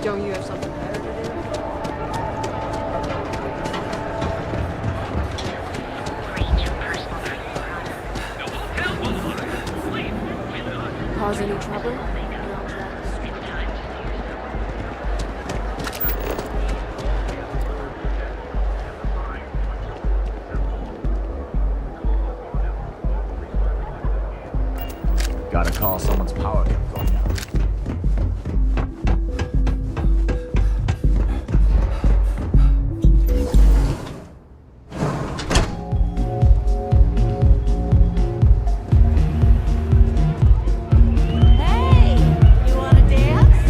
Don't you have something better to do? Cause any trouble? Gotta call someone's power kept going out. Hey, you wanna dance?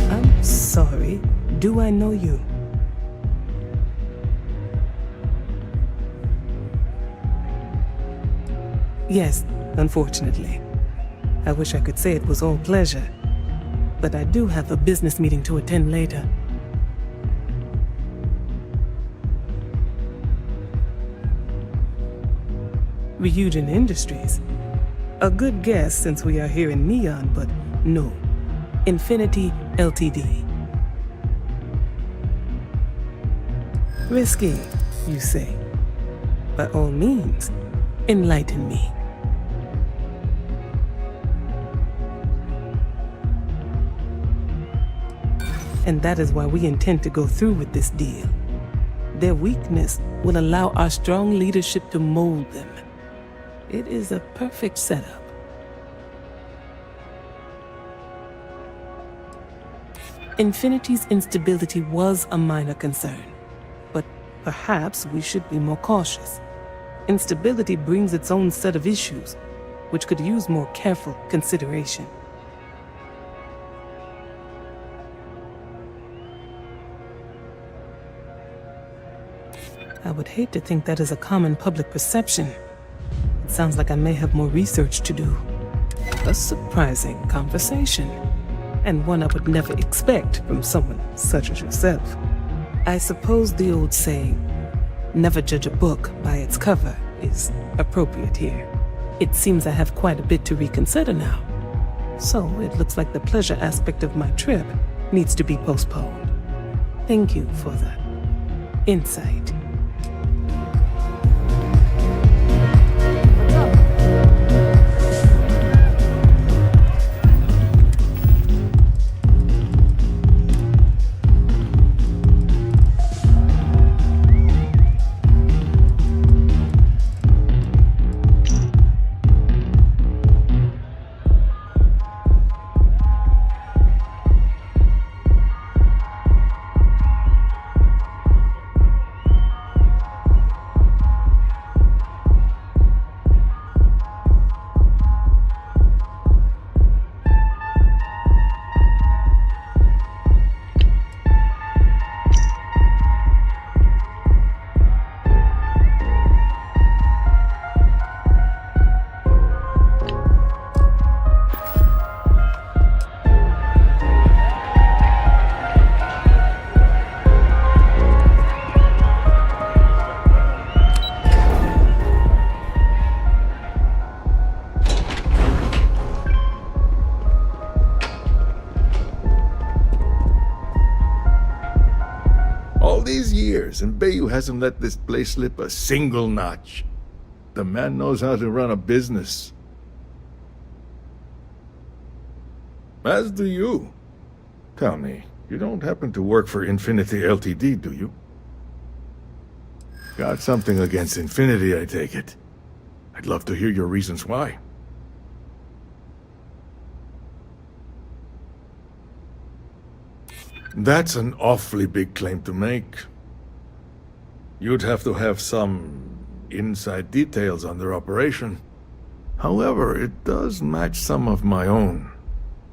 I'm sorry. Do I know you? Yes, unfortunately. I wish I could say it was all pleasure, but I do have a business meeting to attend later. Ryujin Industries? A good guess since we are here in Neon, but no. Infinity Ltd. Risky, you say? By all means, enlighten me. And that is why we intend to go through with this deal. Their weakness will allow our strong leadership to mold them. It is a perfect setup. Infinity's instability was a minor concern, but perhaps we should be more cautious. Instability brings its own set of issues, which could use more careful consideration. I would hate to think that is a common public perception. It sounds like I may have more research to do. A surprising conversation, and one I would never expect from someone such as yourself. I suppose the old saying, never judge a book by its cover, is appropriate here. It seems I have quite a bit to reconsider now. So it looks like the pleasure aspect of my trip needs to be postponed. Thank you for the insight. And Bayou hasn't let this place slip a single notch. The man knows how to run a business. As do you. Tell me, you don't happen to work for Infinity Ltd, do you? Got something against Infinity, I take it. I'd love to hear your reasons why. That's an awfully big claim to make. You'd have to have some inside details on their operation. However, it does match some of my own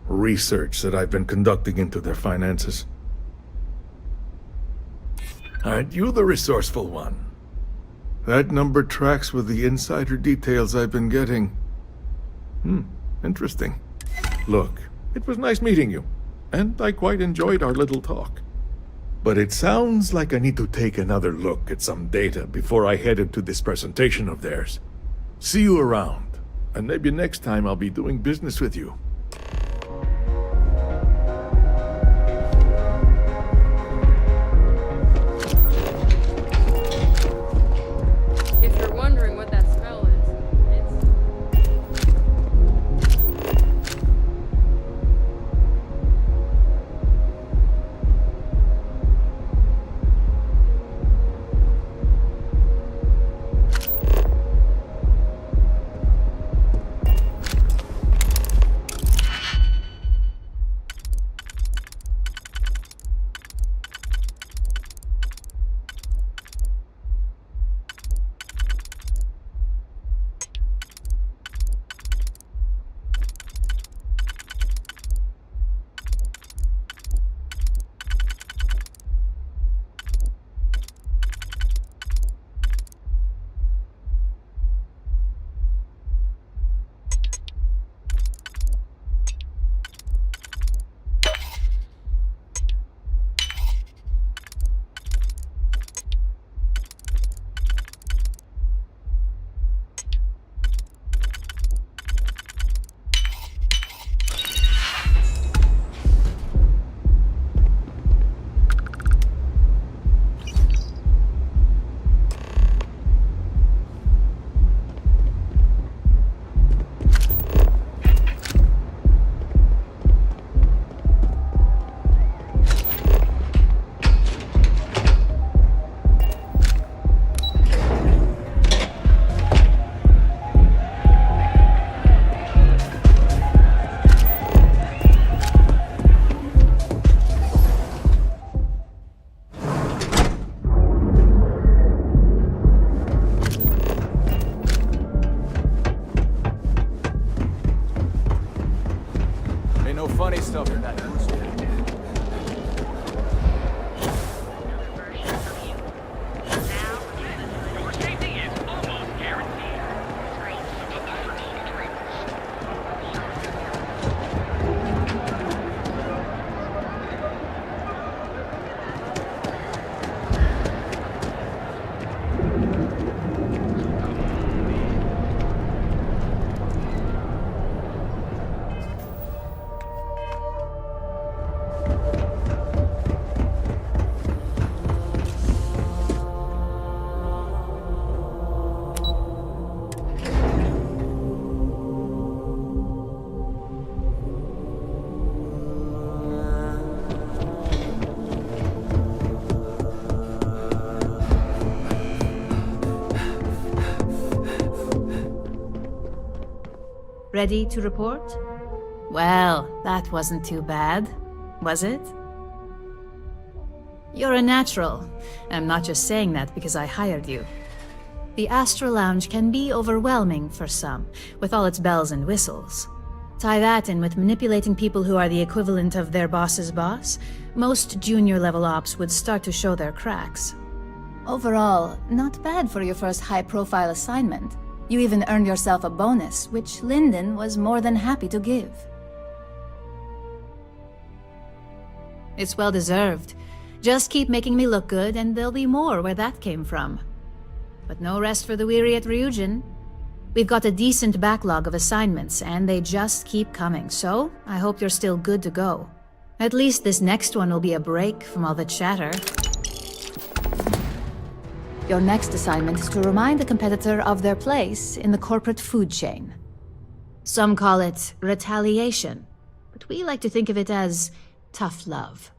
research that I've been conducting into their finances. Aren't you the resourceful one? That number tracks with the insider details I've been getting. Interesting. Look, it was nice meeting you. and I quite enjoyed our little talk. But it sounds like I need to take another look at some data before I head into this presentation of theirs. See you around, and maybe next time I'll be doing business with you. If you're wondering what that smell is, it's... Ain't no funny stuff in that news. Your safety is almost guaranteed. Ready to report? Well, that wasn't too bad, was it? You're a natural. I'm not just saying that because I hired you. The Astro Lounge can be overwhelming for some, with all its bells and whistles. Tie that in with manipulating people who are the equivalent of their boss's boss, most junior-level ops would start to show their cracks. Overall, not bad for your first high-profile assignment. You even earned yourself a bonus, which Lyndon was more than happy to give. It's well deserved. Just keep making me look good, and there'll be more where that came from. But no rest for the weary at Ryujin. We've got a decent backlog of assignments, and they just keep coming, so I hope you're still good to go. At least this next one will be a break from all the chatter. Your next assignment is to remind the competitor of their place in the corporate food chain. Some call it retaliation, but we like to think of it as tough love.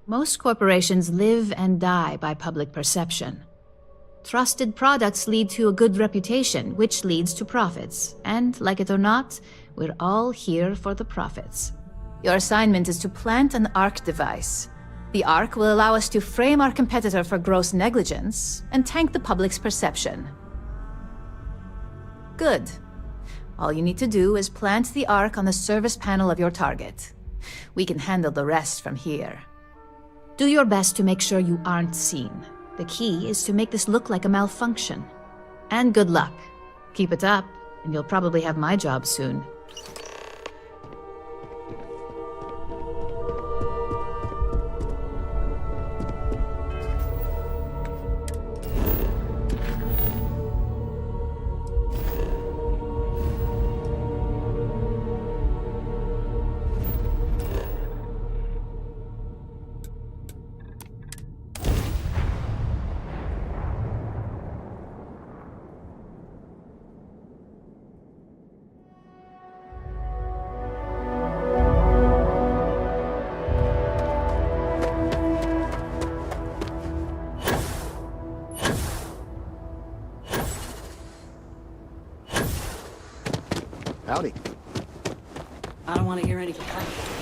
Most corporations live and die by public perception. Trusted products lead to a good reputation, which leads to profits. And, like it or not, we're all here for the profits. Your assignment is to plant an ARC device. The ARC will allow us to frame our competitor for gross negligence and tank the public's perception. Good. All you need to do is plant the ARC on the service panel of your target. We can handle the rest from here. Do your best to make sure you aren't seen. The key is to make this look like a malfunction. And good luck. Keep it up, and you'll probably have my job soon. Howdy. I don't want to hear any complaints.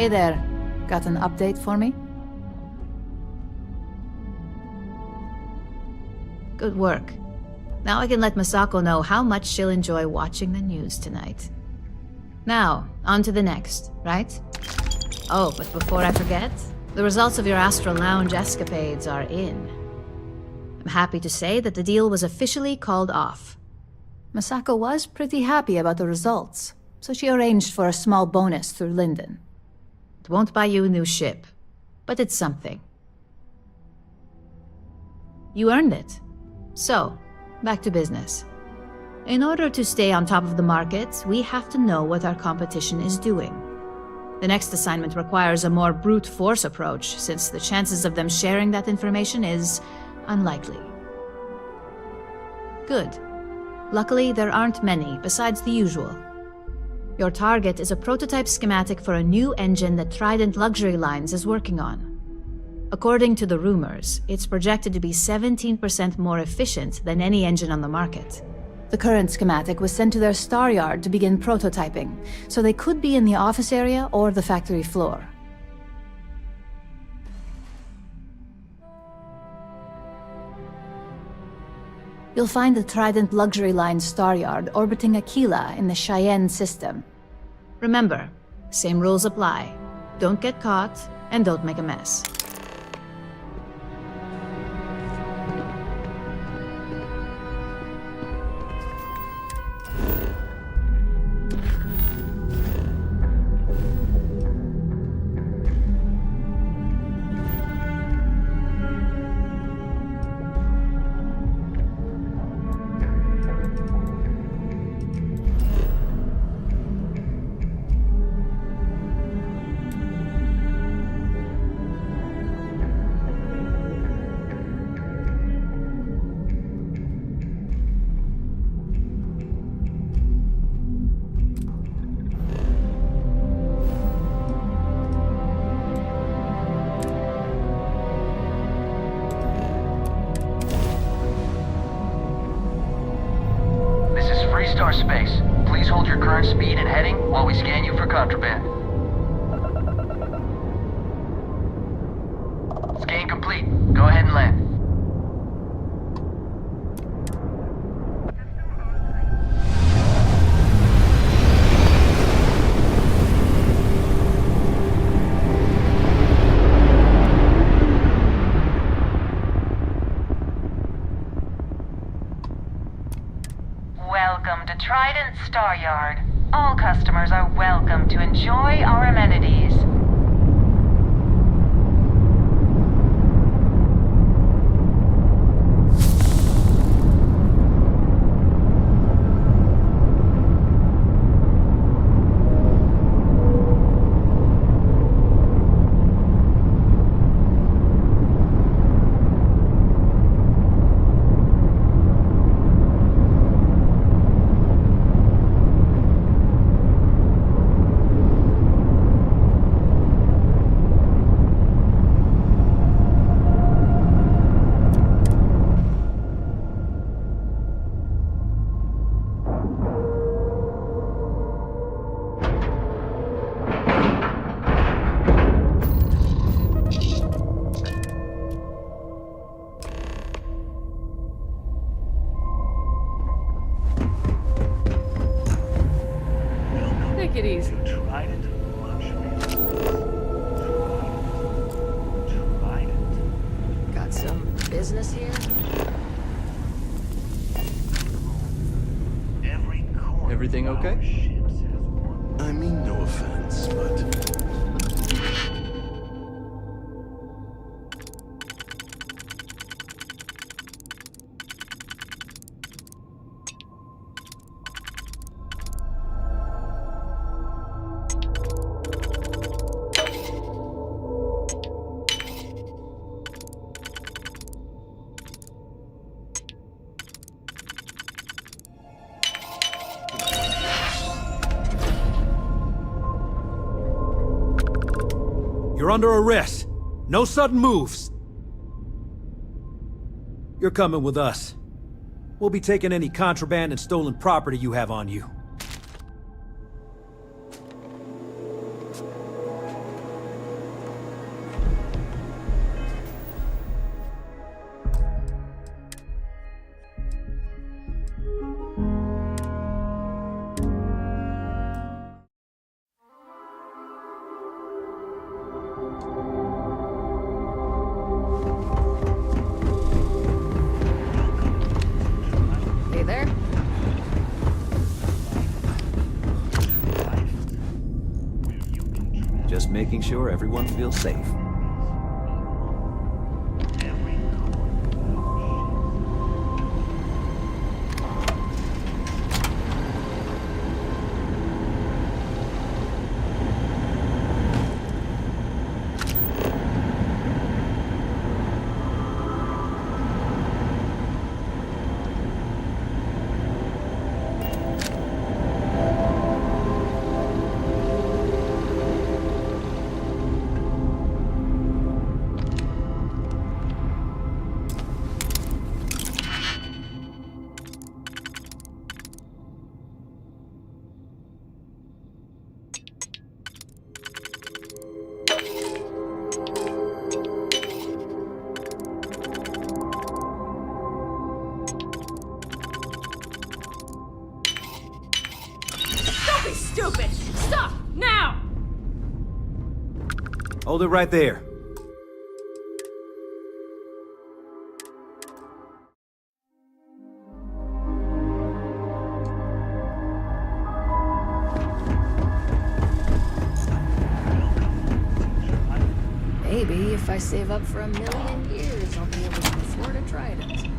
Hey there. Got an update for me? Good work. Now I can let Masako know how much she'll enjoy watching the news tonight. Now, on to the next, right? Oh, but before I forget, the results of your Astral Lounge escapades are in. I'm happy to say that the deal was officially called off. Masako was pretty happy about the results, so she arranged for a small bonus through Linden. It won't buy you a new ship, but it's something. You earned it. So, back to business. In order to stay on top of the market, we have to know what our competition is doing. The next assignment requires a more brute force approach, since the chances of them sharing that information is unlikely. Good. Luckily, there aren't many, besides the usual. Your target is a prototype schematic for a new engine that Trident Luxury Lines is working on. According to the rumors, it's projected to be 17% more efficient than any engine on the market. The current schematic was sent to their star yard to begin prototyping, so they could be in the office area or the factory floor. You'll find the Trident Luxury Line star yard orbiting Aquila in the Cheyenne system. Remember, same rules apply. Don't get caught, and don't make a mess. Freestar space. Please hold your current speed and heading while we scan you for contraband. Scan complete. Go ahead and land. Welcome to Trident Star Yard. All customers are welcome to enjoy our amenities. Take it easy. Trident luxury. Trident. Got some business here? Every corner Everything of okay? our ships has one. I mean, no offense, but You're under arrest. No sudden moves. You're coming with us. We'll be taking any contraband and stolen property you have on you. Hey there. Just making sure everyone feels safe. Every corner of our ships. Don't be stupid! Stop! Now! Hold it right there. Maybe if I save up for 1,000,000 years, I'll be able to afford a Trident.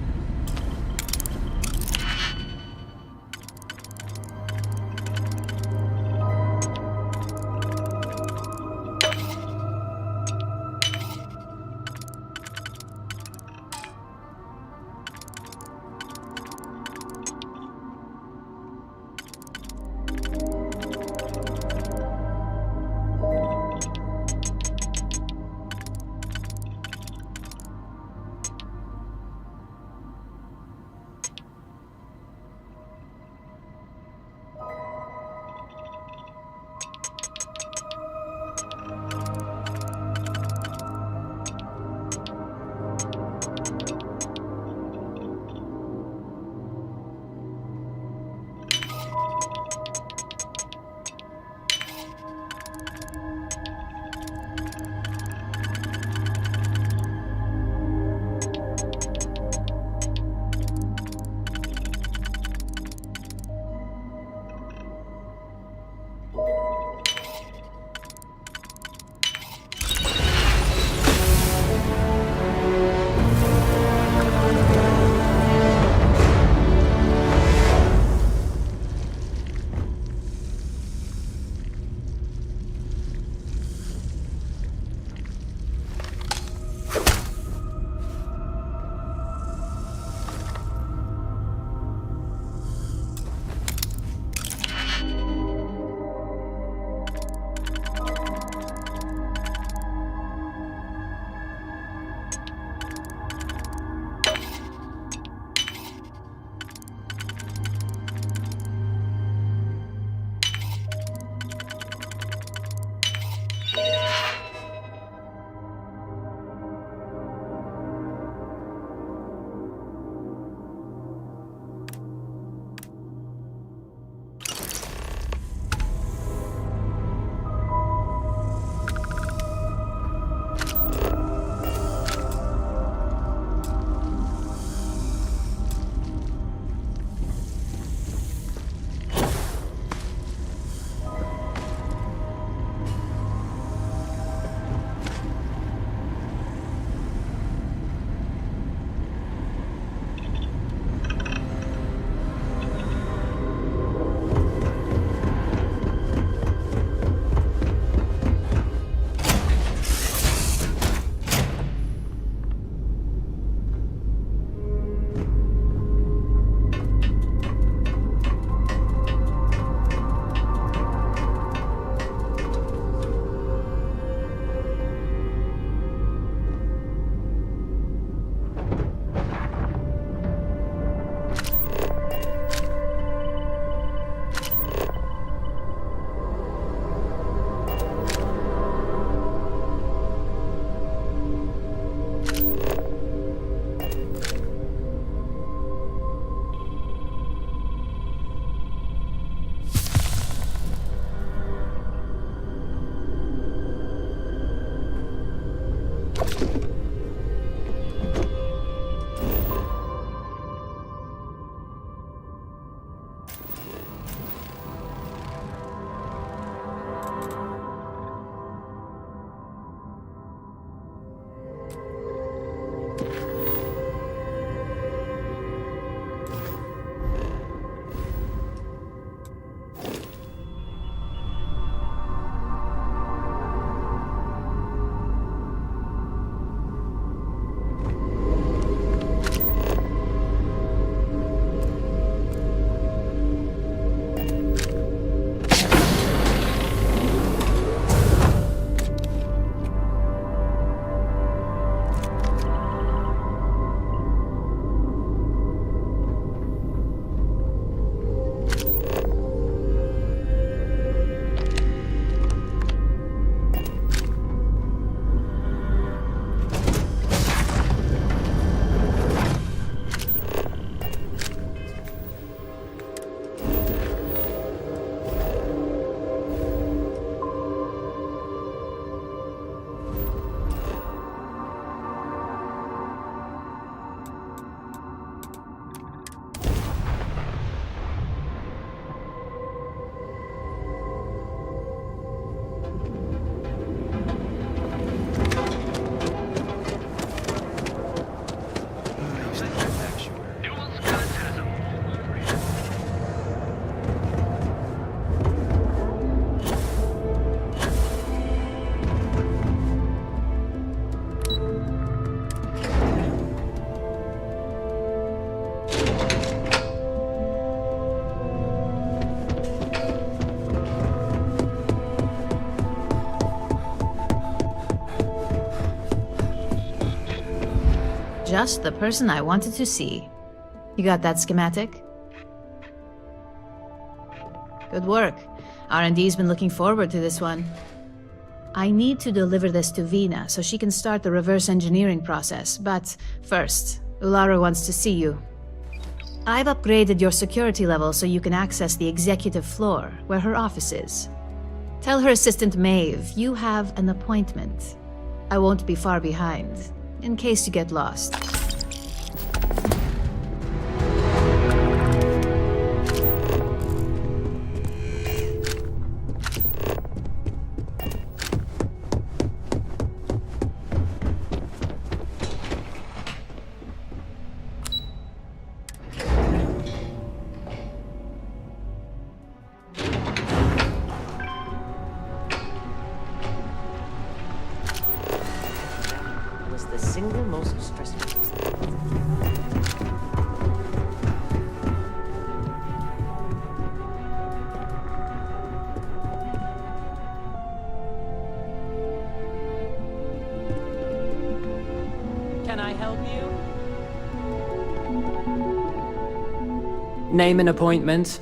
Just the person I wanted to see. You got that schematic? Good work. R&D's been looking forward to this one. I need to deliver this to Vina so she can start the reverse engineering process, but first, Ularu wants to see you. I've upgraded your security level so you can access the executive floor, where her office is. Tell her assistant Maeve you have an appointment. I won't be far behind, in case you get lost. Can I help you? Name an appointment.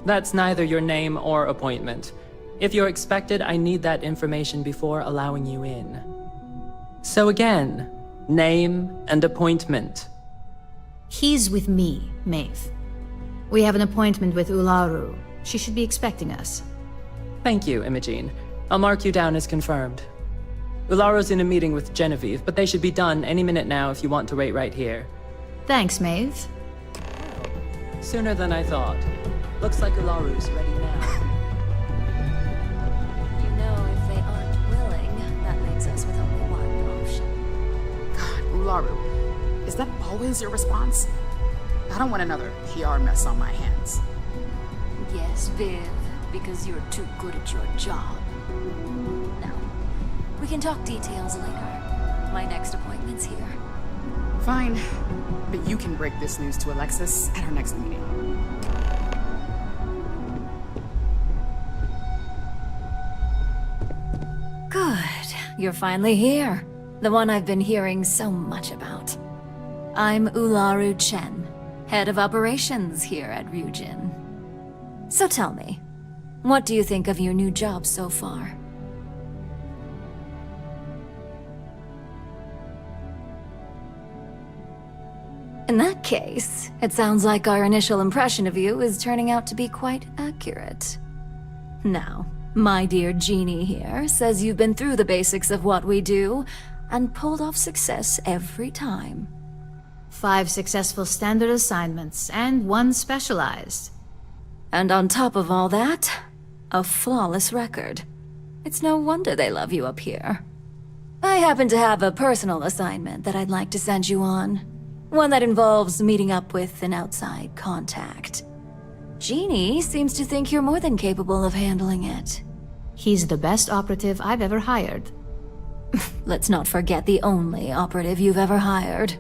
That's neither your name or appointment. If you're expected, I need that information before allowing you in. So again, name and appointment. He's with me, Maeve. We have an appointment with Ularu. She should be expecting us. Thank you, Imogene. I'll mark you down as confirmed. Ularu's in a meeting with Genevieve, but they should be done any minute now if you want to wait right here. Thanks, Maeve. Sooner than I thought. Looks like Ularu's ready now. You know, if they aren't willing, that leaves us with only one option. God, Ularu, is that always your response? I don't want another PR mess on my hands. Yes, Viv, because you're too good at your job. Now, we can talk details later. My next appointment's here. Fine, but you can break this news to Alexis at our next meeting. Good. You're finally here. The one I've been hearing so much about. I'm Ularu Chen, head of operations here at Ryujin. So tell me, what do you think of your new job so far? In that case, it sounds like our initial impression of you is turning out to be quite accurate. Now, my dear Jeannie here says you've been through the basics of what we do and pulled off success every time. 5 successful standard assignments and 1 specialized. And on top of all that, a flawless record. It's no wonder they love you up here. I happen to have a personal assignment that I'd like to send you on. One that involves meeting up with an outside contact. Jeannie seems to think you're more than capable of handling it. He's the best operative I've ever hired. Let's not forget the only operative you've ever hired.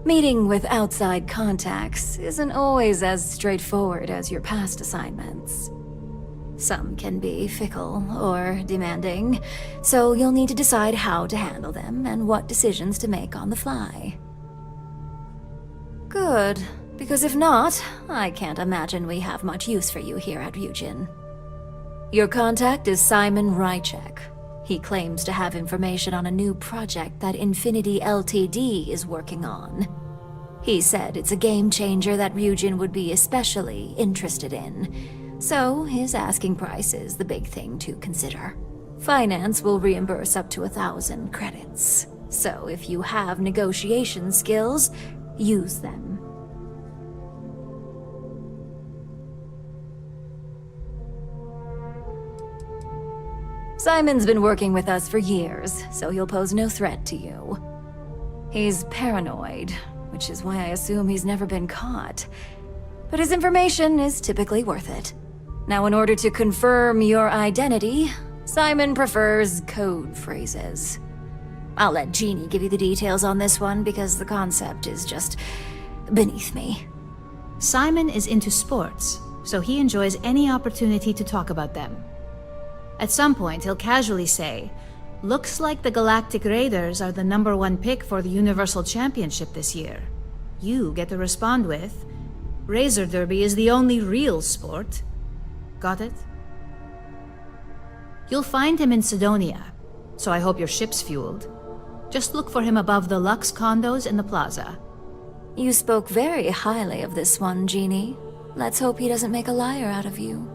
Meeting with outside contacts isn't always as straightforward as your past assignments. Some can be fickle or demanding, so you'll need to decide how to handle them and what decisions to make on the fly. Good, because if not, I can't imagine we have much use for you here at Ryujin. Your contact is Simon Rychek. He claims to have information on a new project that Infinity Ltd is working on. He said it's a game changer that Ryujin would be especially interested in, so his asking price is the big thing to consider. Finance will reimburse up to 1,000 credits, so if you have negotiation skills, use them. Simon's been working with us for years, so he'll pose no threat to you. He's paranoid, which is why I assume he's never been caught. But his information is typically worth it. Now, in order to confirm your identity, Simon prefers code phrases. I'll let Jeannie give you the details on this one because the concept is just beneath me. Simon is into sports, so he enjoys any opportunity to talk about them. At some point, he'll casually say, "Looks like the Galactic Raiders are the #1 pick for the Universal Championship this year." You get to respond with, "Razor Derby is the only real sport." Got it? You'll find him in Sidonia, so I hope your ship's fueled. Just look for him above the Lux condos in the plaza. You spoke very highly of this one, Genie. Let's hope he doesn't make a liar out of you.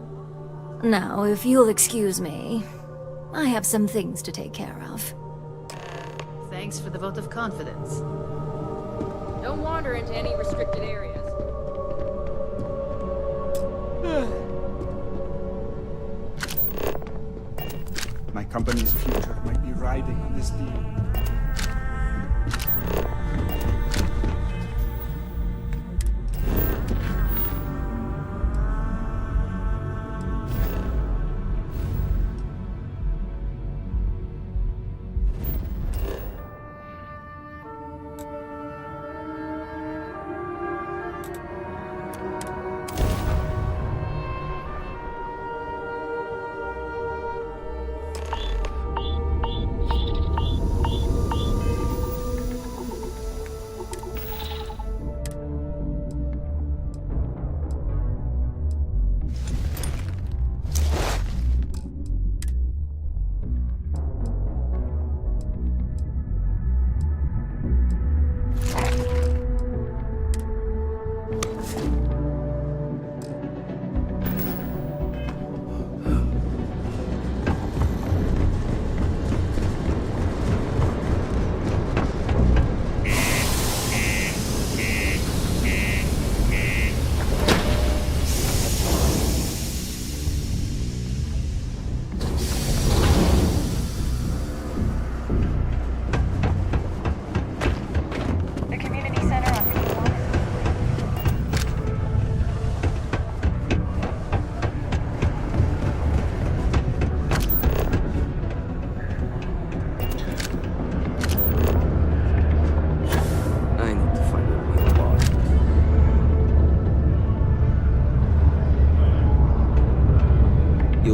Now, if you'll excuse me, I have some things to take care of. Thanks for the vote of confidence. Don't wander into any restricted areas. My company's future might be riding on this deal.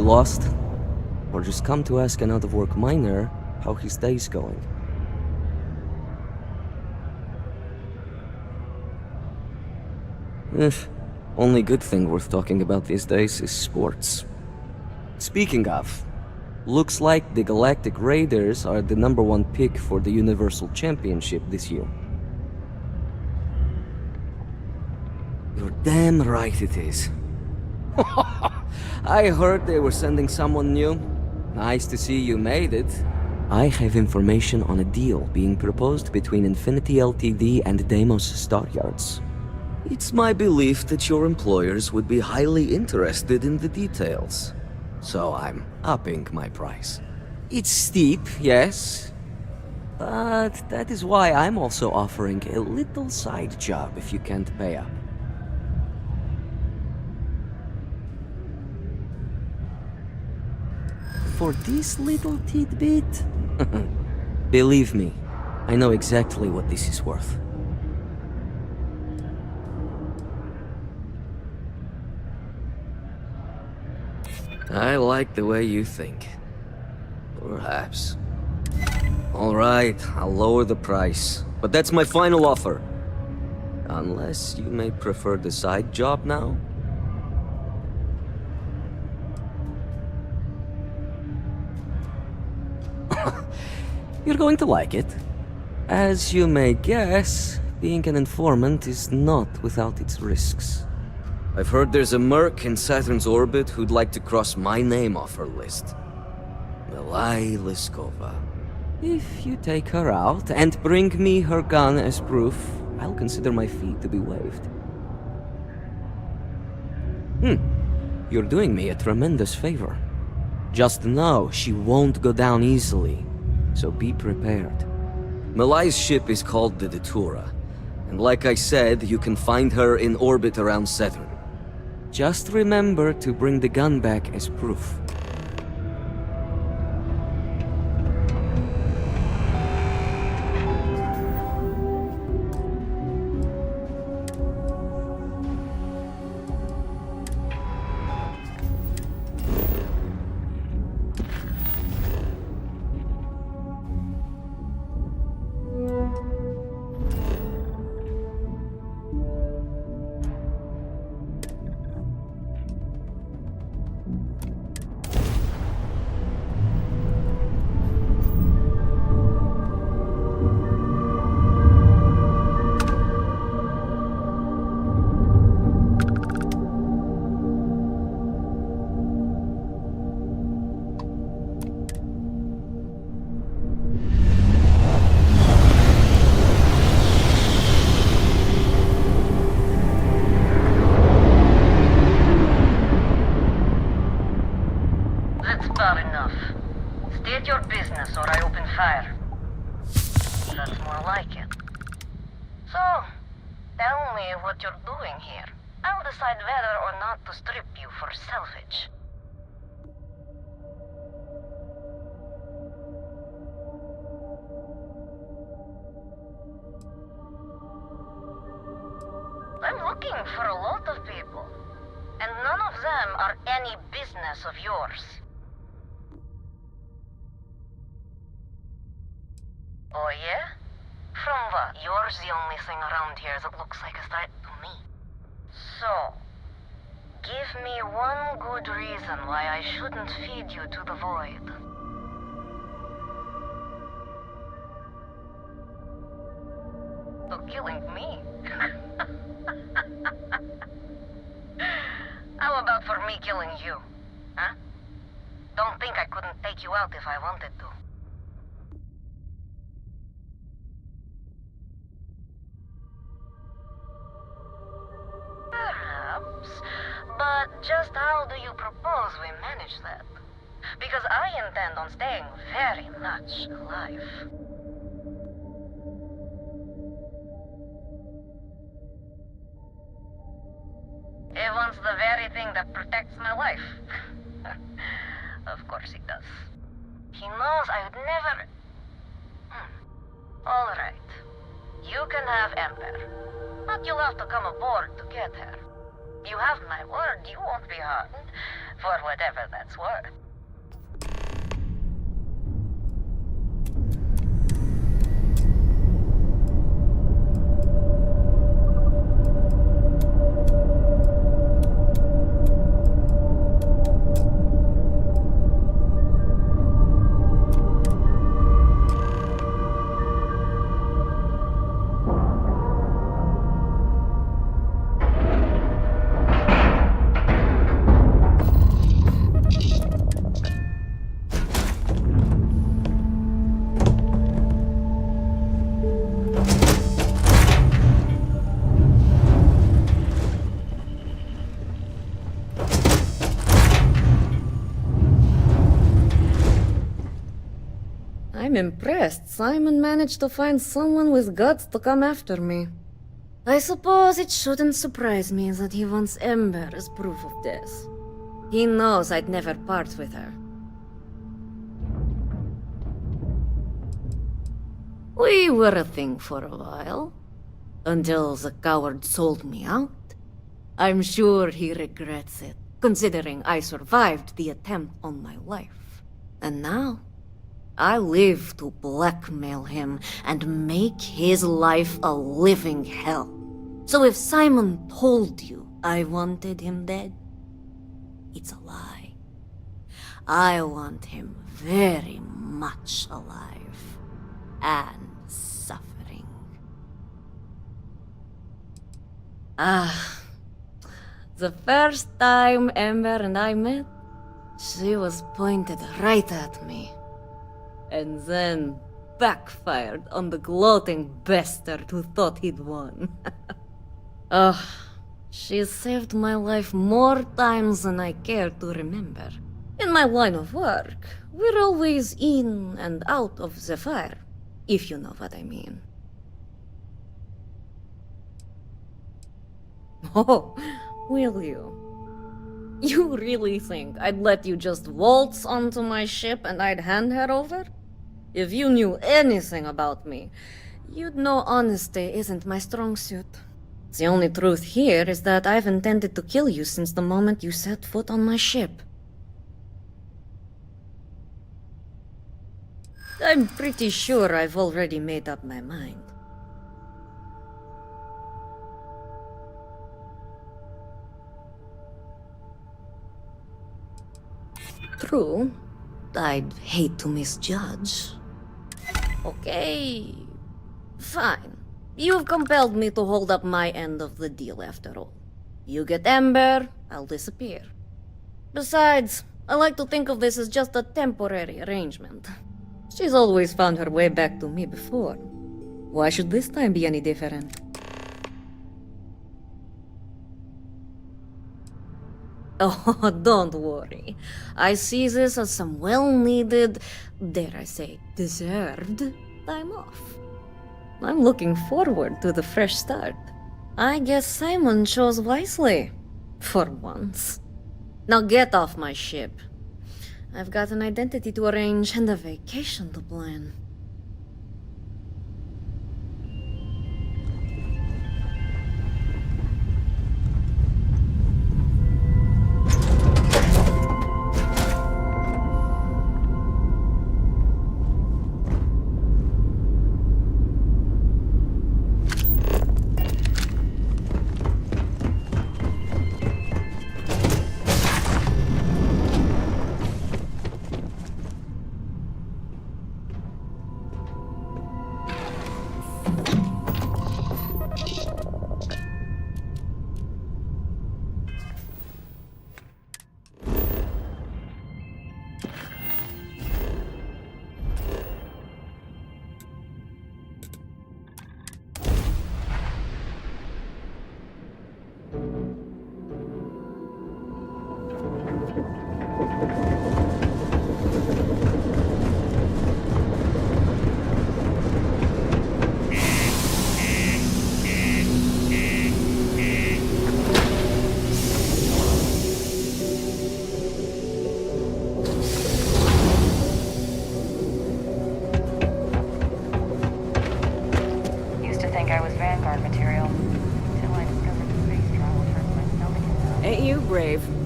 Lost? Or just come to ask an out-of-work miner how his day's going? Only good thing worth talking about these days is sports. Speaking of, looks like the Galactic Raiders are the #1 pick for the Universal Championship this year. You're damn right it is. I heard they were sending someone new. Nice to see you made it. I have information on a deal being proposed between Infinity Ltd and Deimos Staryards. It's my belief that your employers would be highly interested in the details. So I'm upping my price. It's steep, yes. But that is why I'm also offering a little side job if you can't pay up. For this little tidbit? Believe me, I know exactly what this is worth. I like the way you think. Perhaps. Alright, I'll lower the price. But that's my final offer. Unless you may prefer the side job now? You're going to like it. As you may guess, being an informant is not without its risks. I've heard there's a merc in Saturn's orbit who'd like to cross my name off her list. Milai Liskova. If you take her out and bring me her gun as proof, I'll consider my fee to be waived. You're doing me a tremendous favor. Just know she won't go down easily, so be prepared. Milai's ship is called the Datura, and like I said, you can find her in orbit around Saturn. Just remember to bring the gun back as proof. That's more like it. So, tell me what you're doing here. I'll decide whether or not to strip you for salvage. I'm looking for a lot of people, and none of them are any business of yours. Oh yeah? From what? You're the only thing around here that looks like a threat to me. So, give me one good reason why I shouldn't feed you to the void. So killing me? How about for me killing you? Huh? Don't think I couldn't take you out if I wanted to. Perhaps. But just how do you propose we manage that? Because I intend on staying very much alive. He wants the very thing that protects my life. Of course he does. He knows I would never... All right. You can have Ember. But you'll have to come aboard to get her. You have my word, you won't be harmed. For whatever that's worth. I'm impressed. Simon managed to find someone with guts to come after me. I suppose it shouldn't surprise me that he wants Ember as proof of this. He knows I'd never part with her. We were a thing for a while. Until the coward sold me out. I'm sure he regrets it, considering I survived the attempt on my life. And now, I live to blackmail him and make his life a living hell. So if Simon told you I wanted him dead, it's a lie. I want him very much alive and suffering. The first time Ember and I met, she was pointed right at me. And then backfired on the gloating bastard who thought he'd won. She's saved my life more times than I care to remember. In my line of work, we're always in and out of the fire, if you know what I mean. Oh, will you? You really think I'd let you just waltz onto my ship and I'd hand her over? If you knew anything about me, you'd know honesty isn't my strong suit. The only truth here is that I've intended to kill you since the moment you set foot on my ship. I'm pretty sure I've already made up my mind. True, I'd hate to misjudge. Okay, fine. You've compelled me to hold up my end of the deal after all. You get Ember, I'll disappear. Besides, I like to think of this as just a temporary arrangement. She's always found her way back to me before. Why should this time be any different? Oh, don't worry. I see this as some well-needed, dare I say, deserved time off. I'm looking forward to the fresh start. I guess Simon chose wisely. For once. Now get off my ship. I've got an identity to arrange and a vacation to plan.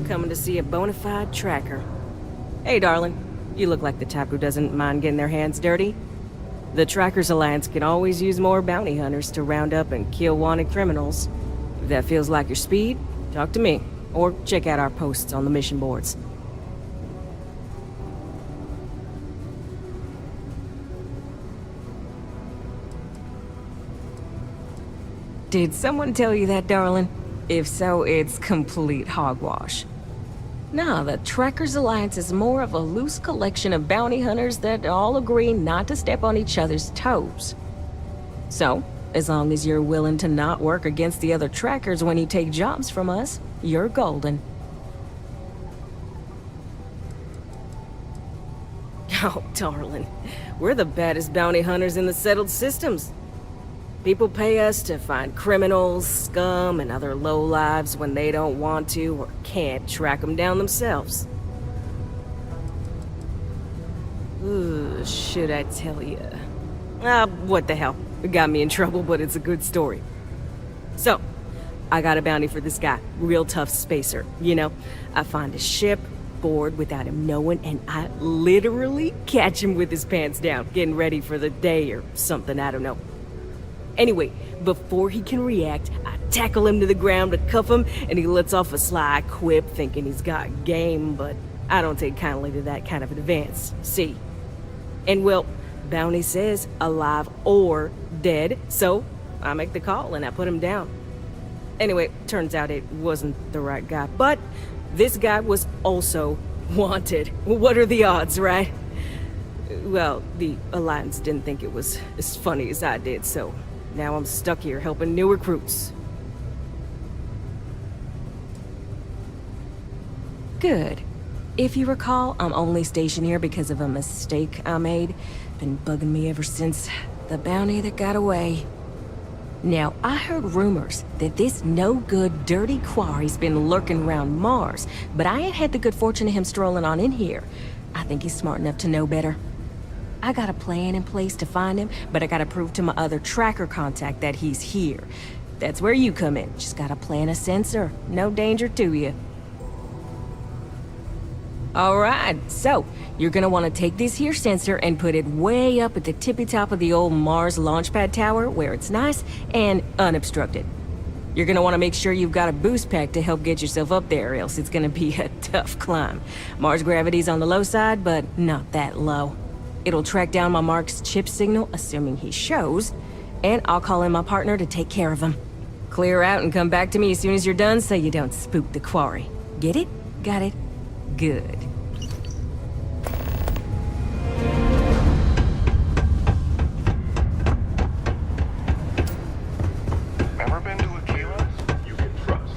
Coming to see a bona fide tracker. Hey, darling. You look like the type who doesn't mind getting their hands dirty. The Trackers Alliance can always use more bounty hunters to round up and kill wanted criminals. If that feels like your speed, talk to me. Or check out our posts on the mission boards. Did someone tell you that, darling? If so, it's complete hogwash. Nah, the Trackers Alliance is more of a loose collection of bounty hunters that all agree not to step on each other's toes. So, as long as you're willing to not work against the other trackers when you take jobs from us, you're golden. Oh, darling. We're the baddest bounty hunters in the settled systems. People pay us to find criminals, scum, and other lowlives when they don't want to or can't track them down themselves. Ooh, should I tell you? What the hell. It got me in trouble, but it's a good story. So, I got a bounty for this guy. Real tough spacer, you know? I find his ship, board without him knowing, and I literally catch him with his pants down, getting ready for the day or something, I don't know. Anyway, before he can react, I tackle him to the ground to cuff him, and he lets off a sly quip thinking he's got game, but I don't take kindly to that kind of advance, see? And well, bounty says alive or dead, so I make the call and I put him down. Anyway, turns out it wasn't the right guy, but this guy was also wanted. What are the odds, right? Well, the Alliance didn't think it was as funny as I did, so now I'm stuck here helping new recruits. Good. If you recall, I'm only stationed here because of a mistake I made. Been bugging me ever since the bounty that got away. Now, I heard rumors that this no-good, dirty quarry's been lurking around Mars, but I ain't had the good fortune of him strolling on in here. I think he's smart enough to know better. I got a plan in place to find him, but I gotta prove to my other tracker contact that he's here. That's where you come in. Just gotta plant a sensor. No danger to you. Alright, so you're gonna want to take this here sensor and put it way up at the tippy top of the old Mars launchpad tower where it's nice and unobstructed. You're gonna want to make sure you've got a boost pack to help get yourself up there, else it's gonna be a tough climb. Mars gravity's on the low side, but not that low. It'll track down my Mark's chip signal, assuming he shows, and I'll call in my partner to take care of him. Clear out and come back to me as soon as you're done so you don't spook the quarry. Get it? Got it? Good. Ever been to Aquila? You can trust.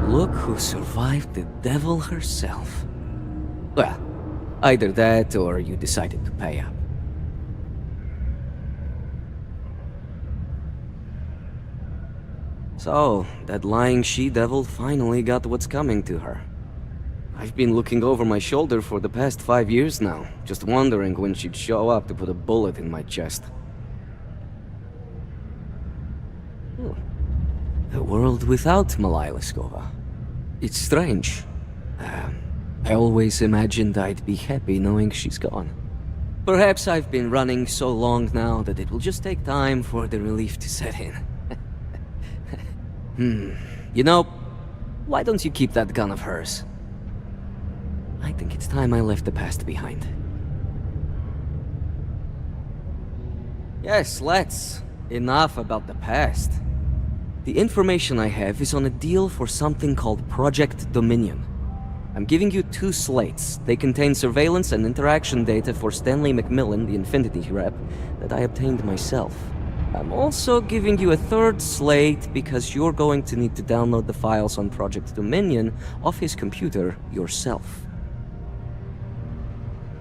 Look who survived the devil herself. Well, Either that, or you decided to pay up. So, that lying she-devil finally got what's coming to her. I've been looking over my shoulder for the past 5 years now, just wondering when she'd show up to put a bullet in my chest. A world without Malai Liskova. It's strange. I always imagined I'd be happy knowing she's gone. Perhaps I've been running so long now that it will just take time for the relief to set in. You know, why don't you keep that gun of hers? I think it's time I left the past behind. Yes, let's. Enough about the past. The information I have is on a deal for something called Project Dominion. I'm giving you 2 slates. They contain surveillance and interaction data for Stanley McMillan, the Infinity rep, that I obtained myself. I'm also giving you a 3rd slate because you're going to need to download the files on Project Dominion off his computer yourself.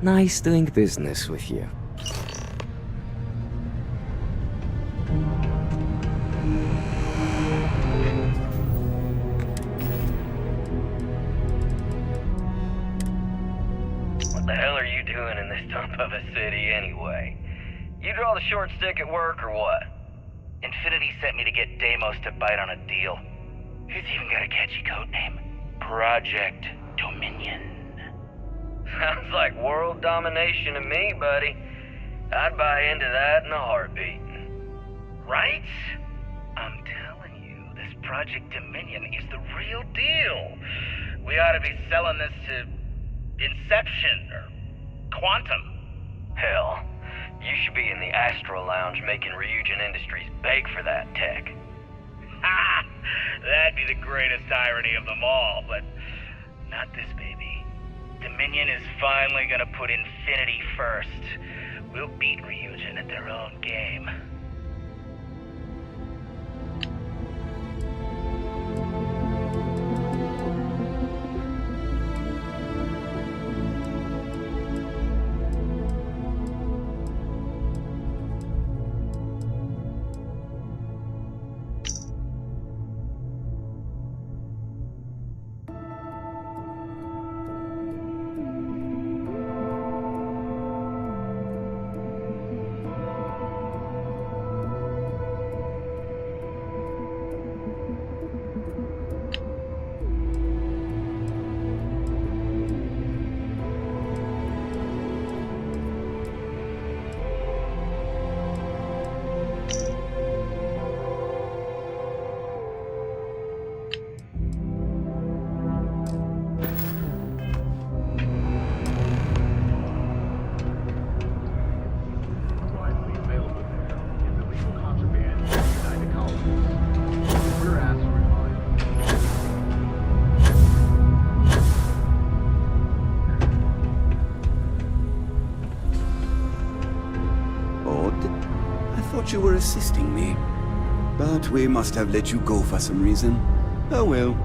Nice doing business with you. What the hell are you doing in this dump of a city anyway? You draw the short stick at work or what? Infinity sent me to get Deimos to bite on a deal. He's even got a catchy code name. Project Dominion. Sounds like world domination to me, buddy. I'd buy into that in a heartbeat. Right? I'm telling you, this Project Dominion is the real deal. We ought to be selling this to Inception or Quantum. Hell, you should be in the Astro Lounge making Ryujin Industries beg for that tech. Ha! That'd be the greatest irony of them all, but not this baby. Dominion is finally gonna put Infinity first. We'll beat Ryujin at their own game. You were assisting me, but we must have let you go for some reason. Oh well.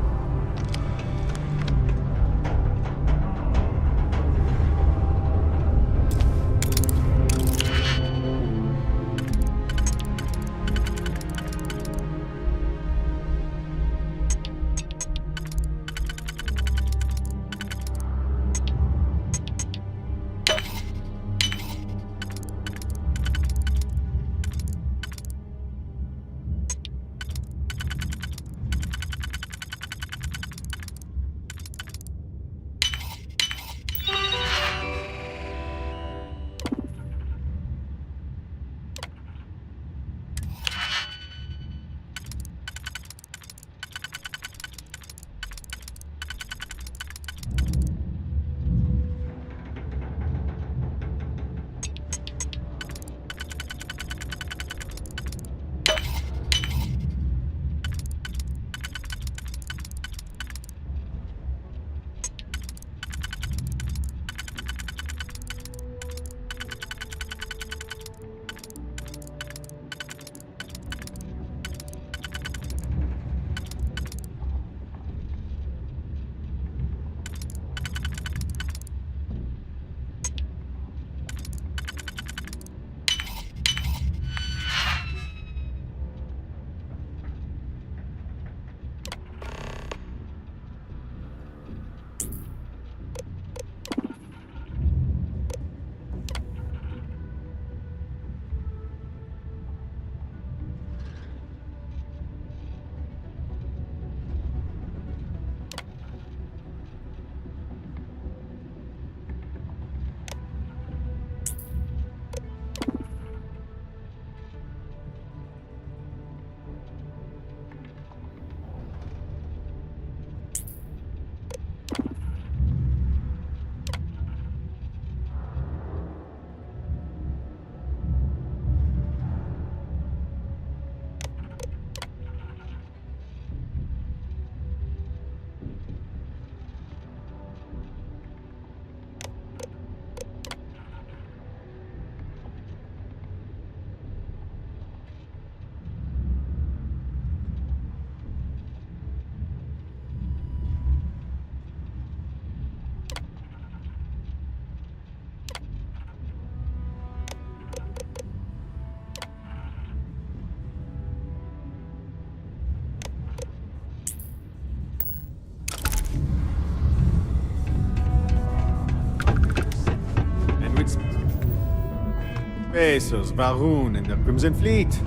Bezos, Varun, and the Crimson Fleet.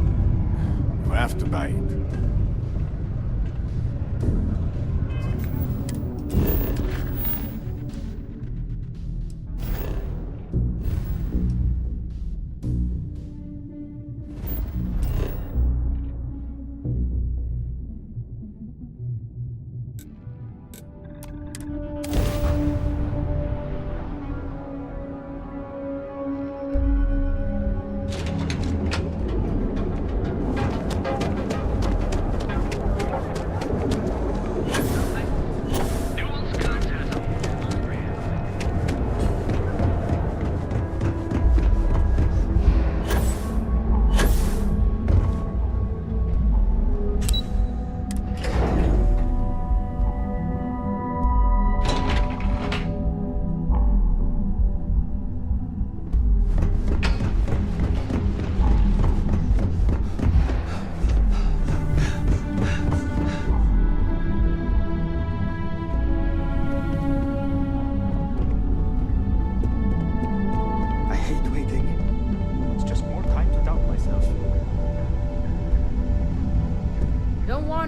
You have to buy it.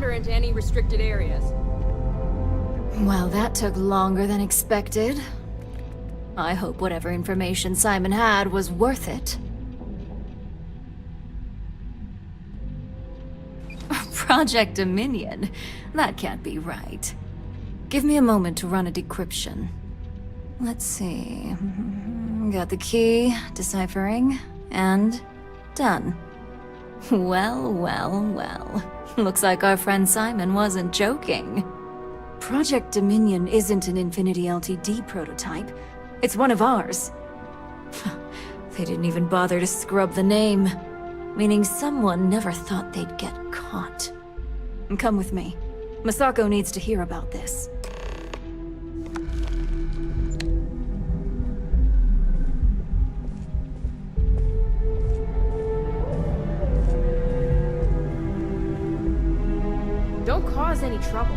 Into any restricted areas. Well, that took longer than expected. I hope whatever information Simon had was worth it. Project Dominion? That can't be right. Give me a moment to run a decryption. Let's see. Got the key, deciphering, and done. Well, well, well. Looks like our friend Simon wasn't joking. Project Dominion isn't an Infinity LTD prototype. It's one of ours. They didn't even bother to scrub the name, meaning someone never thought they'd get caught. Come with me. Masako needs to hear about this. Don't cause any trouble.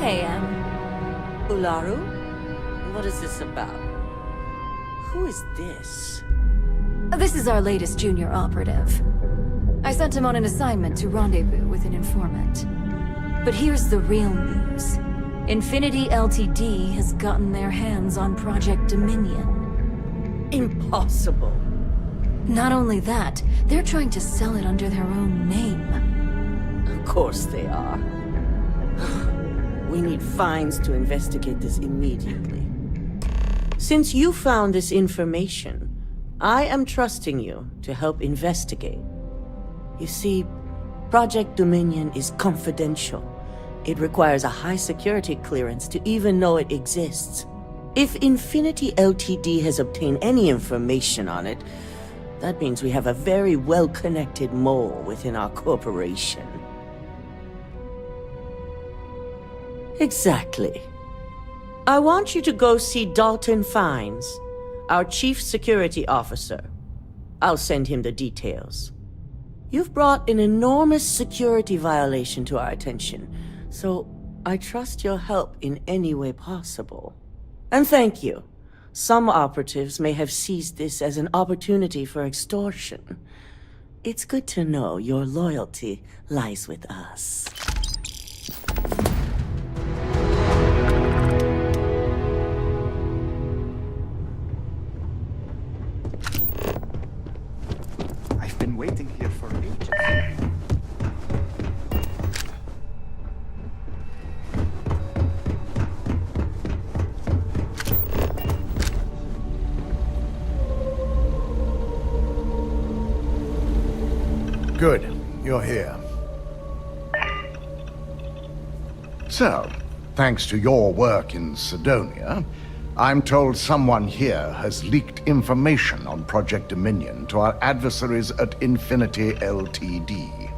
Hey, Ularu? What is this about? Who is this? This is our latest junior operative. I sent him on an assignment to rendezvous with an informant. But here's the real news. Infinity LTD has gotten their hands on Project Dominion. Impossible. Not only that, they're trying to sell it under their own name. Of course they are. We need fines to investigate this immediately. Since you found this information, I am trusting you to help investigate. You see, Project Dominion is confidential. It requires a high security clearance to even know it exists. If Infinity LTD has obtained any information on it, that means we have a very well-connected mole within our corporation. Exactly. I want you to go see Dalton Fiennes, our Chief Security Officer. I'll send him the details. You've brought an enormous security violation to our attention, so I trust your help in any way possible. And thank you. Some operatives may have seized this as an opportunity for extortion. It's good to know your loyalty lies with us. I've been waiting here for ages. Good. You're here. So, thanks to your work in Sidonia, I'm told someone here has leaked information on Project Dominion to our adversaries at Infinity LTD.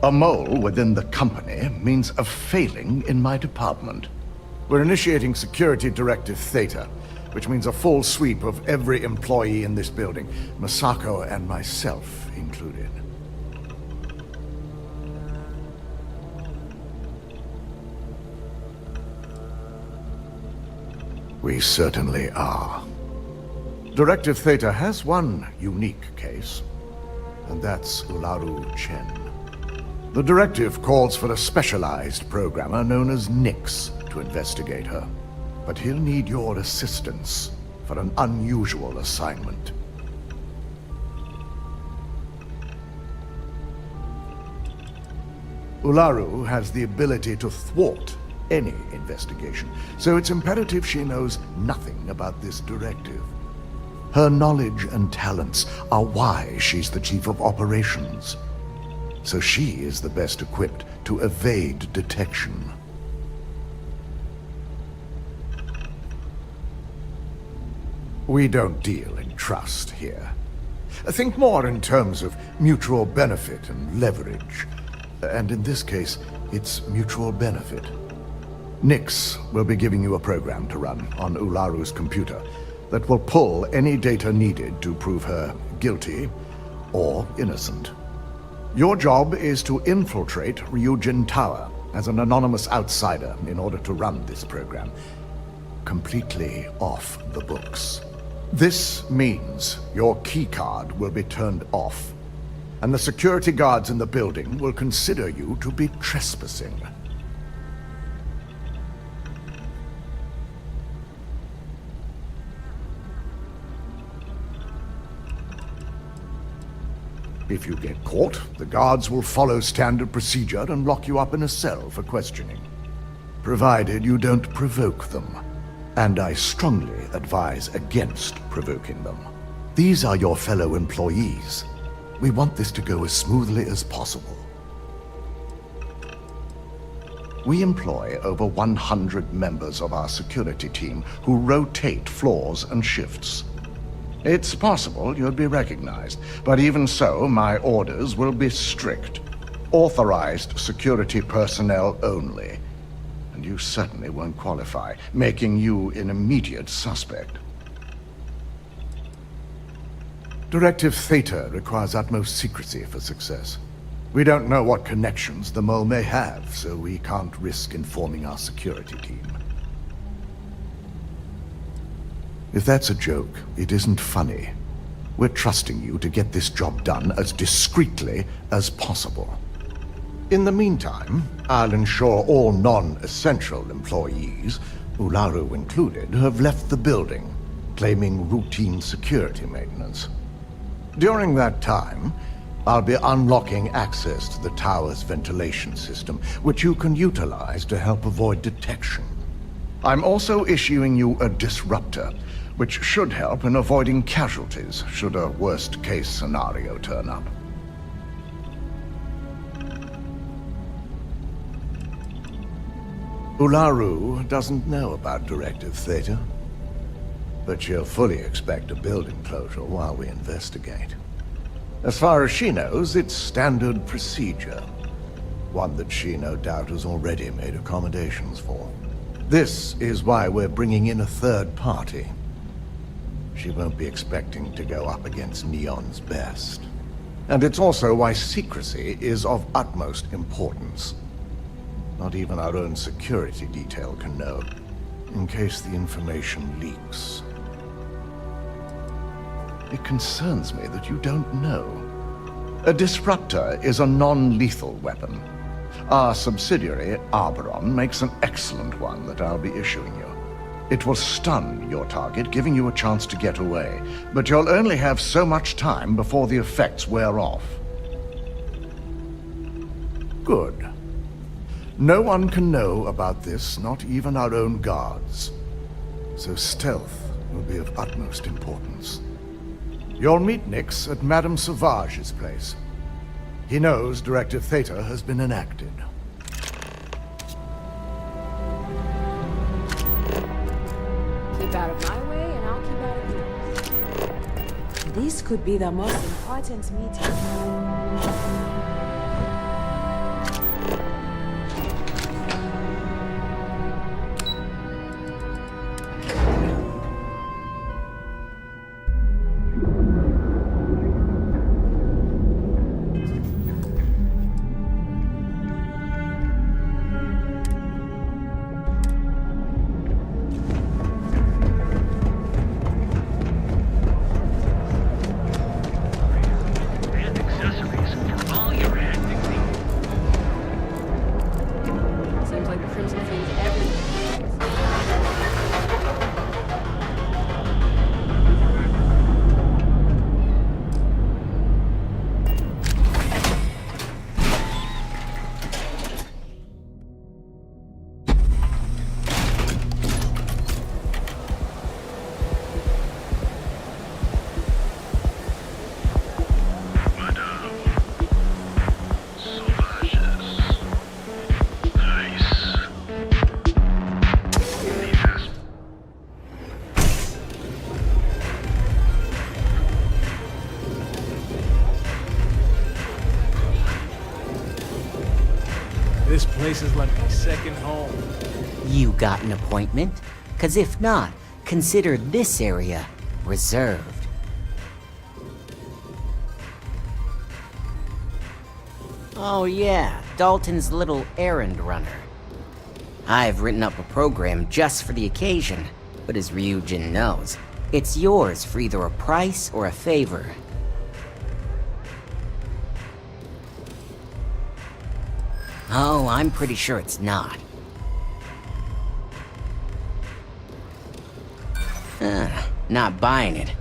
A mole within the company means a failing in my department. We're initiating Security Directive Theta, which means a full sweep of every employee in this building, Masako and myself included. We certainly are. Directive Theta has one unique case, and that's Ularu Chen. The directive calls for a specialized programmer known as Nix to investigate her, but he'll need your assistance for an unusual assignment. Ularu has the ability to thwart any investigation, so it's imperative she knows nothing about this directive. Her knowledge and talents are why she's the chief of operations, so she is the best equipped to evade detection. We don't deal in trust here. Think more in terms of mutual benefit and leverage. And in this case, it's mutual benefit. Nix will be giving you a program to run on Ularu's computer that will pull any data needed to prove her guilty or innocent. Your job is to infiltrate Ryujin Tower as an anonymous outsider in order to run this program completely off the books. This means your keycard will be turned off, and the security guards in the building will consider you to be trespassing. If you get caught, the guards will follow standard procedure and lock you up in a cell for questioning, provided you don't provoke them. And I strongly advise against provoking them. These are your fellow employees. We want this to go as smoothly as possible. We employ over 100 members of our security team who rotate floors and shifts. It's possible you'll be recognized, but even so, my orders will be strict. Authorized security personnel only. And you certainly won't qualify, making you an immediate suspect. Directive Theta requires utmost secrecy for success. We don't know what connections the mole may have, so we can't risk informing our security team. If that's a joke, it isn't funny. We're trusting you to get this job done as discreetly as possible. In the meantime, I'll ensure all non-essential employees, Ularu included, have left the building, claiming routine security maintenance. During that time, I'll be unlocking access to the tower's ventilation system, which you can utilize to help avoid detection. I'm also issuing you a disruptor, which should help in avoiding casualties should a worst-case scenario turn up. Ularu doesn't know about Directive Theta, but she'll fully expect a building closure while we investigate. As far as she knows, it's standard procedure, one that she no doubt has already made accommodations for. This is why we're bringing in a third party. She won't be expecting to go up against Neon's best. And it's also why secrecy is of utmost importance. Not even our own security detail can know, in case the information leaks. It concerns me that you don't know. A disruptor is a non-lethal weapon. Our subsidiary, Arboron, makes an excellent one that I'll be issuing you. It will stun your target, giving you a chance to get away, but you'll only have so much time before the effects wear off. Good. No one can know about this, not even our own guards. So stealth will be of utmost importance. You'll meet Nix at Madame Sauvage's place. He knows Directive Theta has been enacted. Keep out of my way, and I'll keep out of yours. This could be the most important meeting. place is like my second home. You got an appointment? 'Cause if not, consider this area reserved. Oh yeah, Dalton's little errand runner. I've written up a program just for the occasion, but as Ryujin knows, it's yours for either a price or a favor. Oh, I'm pretty sure it's not. Not buying it.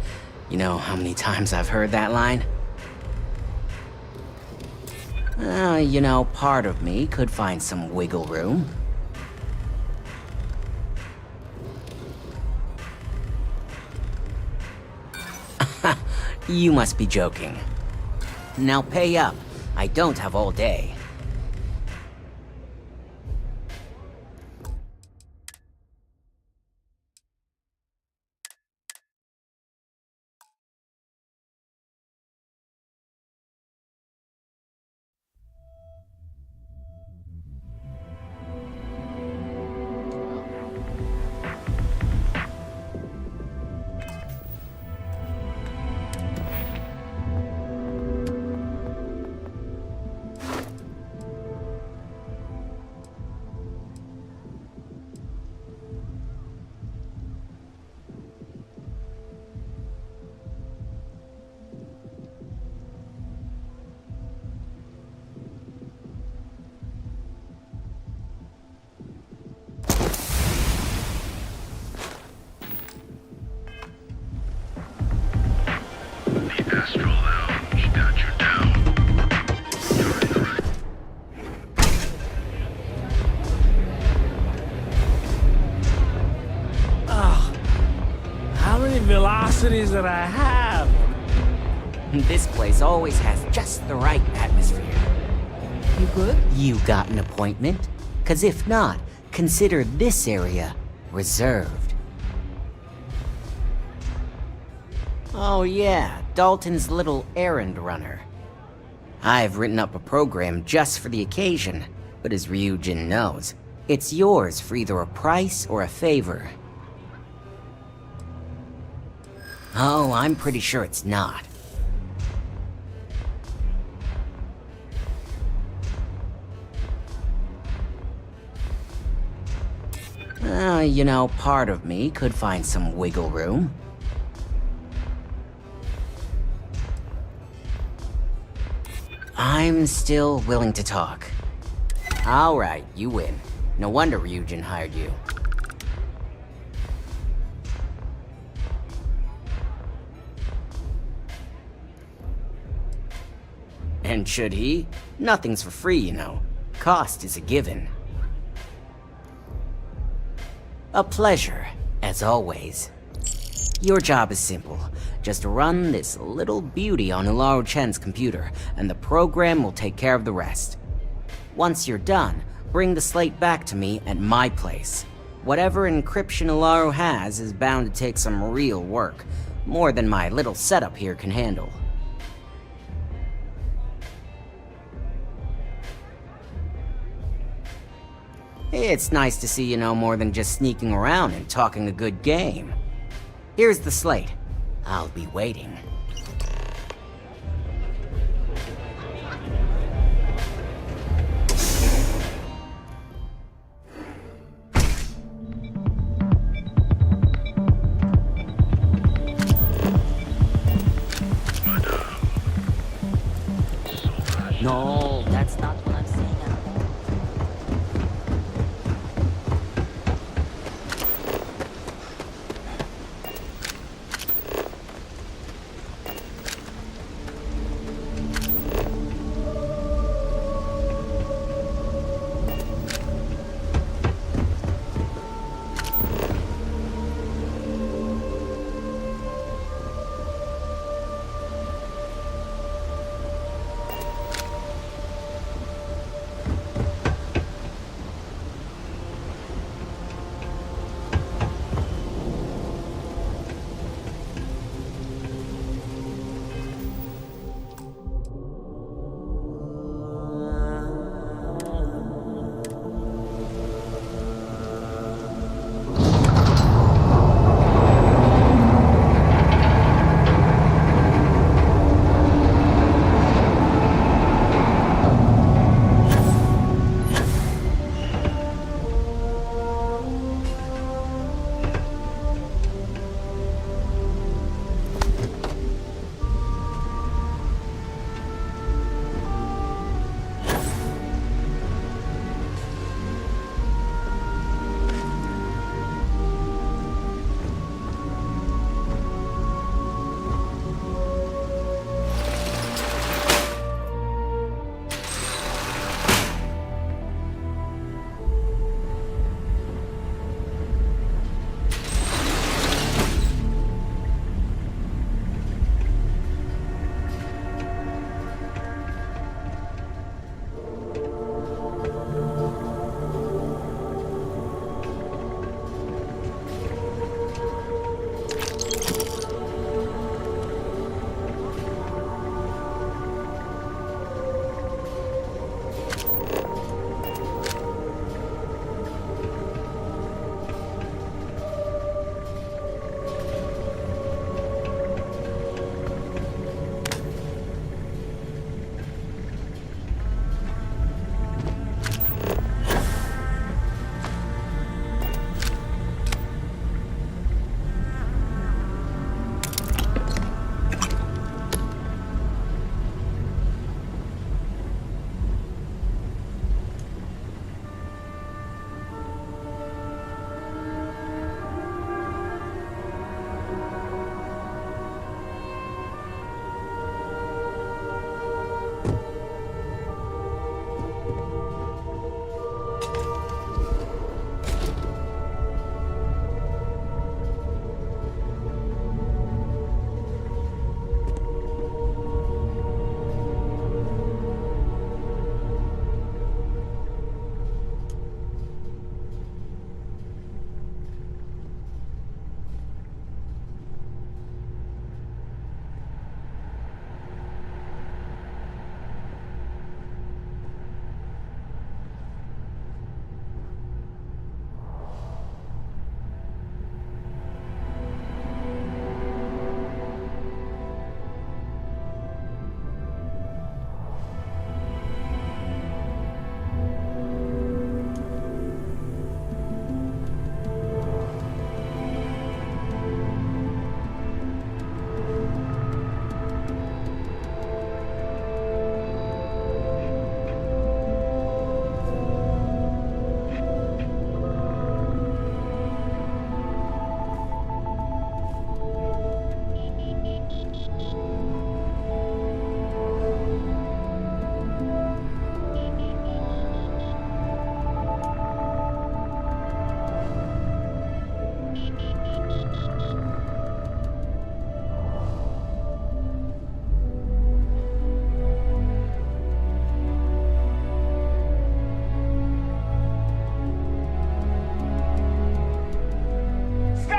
You know how many times I've heard that line? You know, part of me could find some wiggle room. You must be joking. Now pay up. I don't have all day. Velocities that I have. This place always has just the right atmosphere. You good? You got an appointment? 'Cause if not, consider this area reserved. Oh yeah, Dalton's little errand runner. I've written up a program just for the occasion, but as Ryujin knows, it's yours for either a price or a favor. Oh, I'm pretty sure it's not. You know, part of me could find some wiggle room. I'm still willing to talk. Alright, you win. No wonder Ryujin hired you. And should he? Nothing's for free, you know. Cost is a given. A pleasure, as always. Your job is simple. Just run this little beauty on Ularu Chen's computer, and the program will take care of the rest. Once you're done, bring the slate back to me at my place. Whatever encryption Ularu has is bound to take some real work. More than my little setup here can handle. It's nice to see you know more than just sneaking around and talking a good game. Here's the slate. I'll be waiting. No, that's not what I'm saying.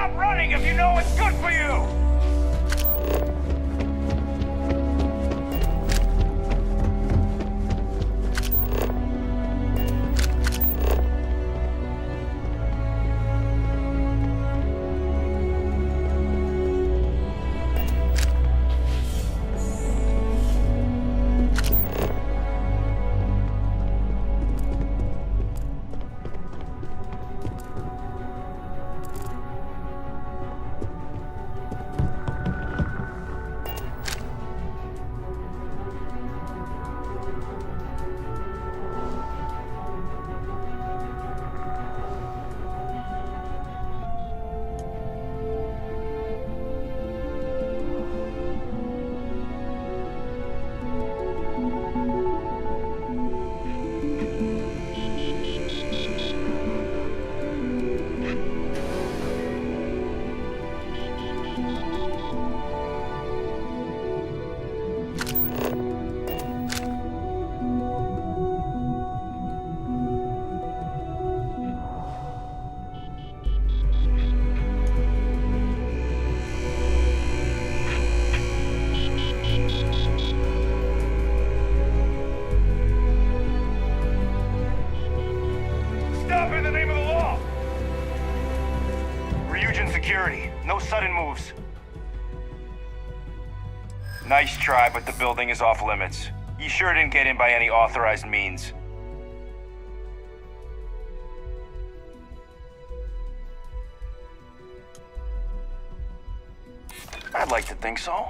Stop running if you know what's good for you! No sudden moves. Nice try, but the building is off limits. You sure didn't get in by any authorized means? I'd like to think so.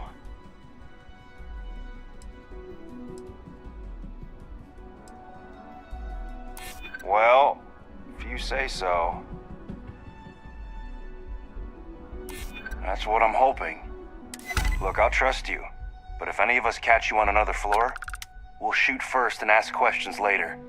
Well, if you say so. That's what I'm hoping. Look, I'll trust you. But if any of us catch you on another floor, we'll shoot first and ask questions later.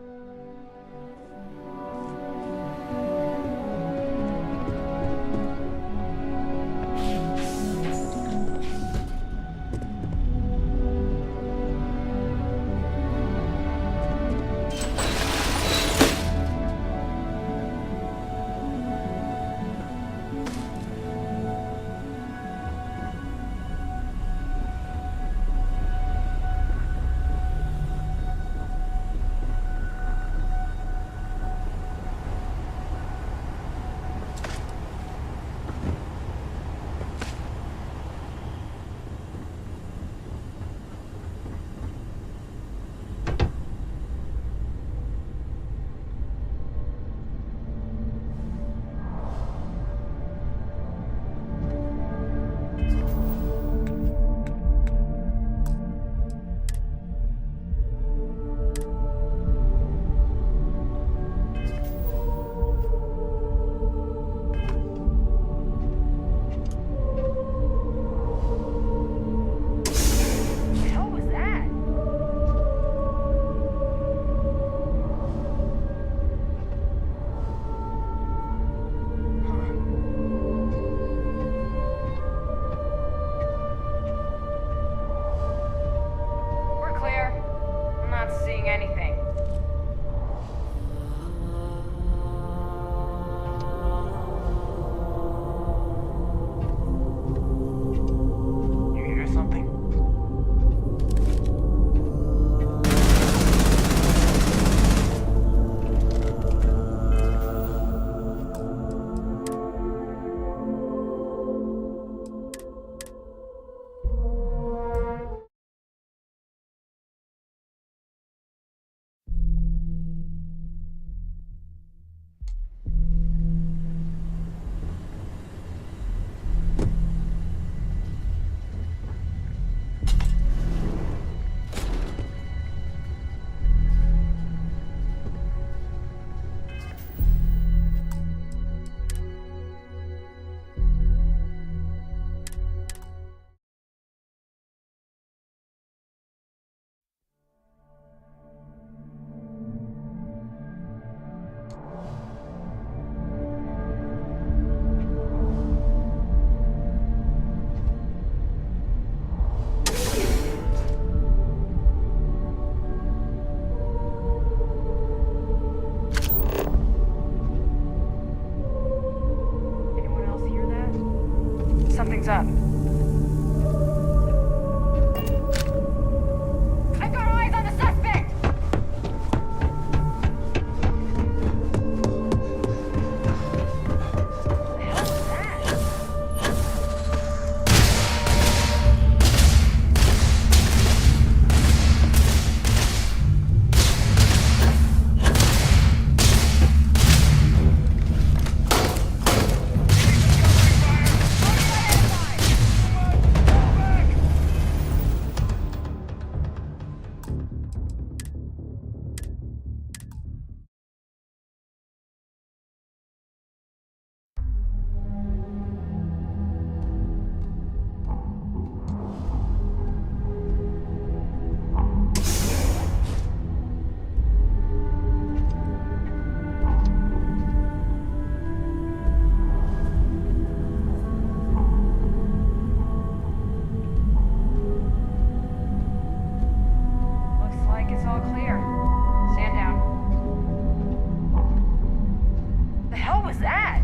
What was that?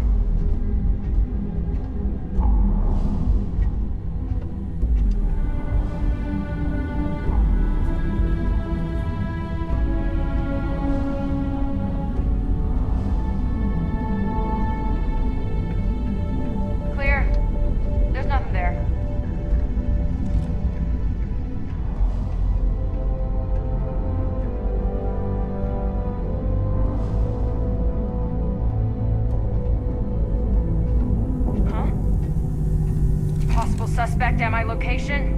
Clear. There's nothing there. Possible suspect at my location?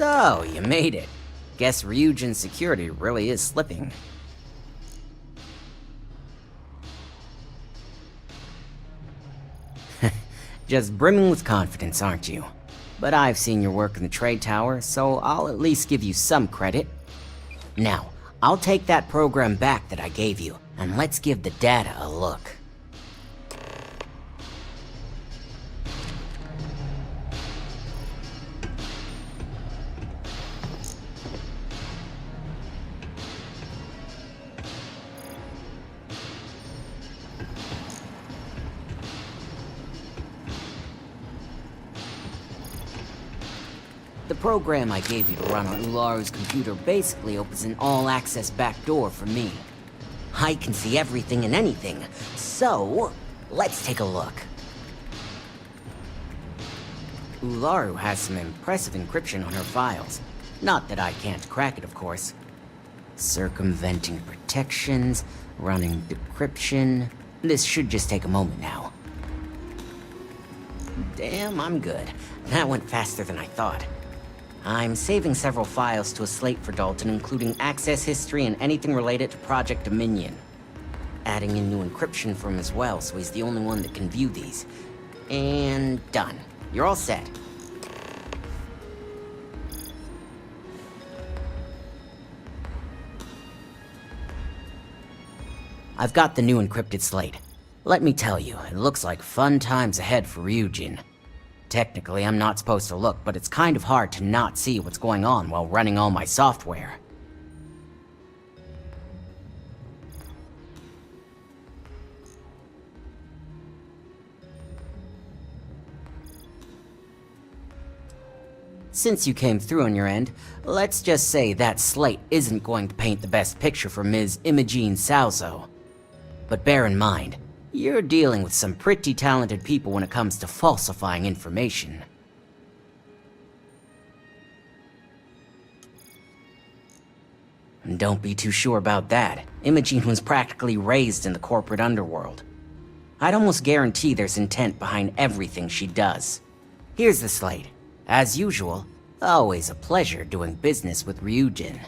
So, you made it. Guess Ryujin's security really is slipping. Just brimming with confidence, aren't you? But I've seen your work in the trade tower, so I'll at least give you some credit. Now, I'll take that program back that I gave you, and let's give the data a look. The program I gave you to run on Ularu's computer basically opens an all-access backdoor for me. I can see everything and anything, so let's take a look. Ularu has some impressive encryption on her files. Not that I can't crack it, of course. Circumventing protections, running decryption. This should just take a moment now. Damn, I'm good. That went faster than I thought. I'm saving several files to a slate for Dalton, including access history and anything related to Project Dominion. Adding in new encryption for him as well, so he's the only one that can view these. And done. You're all set. I've got the new encrypted slate. Let me tell you, it looks like fun times ahead for Ryujin. Technically, I'm not supposed to look, but it's kind of hard to not see what's going on while running all my software. Since you came through on your end, let's just say that slate isn't going to paint the best picture for Ms. Imogene Salzo. But bear in mind, you're dealing with some pretty talented people when it comes to falsifying information. And don't be too sure about that. Imogene was practically raised in the corporate underworld. I'd almost guarantee there's intent behind everything she does. Here's the slate. As usual, always a pleasure doing business with Ryujin.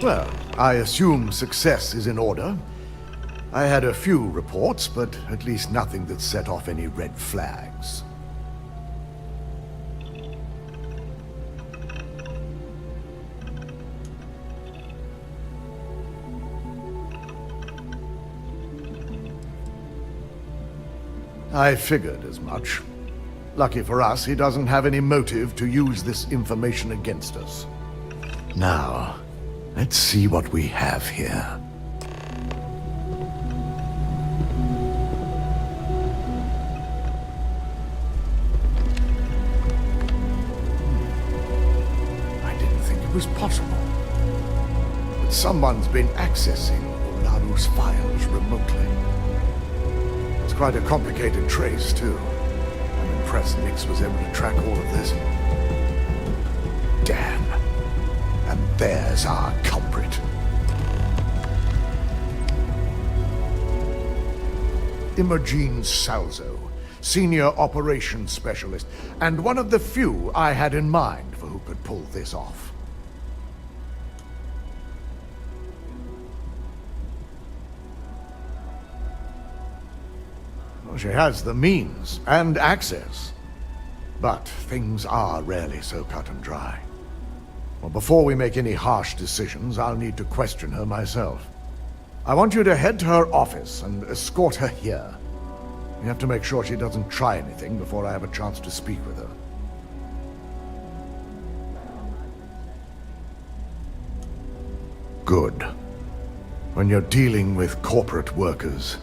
Well, I assume success is in order. I had a few reports, but at least nothing that set off any red flags. I figured as much. Lucky for us, he doesn't have any motive to use this information against us. Now, let's see what we have here. I didn't think was possible. But someone's been accessing Olaru's files remotely. It's quite a complicated trace, too. I'm impressed Nix was able to track all of this. Damn. And there's our culprit. Imogen Salzo, Senior Operations Specialist, and one of the few I had in mind for who could pull this off. Well, she has the means and access, but things are rarely so cut and dry. Well, before we make any harsh decisions, I'll need to question her myself. I want you to head to her office and escort her here. We have to make sure she doesn't try anything before I have a chance to speak with her. Good. When you're dealing with corporate workers,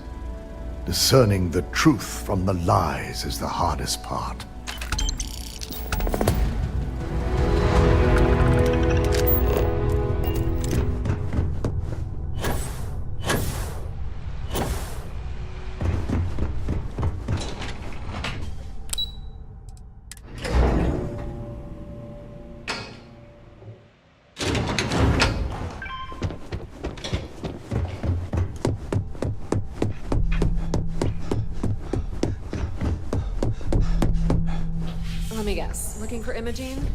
discerning the truth from the lies is the hardest part. Let me guess. Looking for Imogen?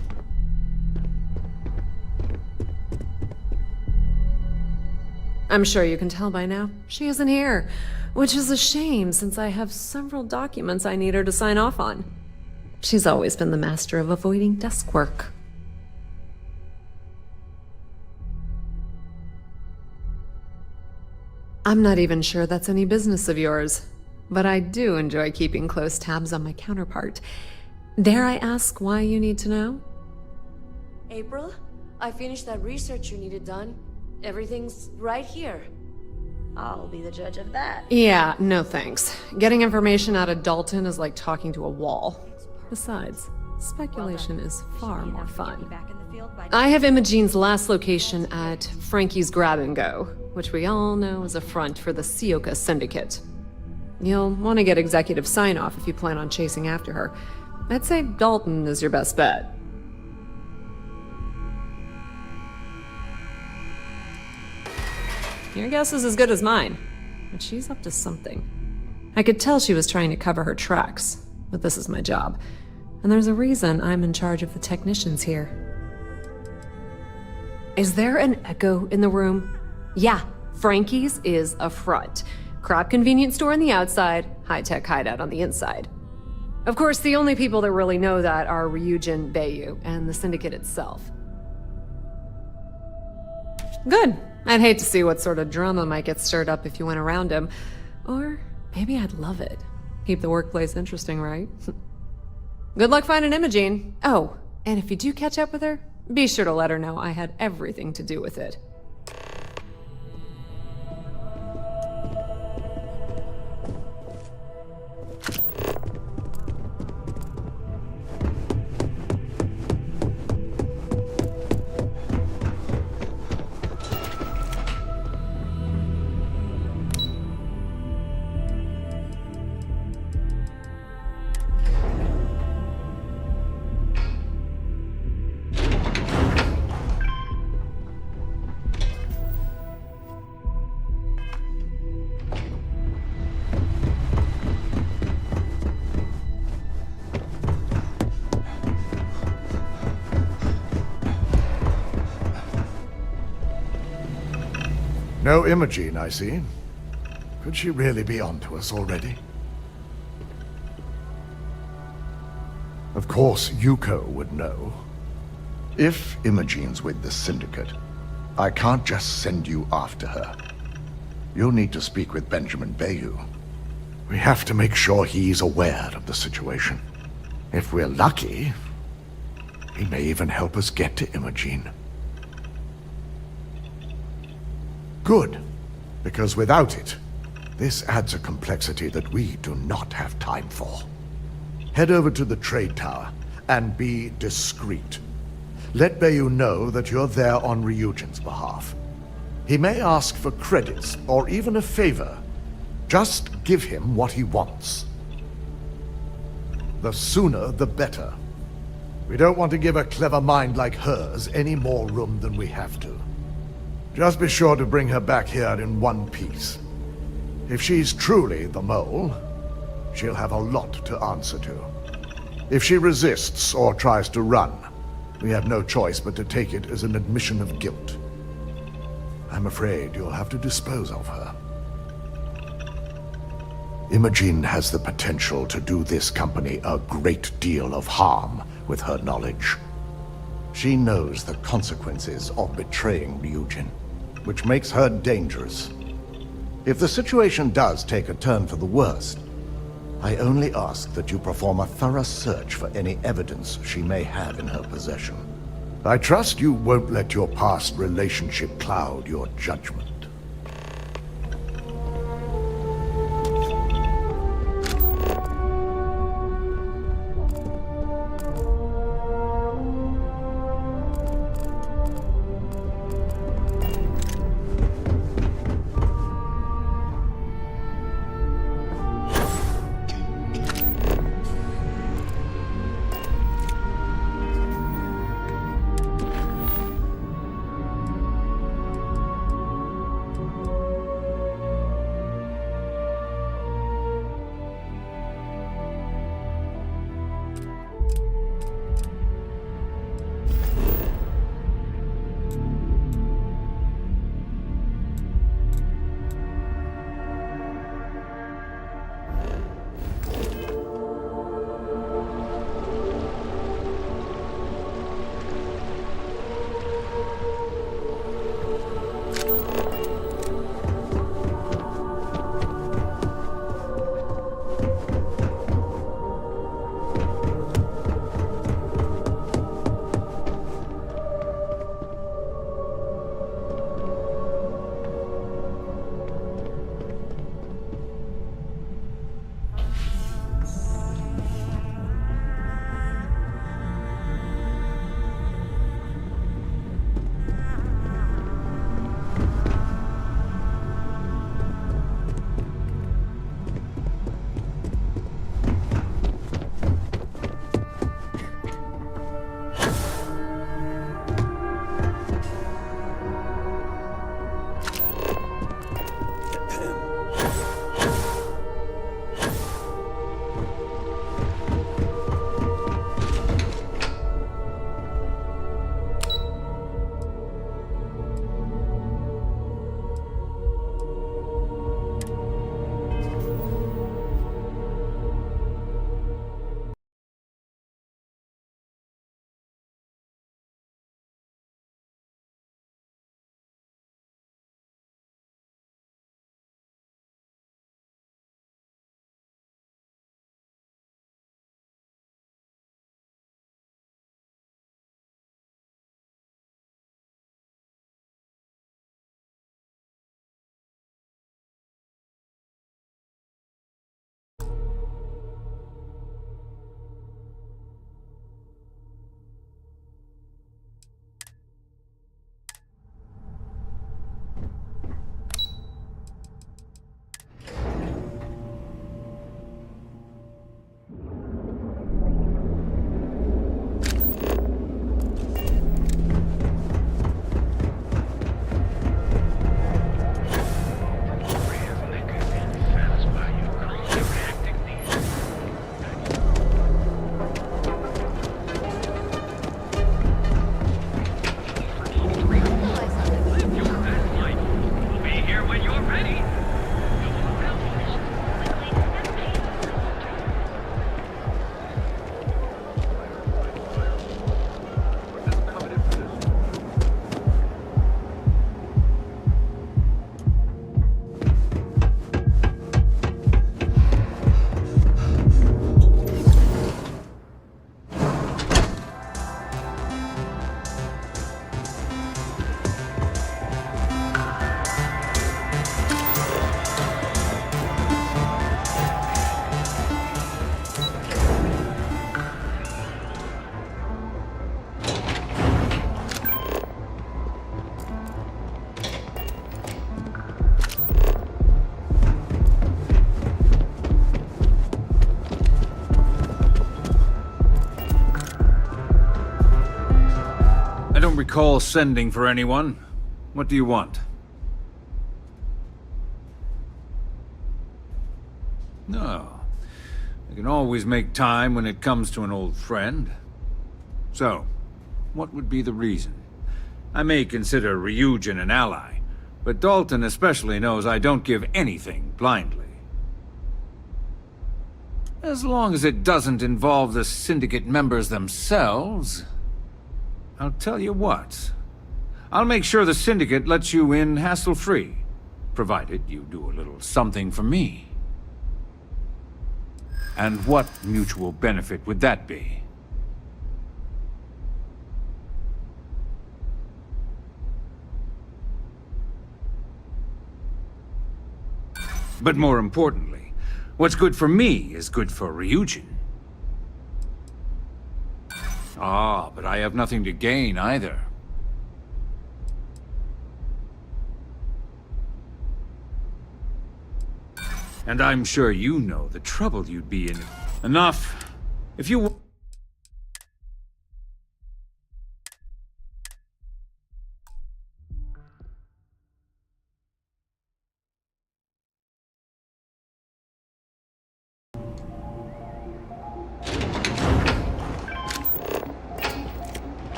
I'm sure you can tell by now. She isn't here, which is a shame since I have several documents I need her to sign off on. She's always been the master of avoiding desk work. I'm not even sure that's any business of yours, but I do enjoy keeping close tabs on my counterpart. Dare I ask why you need to know? April, I finished that research you needed done. Everything's right here. I'll be the judge of that. Yeah, no thanks. Getting information out of Dalton is like talking to a wall. Besides, speculation is far more fun. I have Imogen's last location at Frankie's Grab and Go, which we all know is a front for the Sioka Syndicate. You'll want to get executive sign-off if you plan on chasing after her. I'd say Dalton is your best bet. Your guess is as good as mine, but she's up to something. I could tell she was trying to cover her tracks, but this is my job, and there's a reason I'm in charge of the technicians here. Is there an echo in the room? Yeah, Frankie's is a front. Crap convenience store on the outside, high-tech hideout on the inside. Of course, the only people that really know that are Ryujin Beiyu and the Syndicate itself. Good. I'd hate to see what sort of drama might get stirred up if you went around him. Or maybe I'd love it. Keep the workplace interesting, right? Good luck finding Imogen. Oh, and if you do catch up with her, be sure to let her know I had everything to do with it. No Imogen, I see. Could she really be onto us already? Of course, Yuko would know. If Imogen's with the Syndicate, I can't just send you after her. You'll need to speak with Benjamin Beiyu. We have to make sure he's aware of the situation. If we're lucky, he may even help us get to Imogen. Good, because without it, this adds a complexity that we do not have time for. Head over to the trade tower and be discreet. Let Bayou know that you're there on Ryujin's behalf. He may ask for credits or even a favor. Just give him what he wants. The sooner, the better. We don't want to give a clever mind like hers any more room than we have to. Just be sure to bring her back here in one piece. If she's truly the mole, she'll have a lot to answer to. If she resists or tries to run, we have no choice but to take it as an admission of guilt. I'm afraid you'll have to dispose of her. Imogen has the potential to do this company a great deal of harm with her knowledge. She knows the consequences of betraying Ryujin, which makes her dangerous. If the situation does take a turn for the worst, I only ask that you perform a thorough search for any evidence she may have in her possession. I trust you won't let your past relationship cloud your judgment. don't recall sending for anyone. What do you want? No. I can always make time when it comes to an old friend. So, what would be the reason? I may consider Ryujin an ally, but Dalton especially knows I don't give anything blindly. As long as it doesn't involve the Syndicate members themselves, I'll tell you what. I'll make sure the Syndicate lets you in hassle-free, provided you do a little something for me. And what mutual benefit would that be? But more importantly, what's good for me is good for Ryujin. Ah, but I have nothing to gain either. And I'm sure you know the trouble you'd be in. Enough. If you...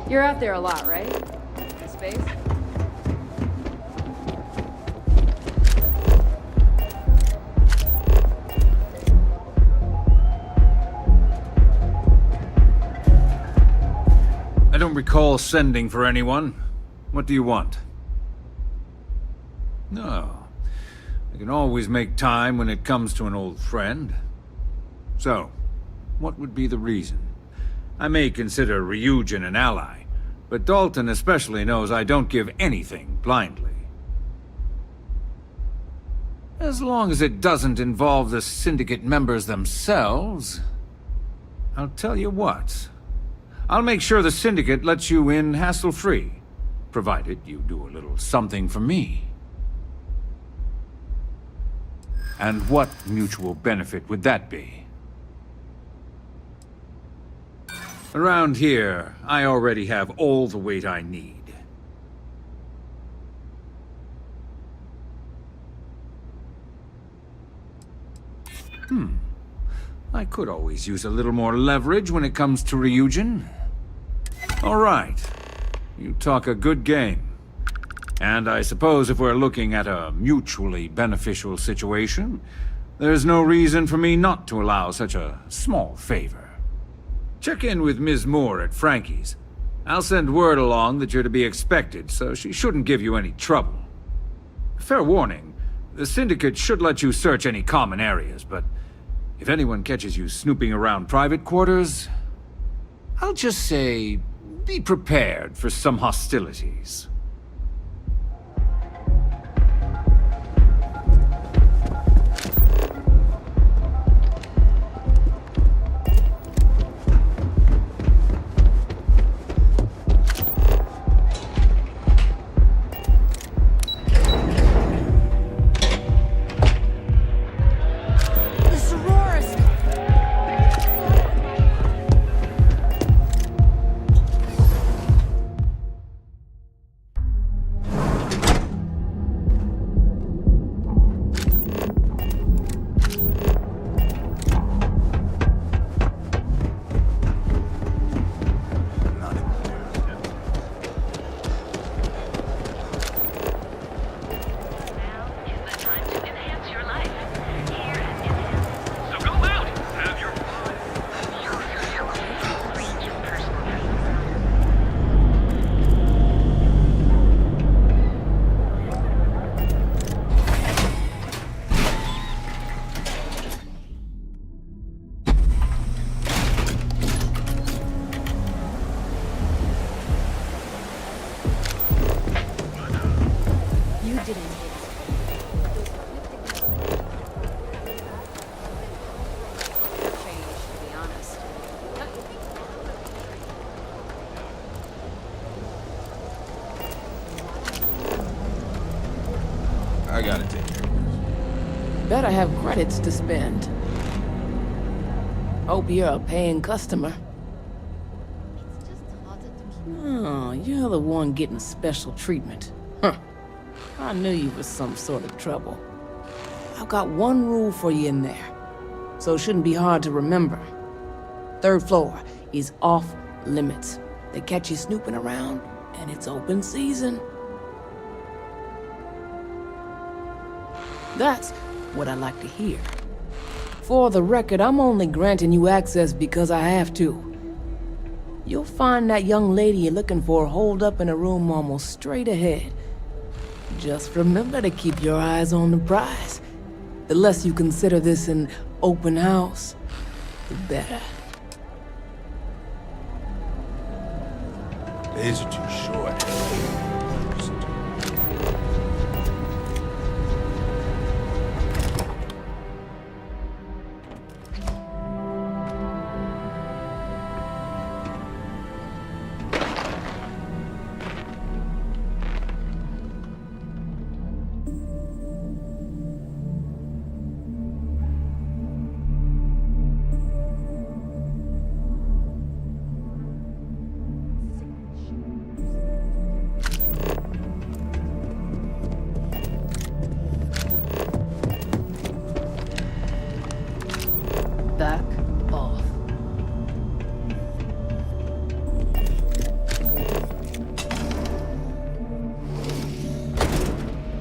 You're out there a lot, right? In space? I don't recall sending for anyone. What do you want? No. I can always make time when it comes to an old friend. So, what would be the reason? I may consider Ryujin an ally, but Dalton especially knows I don't give anything blindly. As long as it doesn't involve the Syndicate members themselves, I'll tell you what. I'll make sure the Syndicate lets you in hassle-free, provided you do a little something for me. And what mutual benefit would that be? Around here, I already have all the weight I need. I could always use a little more leverage when it comes to Ryujin. All right. You talk a good game. And I suppose if we're looking at a mutually beneficial situation, there's no reason for me not to allow such a small favor. Check in with Ms. Moore at Frankie's. I'll send word along that you're to be expected, so she shouldn't give you any trouble. Fair warning, the Syndicate should let you search any common areas, but if anyone catches you snooping around private quarters, I'll just say, be prepared for some hostilities. I gotta take care of this. Bet I have credits to spend. Hope you're a paying customer. Oh, You're the one getting special treatment. Huh. I knew you was some sort of trouble. I've got one rule for you in there, so it shouldn't be hard to remember. 3rd floor is off limits. They catch you snooping around, and it's open season. That's what I like to hear. For the record, I'm only granting you access because I have to. You'll find that young lady you're looking for holed up in a room almost straight ahead. Just remember to keep your eyes on the prize. The less you consider this an open house, the better. Days are too short. Back off.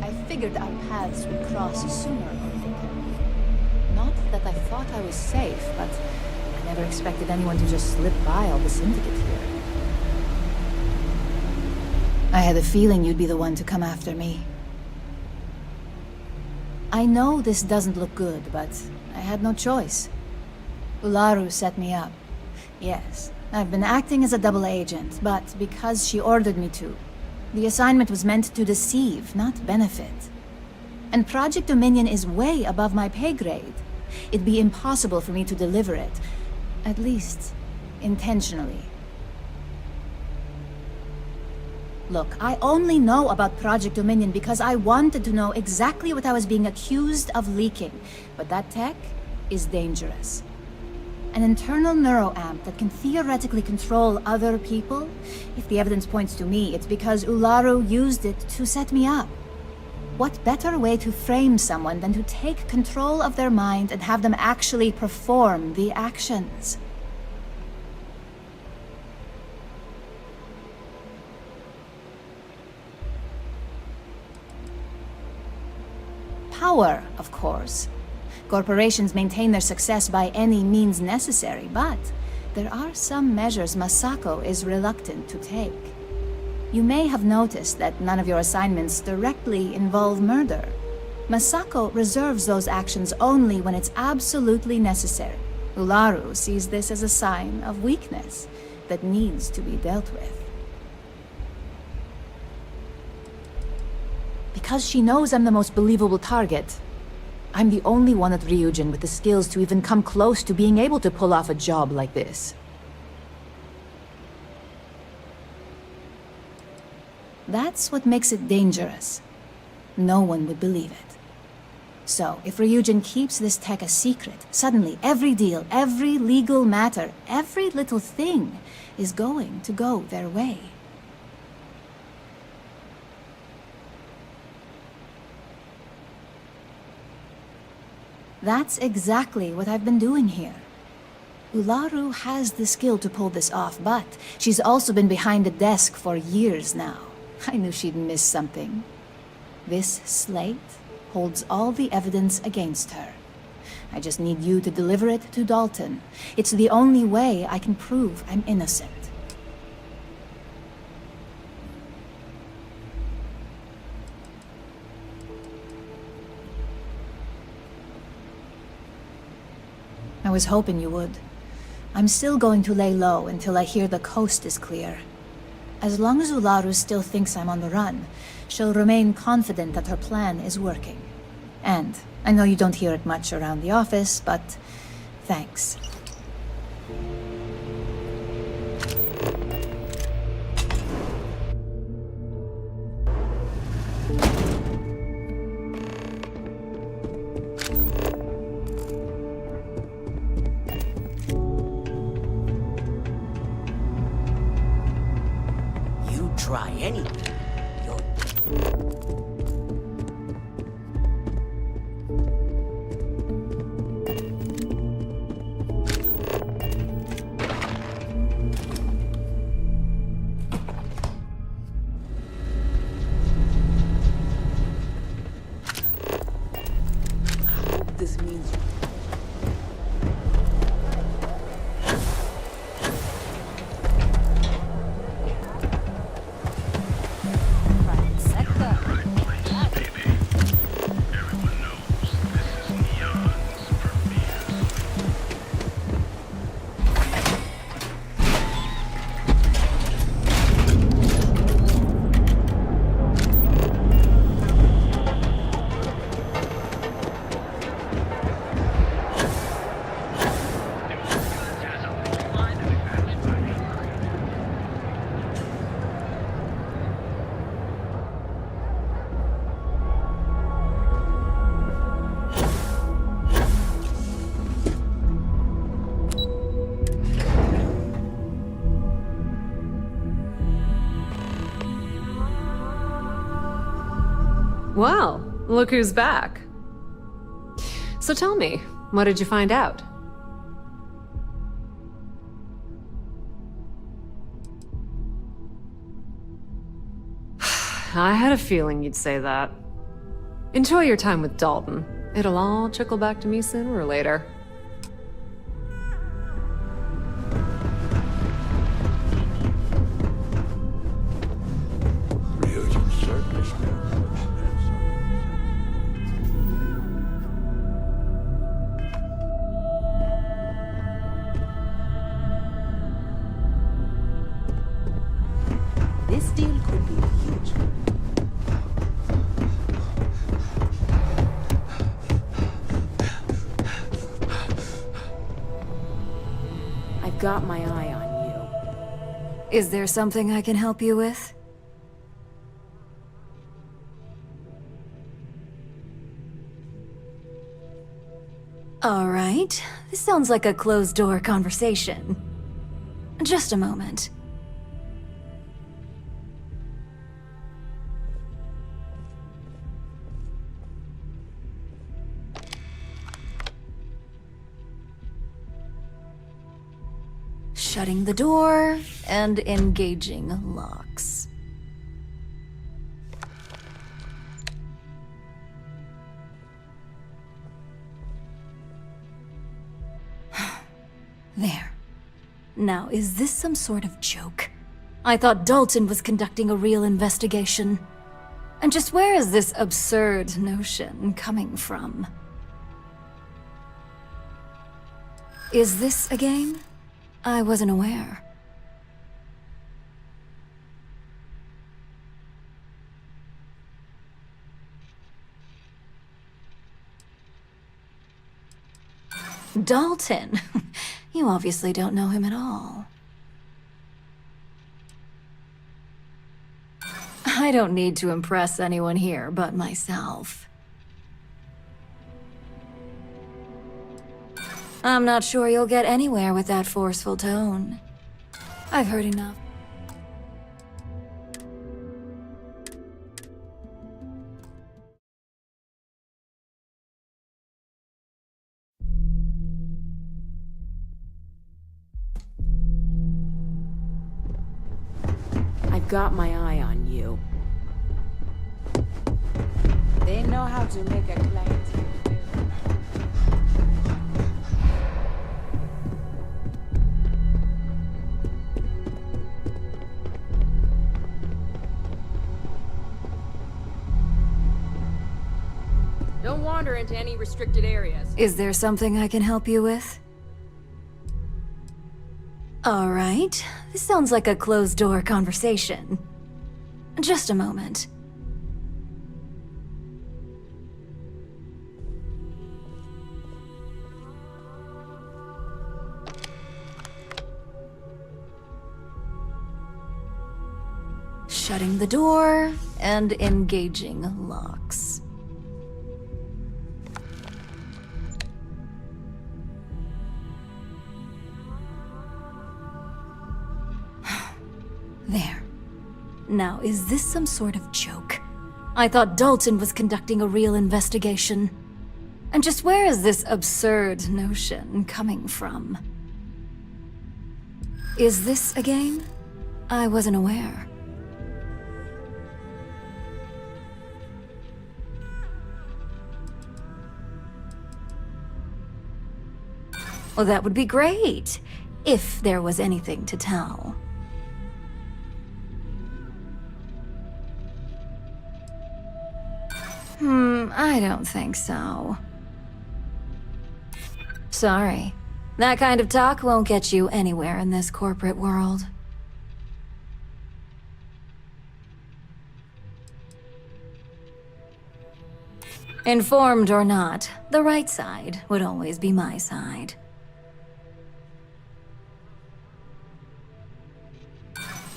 I figured our paths would cross sooner or later. Not that I thought I was safe, but I never expected anyone to just slip by all the syndicate here. I had a feeling you'd be the one to come after me. I know this doesn't look good, but I had no choice. Ularu set me up. Yes, I've been acting as a double agent, but because she ordered me to. The assignment was meant to deceive, not benefit. And Project Dominion is way above my pay grade. It'd be impossible for me to deliver it. At least, intentionally. Look, I only know about Project Dominion because I wanted to know exactly what I was being accused of leaking. But that tech is dangerous. An internal neuroamp that can theoretically control other people? If the evidence points to me, it's because Ularu used it to set me up. What better way to frame someone than to take control of their mind and have them actually perform the actions? Power, of course. Corporations maintain their success by any means necessary, but there are some measures Masako is reluctant to take. You may have noticed that none of your assignments directly involve murder. Masako reserves those actions only when it's absolutely necessary. Ularu sees this as a sign of weakness that needs to be dealt with. Because she knows I'm the most believable target, I'm the only one at Ryujin with the skills to even come close to being able to pull off a job like this. That's what makes it dangerous. No one would believe it. So, if Ryujin keeps this tech a secret, suddenly every deal, every legal matter, every little thing is going to go their way. That's exactly what I've been doing here. Ularu has the skill to pull this off, but she's also been behind the desk for years now. I knew she'd miss something. This slate holds all the evidence against her. I just need you to deliver it to Dalton. It's the only way I can prove I'm innocent. I was hoping you would. I'm still going to lay low until I hear the coast is clear. As long as Ularu still thinks I'm on the run, she'll remain confident that her plan is working. And I know you don't hear it much around the office, but thanks. Try anything. This means Well, look who's back. So tell me, what did you find out? I had a feeling you'd say that. Enjoy your time with Dalton. It'll all trickle back to me sooner or later. This deal could be huge. I've got my eye on you. Is there something I can help you with? All right. This sounds like a closed-door conversation. Just a moment. Shutting the door and engaging locks. There. Now, is this some sort of joke? I thought Dalton was conducting a real investigation. And just where is this absurd notion coming from? Is this a game? I wasn't aware. Dalton? You obviously don't know him at all. I don't need to impress anyone here but myself. I'm not sure you'll get anywhere with that forceful tone. I've heard enough. I've got my eye on you. They know how to make a client. Don't wander into any restricted areas. Is there something I can help you with? All right. This sounds like a closed-door conversation. Just a moment. Shutting the door and engaging locks. There. Now, is this some sort of joke? I thought Dalton was conducting a real investigation. And just where is this absurd notion coming from? Is this a game? I wasn't aware. Well, that would be great, if there was anything to tell. I don't think so. Sorry. That kind of talk won't get you anywhere in this corporate world. Informed or not, the right side would always be my side.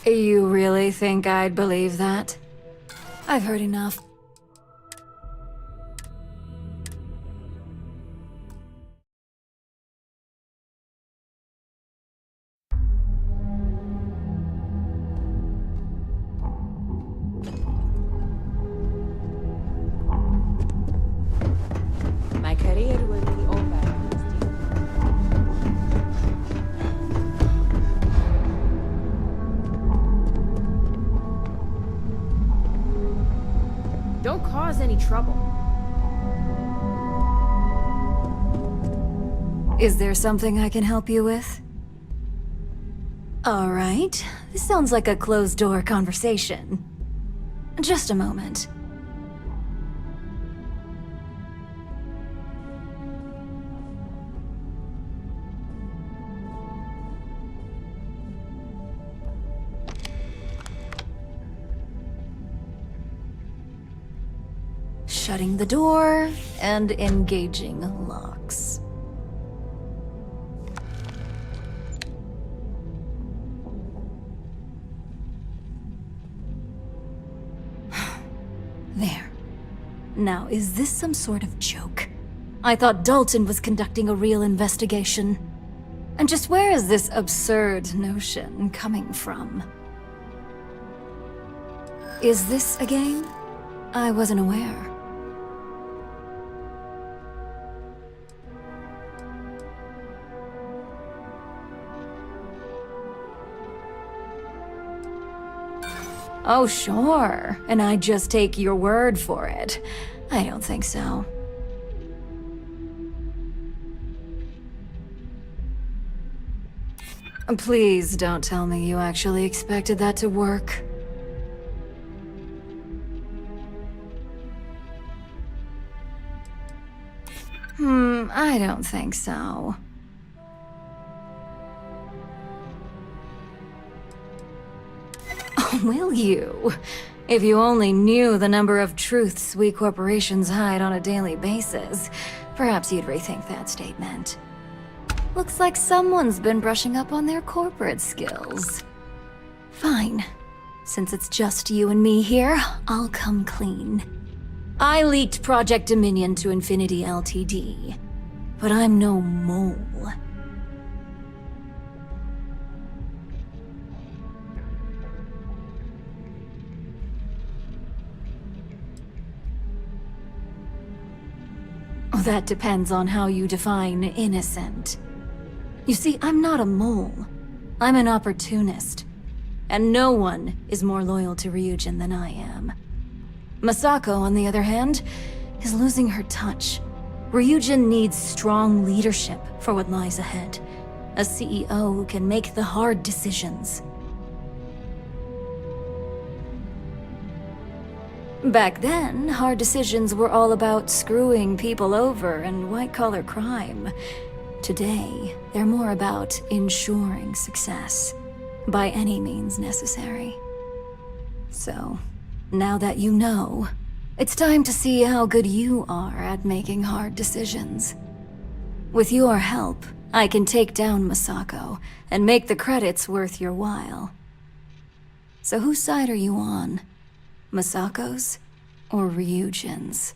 You really think I'd believe that? I've heard enough. My career will be over. Don't cause any trouble. Is there something I can help you with? All right. This sounds like a closed-door conversation. Just a moment. Shutting the door and engaging locks. There. Now, is this some sort of joke? I thought Dalton was conducting a real investigation. And just where is this absurd notion coming from? Is this a game? I wasn't aware. Oh, sure. And I just take your word for it. I don't think so. Please don't tell me you actually expected that to work. I don't think so. Will you? If you only knew the number of truths we corporations hide on a daily basis, perhaps you'd rethink that statement. Looks like someone's been brushing up on their corporate skills. Fine. Since it's just you and me here, I'll come clean. I leaked Project Dominion to Infinity Ltd. But I'm no mole. That depends on how you define innocent. You see, I'm not a mole. I'm an opportunist. And no one is more loyal to Ryujin than I am. Masako, on the other hand, is losing her touch. Ryujin needs strong leadership for what lies ahead. A CEO who can make the hard decisions. Back then, hard decisions were all about screwing people over and white-collar crime. Today, they're more about ensuring success, by any means necessary. So, now that you know, it's time to see how good you are at making hard decisions. With your help, I can take down Masako and make the credits worth your while. So whose side are you on? Masako's or Ryujin's?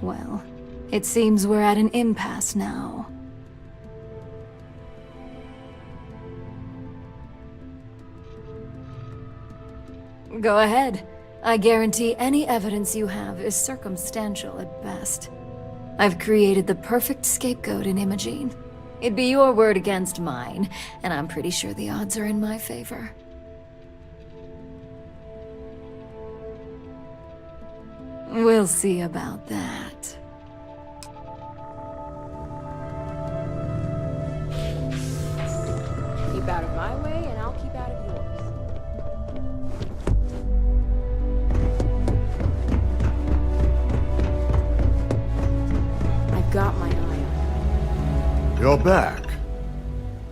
Well, it seems we're at an impasse now. Go ahead. I guarantee any evidence you have is circumstantial at best. I've created the perfect scapegoat in Imogene. It'd be your word against mine, and I'm pretty sure the odds are in my favor. We'll see about that. Keep out of my way, and I'll keep out of yours. I've got my eye on You're back.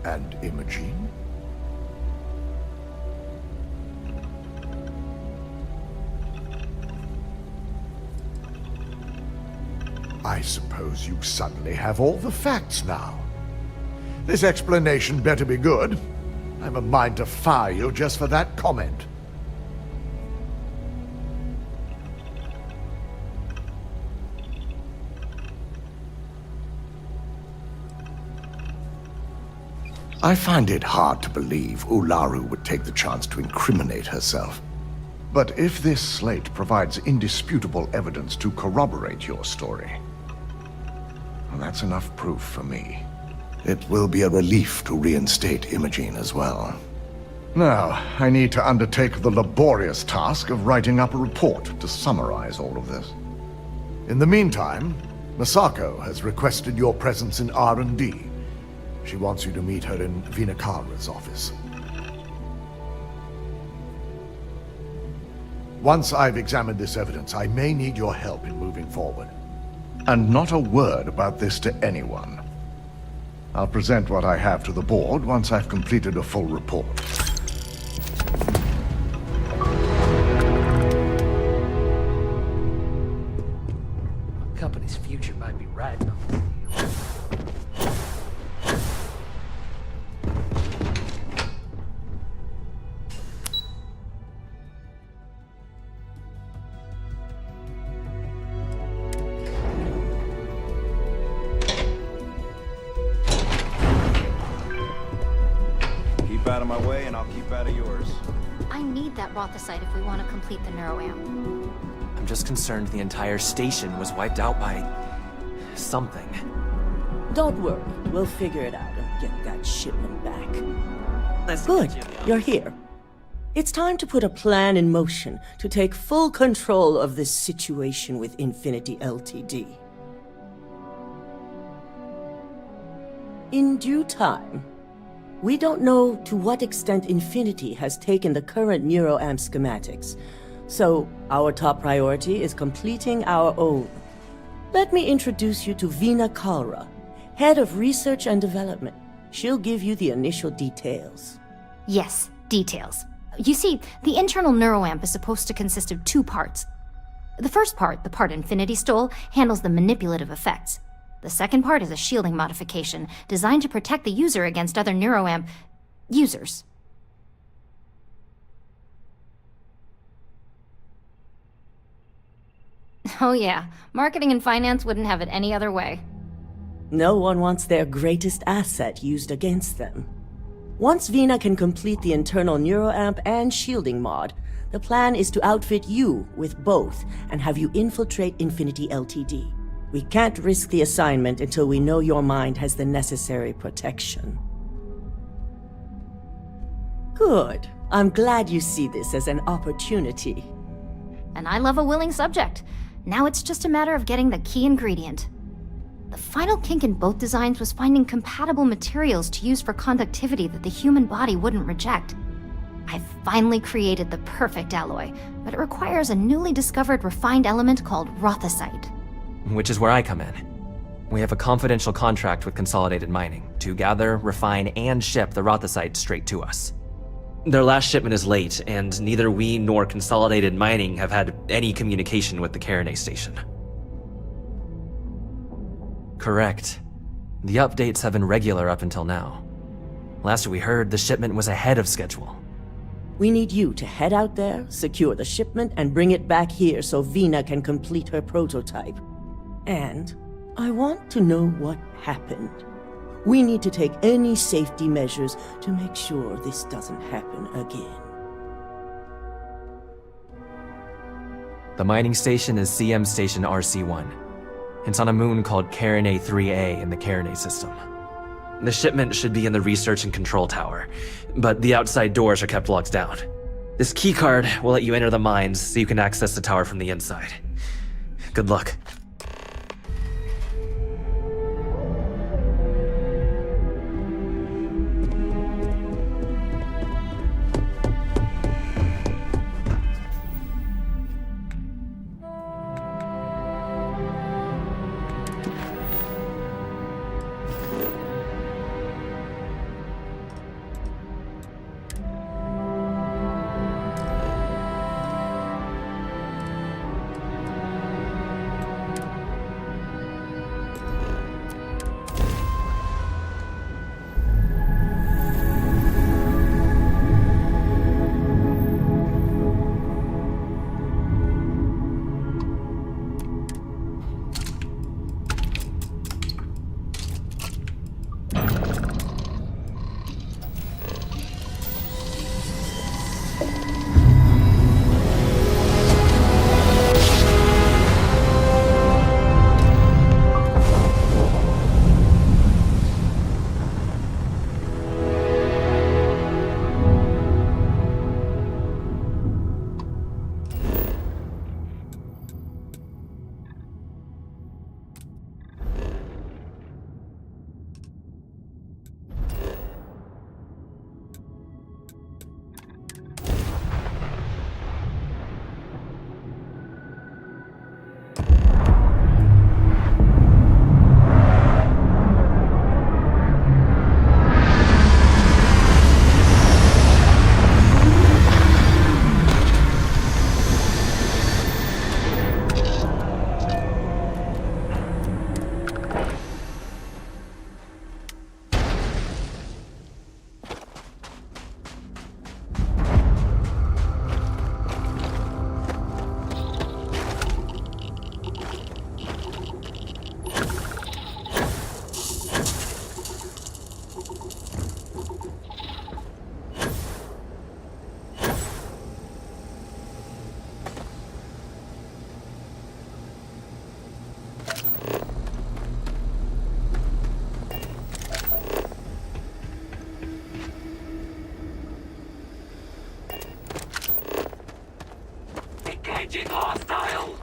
And Imogene? I suppose you suddenly have all the facts now. This explanation better be good. I'm a mind to fire you just for that comment. I find it hard to believe Ularu would take the chance to incriminate herself. But if this slate provides indisputable evidence to corroborate your story, well, that's enough proof for me. It will be a relief to reinstate Imogene as well. Now, I need to undertake the laborious task of writing up a report to summarize all of this. In the meantime, Masako has requested your presence in R&D. She wants you to meet her in Vinakara's office. Once I've examined this evidence, I may need your help in moving forward. And not a word about this to anyone. I'll present what I have to the board once I've completed a full report. The company's future might be right. Out of my way and I'll keep out of yours. I need that Rothicite if we want to complete the neuroamp. I'm just concerned the entire station was wiped out by something. Don't worry, we'll figure it out and get that shipment back. Good, you're here. It's time to put a plan in motion to take full control of this situation with Infinity Ltd. In due time. We don't know to what extent Infinity has taken the current neuroamp schematics, so our top priority is completing our own. Let me introduce you to Vina Kalra, Head of Research and Development. She'll give you the initial details. Yes, details. You see, the internal neuroamp is supposed to consist of two parts. The first part, the part Infinity stole, handles the manipulative effects. The second part is a shielding modification designed to protect the user against other neuroamp users. Oh yeah, marketing and finance wouldn't have it any other way. No one wants their greatest asset used against them. Once Vina can complete the internal neuroamp and shielding mod, the plan is to outfit you with both and have you infiltrate Infinity Ltd. We can't risk the assignment until we know your mind has the necessary protection. Good. I'm glad you see this as an opportunity. And I love a willing subject. Now it's just a matter of getting the key ingredient. The final kink in both designs was finding compatible materials to use for conductivity that the human body wouldn't reject. I've finally created the perfect alloy, but it requires a newly discovered refined element called Rothicite. Which is where I come in. We have a confidential contract with Consolidated Mining to gather, refine, and ship the Rothicite straight to us. Their last shipment is late, and neither we nor Consolidated Mining have had any communication with the Carinay station. Correct. The updates have been regular up until now. Last we heard, the shipment was ahead of schedule. We need you to head out there, secure the shipment, and bring it back here so Vina can complete her prototype. And I want to know what happened. We need to take any safety measures to make sure this doesn't happen again. The mining station is CM Station RC-1. It's on a moon called Carinae 3A in the Carinae system. The shipment should be in the research and control tower, but the outside doors are kept locked down. This keycard will let you enter the mines so you can access the tower from the inside. Good luck. Engaging hostile!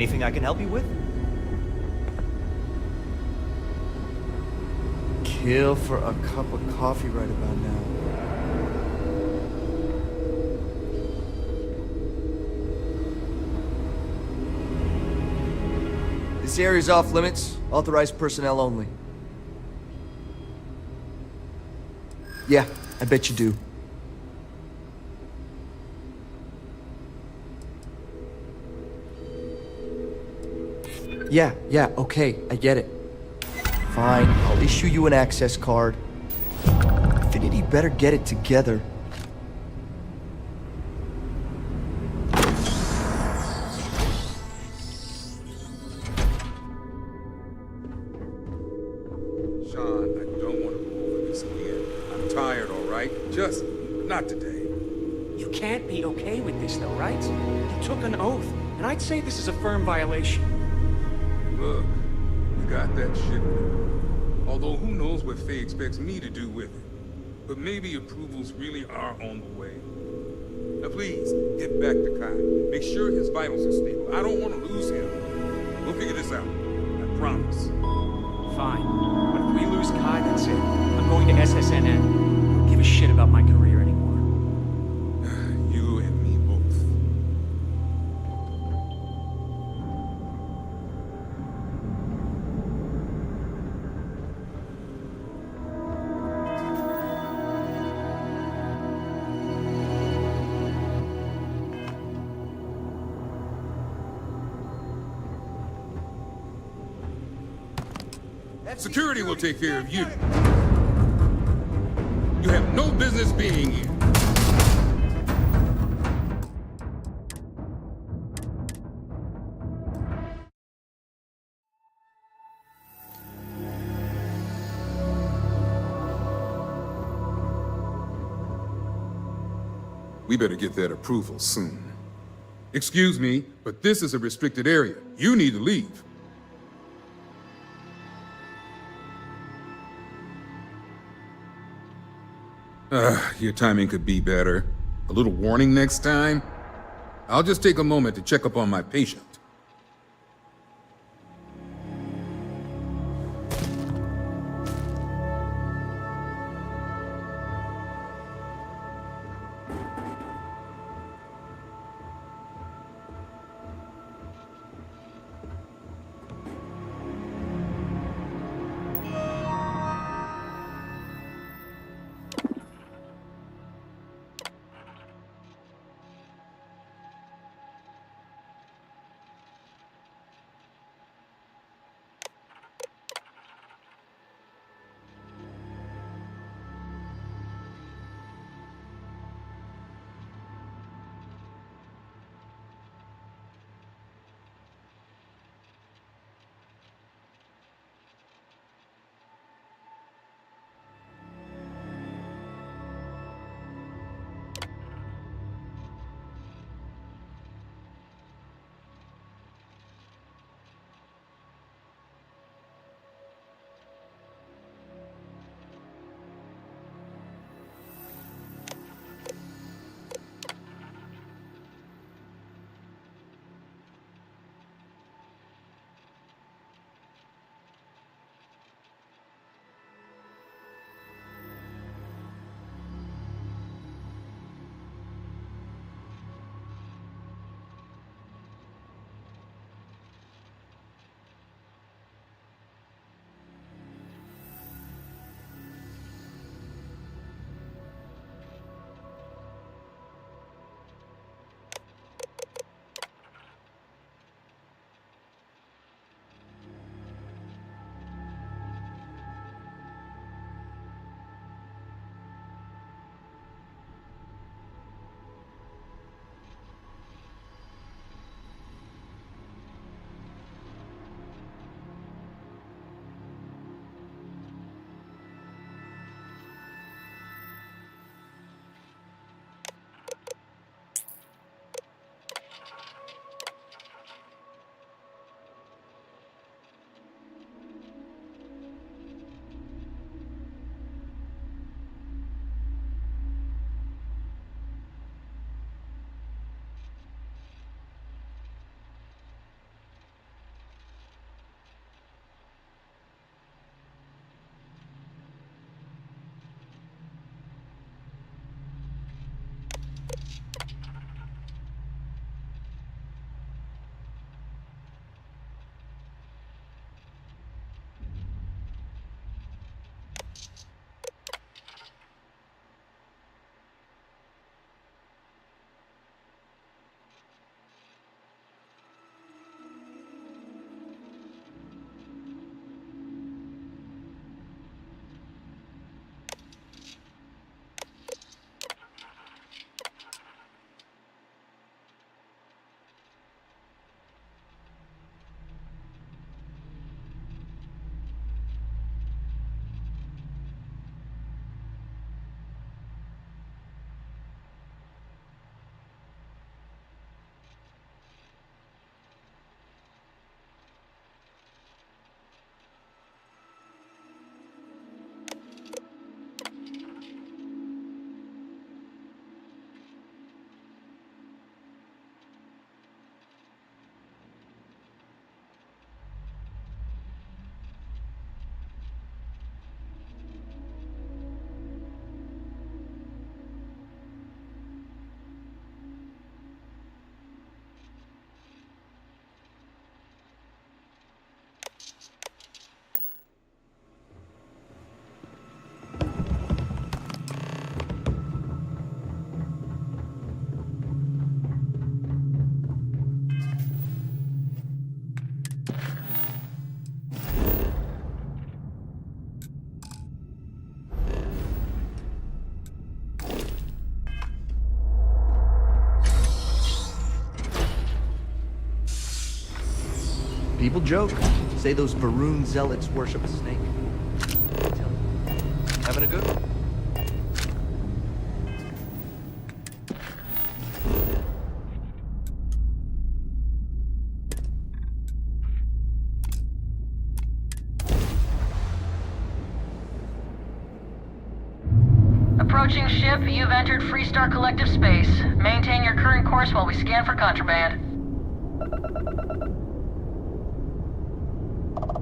Anything I can help you with? Kill for a cup of coffee right about now. This area's off limits. Authorized personnel only. Yeah, I bet you do. Yeah, okay, I get it. Fine, I'll issue you an access card. Infinity better get it together. Sean, I don't want to go over this again. I'm tired, all right? Just not today. You can't be okay with this, though, right? You took an oath, and I'd say this is a firm violation. Look, you got that ship. Although who knows what Faye expects me to do with it. But maybe approvals really are on the way. Now please, get back to Kai. Make sure his vitals are stable. I don't want to lose him. We'll figure this out. I promise. Fine. But if we lose Kai, that's it. I'm going to SSNN. I don't give a shit about my career anymore. You and me both. Security will take care of you. You have no business being here. We better get that approval soon. Excuse me, but this is a restricted area. You need to leave. Your timing could be better. A little warning next time. I'll just take a moment to check up on my patient. People joke, say those Varun zealots worship a snake. Having a good one? Approaching ship, you've entered Freestar Collective space. Maintain your current course while we scan for contraband.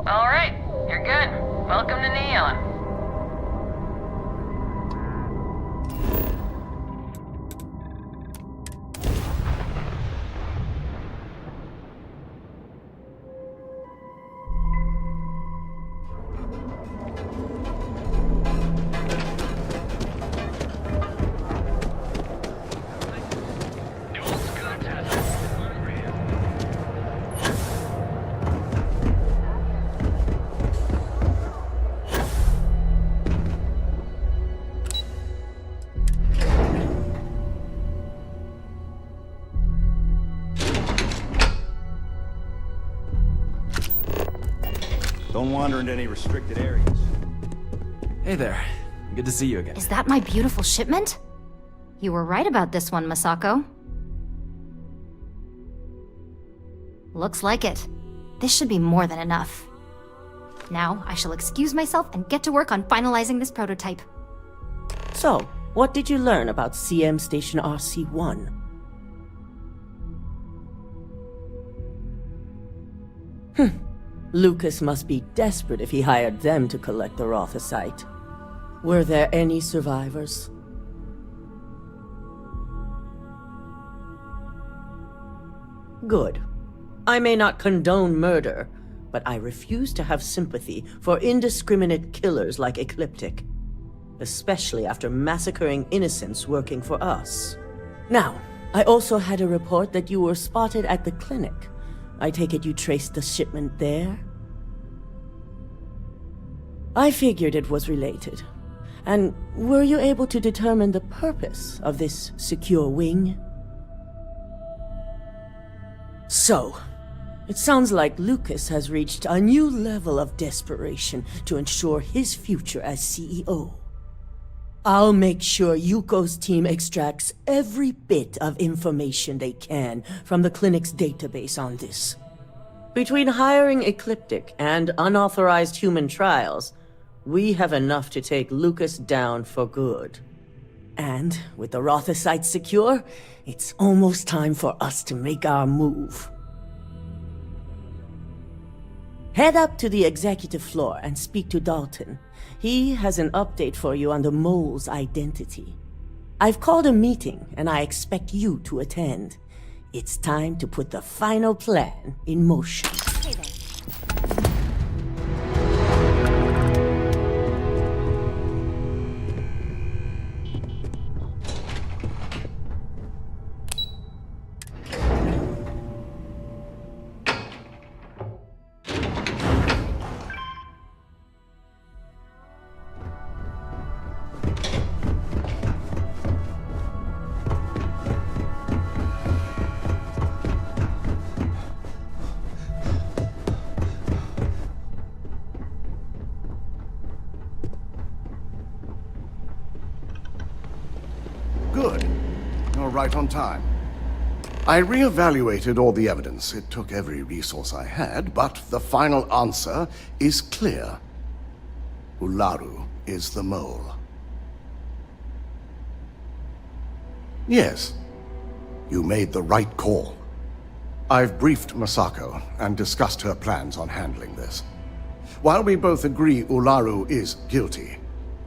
Alright, you're good. Welcome to Neon. Don't wander into any restricted areas. Hey there. Good to see you again. Is that my beautiful shipment? You were right about this one, Masako. Looks like it. This should be more than enough. Now, I shall excuse myself and get to work on finalizing this prototype. So, what did you learn about CM Station RC-1? Lucas must be desperate if he hired them to collect the Rothosite. Were there any survivors? Good. I may not condone murder, but I refuse to have sympathy for indiscriminate killers like Ecliptic, especially after massacring innocents working for us. Now, I also had a report that you were spotted at the clinic. I take it you traced the shipment there? I figured it was related. And were you able to determine the purpose of this secure wing? So, it sounds like Lucas has reached a new level of desperation to ensure his future as CEO. I'll make sure Yuko's team extracts every bit of information they can from the clinic's database on this. Between hiring Ecliptic and unauthorized human trials, we have enough to take Lucas down for good. And with the Rothosite secure, it's almost time for us to make our move. Head up to the executive floor and speak to Dalton. He has an update for you on the mole's identity. I've called a meeting, and I expect you to attend. It's time to put the final plan in motion. Hey there. Good. You're right on time. I re-evaluated all the evidence. It took every resource I had, but the final answer is clear. Ularu is the mole. Yes, you made the right call. I've briefed Masako and discussed her plans on handling this. While we both agree Ularu is guilty,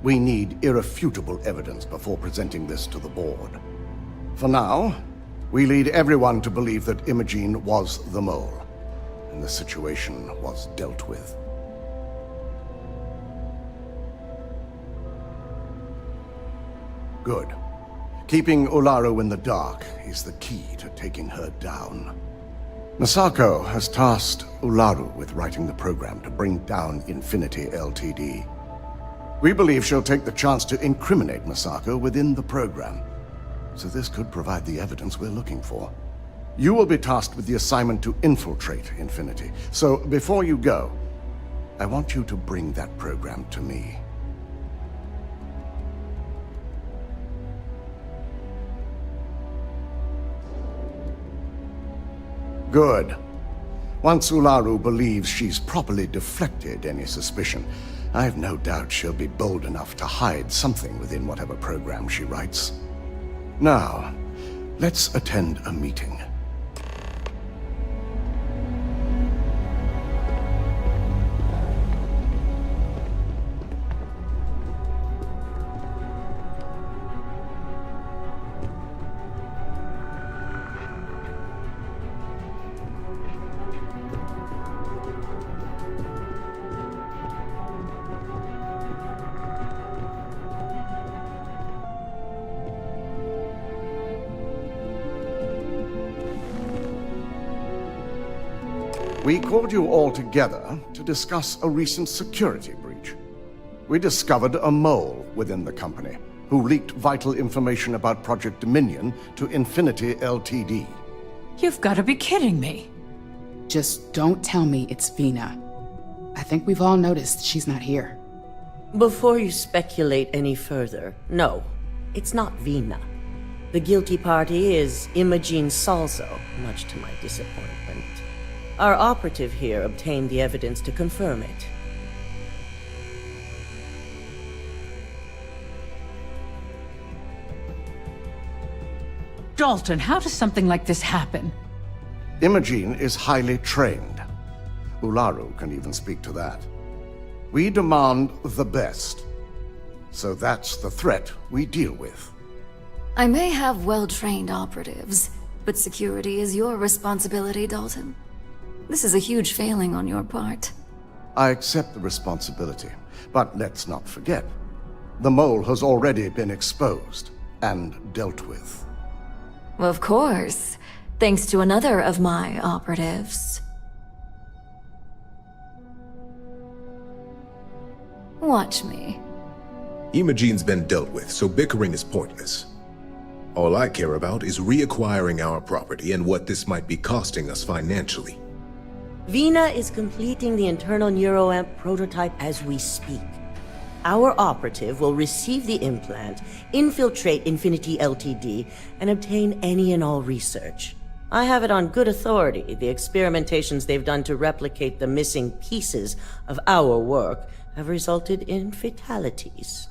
we need irrefutable evidence before presenting this to the board. For now, we lead everyone to believe that Imogene was the mole, and the situation was dealt with. Good. Keeping Ularu in the dark is the key to taking her down. Misako has tasked Ularu with writing the program to bring down Infinity Ltd. We believe she'll take the chance to incriminate Misako within the program, so this could provide the evidence we're looking for. You will be tasked with the assignment to infiltrate Infinity, so before you go, I want you to bring that program to me. Good. Once Ularu believes she's properly deflected any suspicion, I've no doubt she'll be bold enough to hide something within whatever program she writes. Now, let's attend a meeting. We called you all together to discuss a recent security breach. We discovered a mole within the company who leaked vital information about Project Dominion to Infinity Ltd. You've got to be kidding me. Just don't tell me it's Vina. I think we've all noticed she's not here. Before you speculate any further, no, it's not Vina. The guilty party is Imogene Salzo, much to my disappointment. Our operative here obtained the evidence to confirm it. Dalton, how does something like this happen? Imogene is highly trained. Ularu can even speak to that. We demand the best. So that's the threat we deal with. I may have well-trained operatives, but security is your responsibility, Dalton. This is a huge failing on your part. I accept the responsibility, but let's not forget, the mole has already been exposed and dealt with. Of course, thanks to another of my operatives. Watch me. Imogene's been dealt with, so bickering is pointless. All I care about is reacquiring our property and what this might be costing us financially. Vina is completing the internal neuroamp prototype as we speak. Our operative will receive the implant, infiltrate Infinity Ltd, and obtain any and all research. I have it on good authority the experimentations they've done to replicate the missing pieces of our work have resulted in fatalities.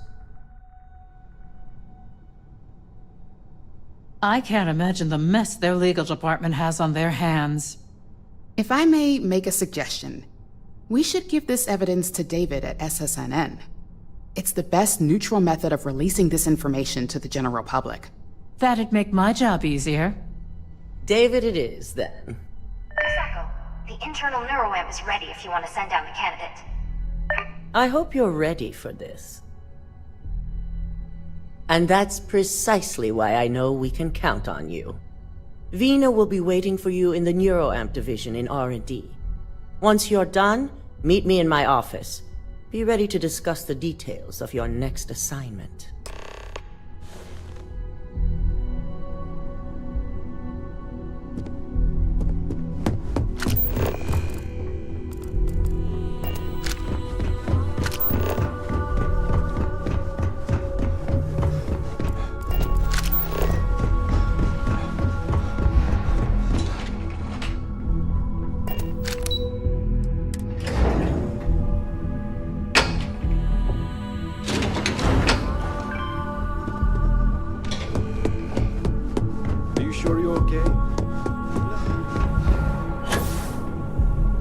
I can't imagine the mess their legal department has on their hands. If I may make a suggestion, we should give this evidence to David at SSNN. It's the best neutral method of releasing this information to the general public. That'd make my job easier. David it is, then. Misako, the internal neuroamp is ready if you want to send down the candidate. I hope you're ready for this. And that's precisely why I know we can count on you. Vina will be waiting for you in the neuroamp division in R&D. Once you're done, meet me in my office. Be ready to discuss the details of your next assignment.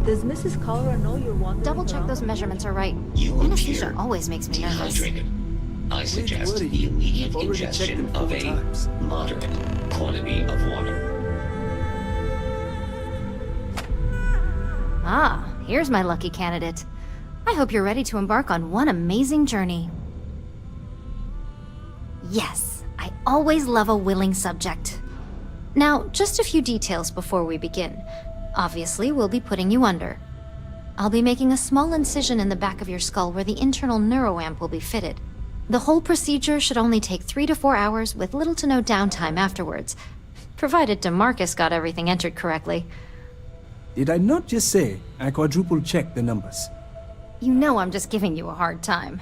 Does Mrs. Cholera know you're wandering Double check around? those measurements are right. You Anesthesia appear always makes me nervous. dehydrated. I suggest the immediate ingestion of a moderate quantity of water. Ah, here's my lucky candidate. I hope you're ready to embark on one amazing journey. Yes, I always love a willing subject. Now, just a few details before we begin. Obviously, we'll be putting you under. I'll be making a small incision in the back of your skull where the internal neuroamp will be fitted. The whole procedure should only take 3 to 4 hours with little to no downtime afterwards, provided DeMarcus got everything entered correctly. Did I not just say I quadruple-checked the numbers? You know I'm just giving you a hard time.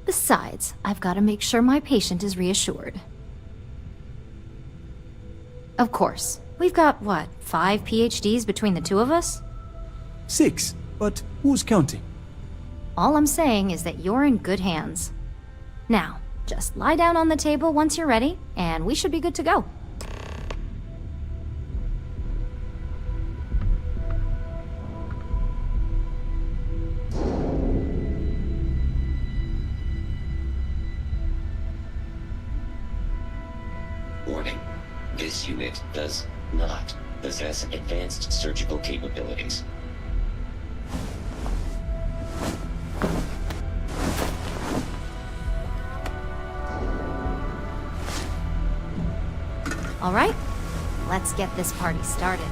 Besides, I've got to make sure my patient is reassured. Of course, we've got, what, 5 PhDs between the two of us? 6, but who's counting? All I'm saying is that you're in good hands. Now, just lie down on the table once you're ready, and we should be good to go. Warning. This unit does not possess advanced surgical capabilities. All right, let's get this party started.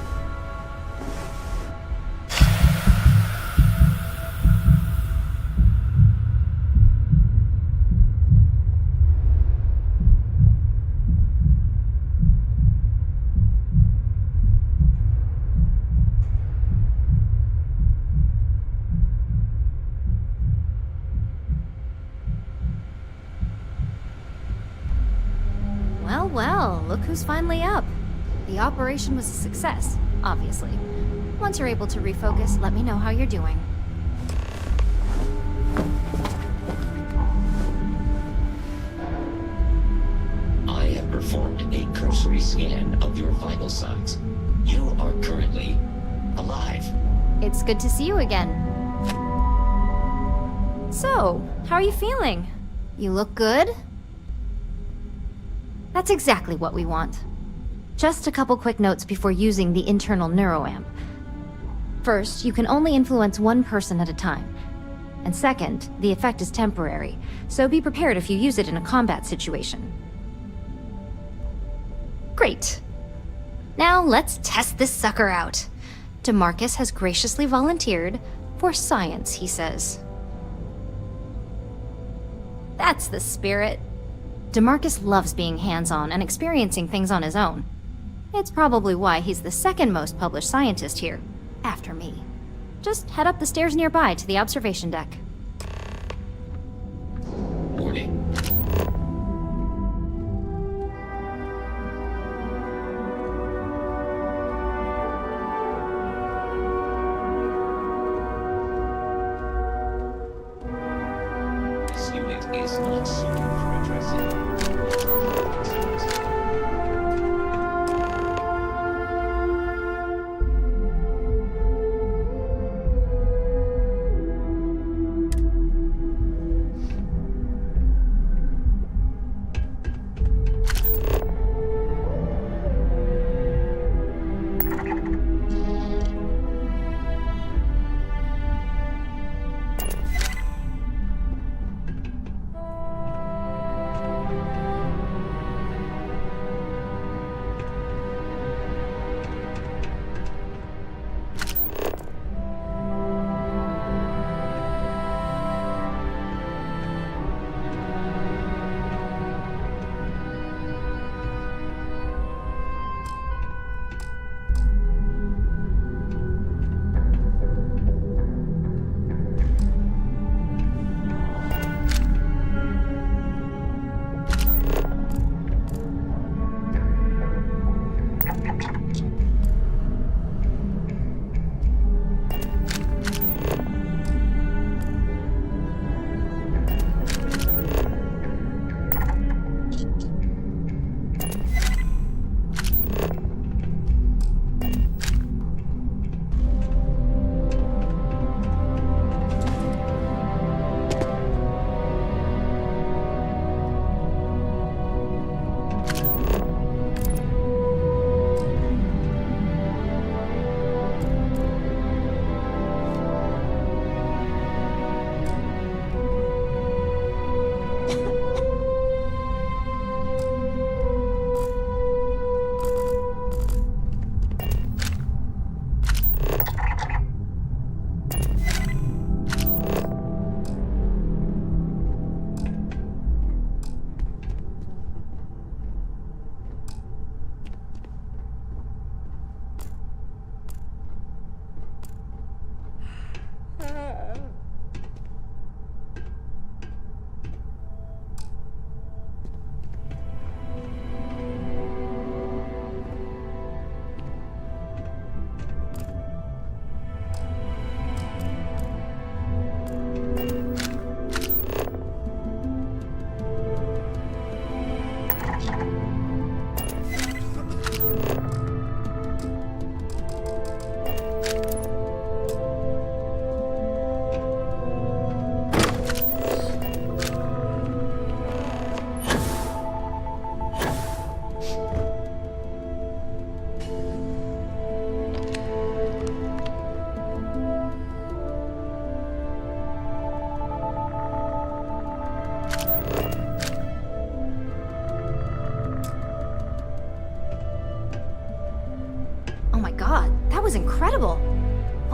Well, look who's finally up. The operation was a success, obviously. Once you're able to refocus, let me know how you're doing. I have performed a cursory scan of your vital signs. You are currently alive. It's good to see you again. So, how are you feeling? You look good? That's exactly what we want. Just a couple quick notes before using the internal neuroamp. First, you can only influence one person at a time. And second, the effect is temporary, so be prepared if you use it in a combat situation. Great. Now let's test this sucker out. DeMarcus has graciously volunteered for science, he says. That's the spirit. DeMarcus loves being hands-on and experiencing things on his own. It's probably why he's the second most published scientist here, after me. Just head up the stairs nearby to the observation deck. Warning. This unit is not suited for addressing.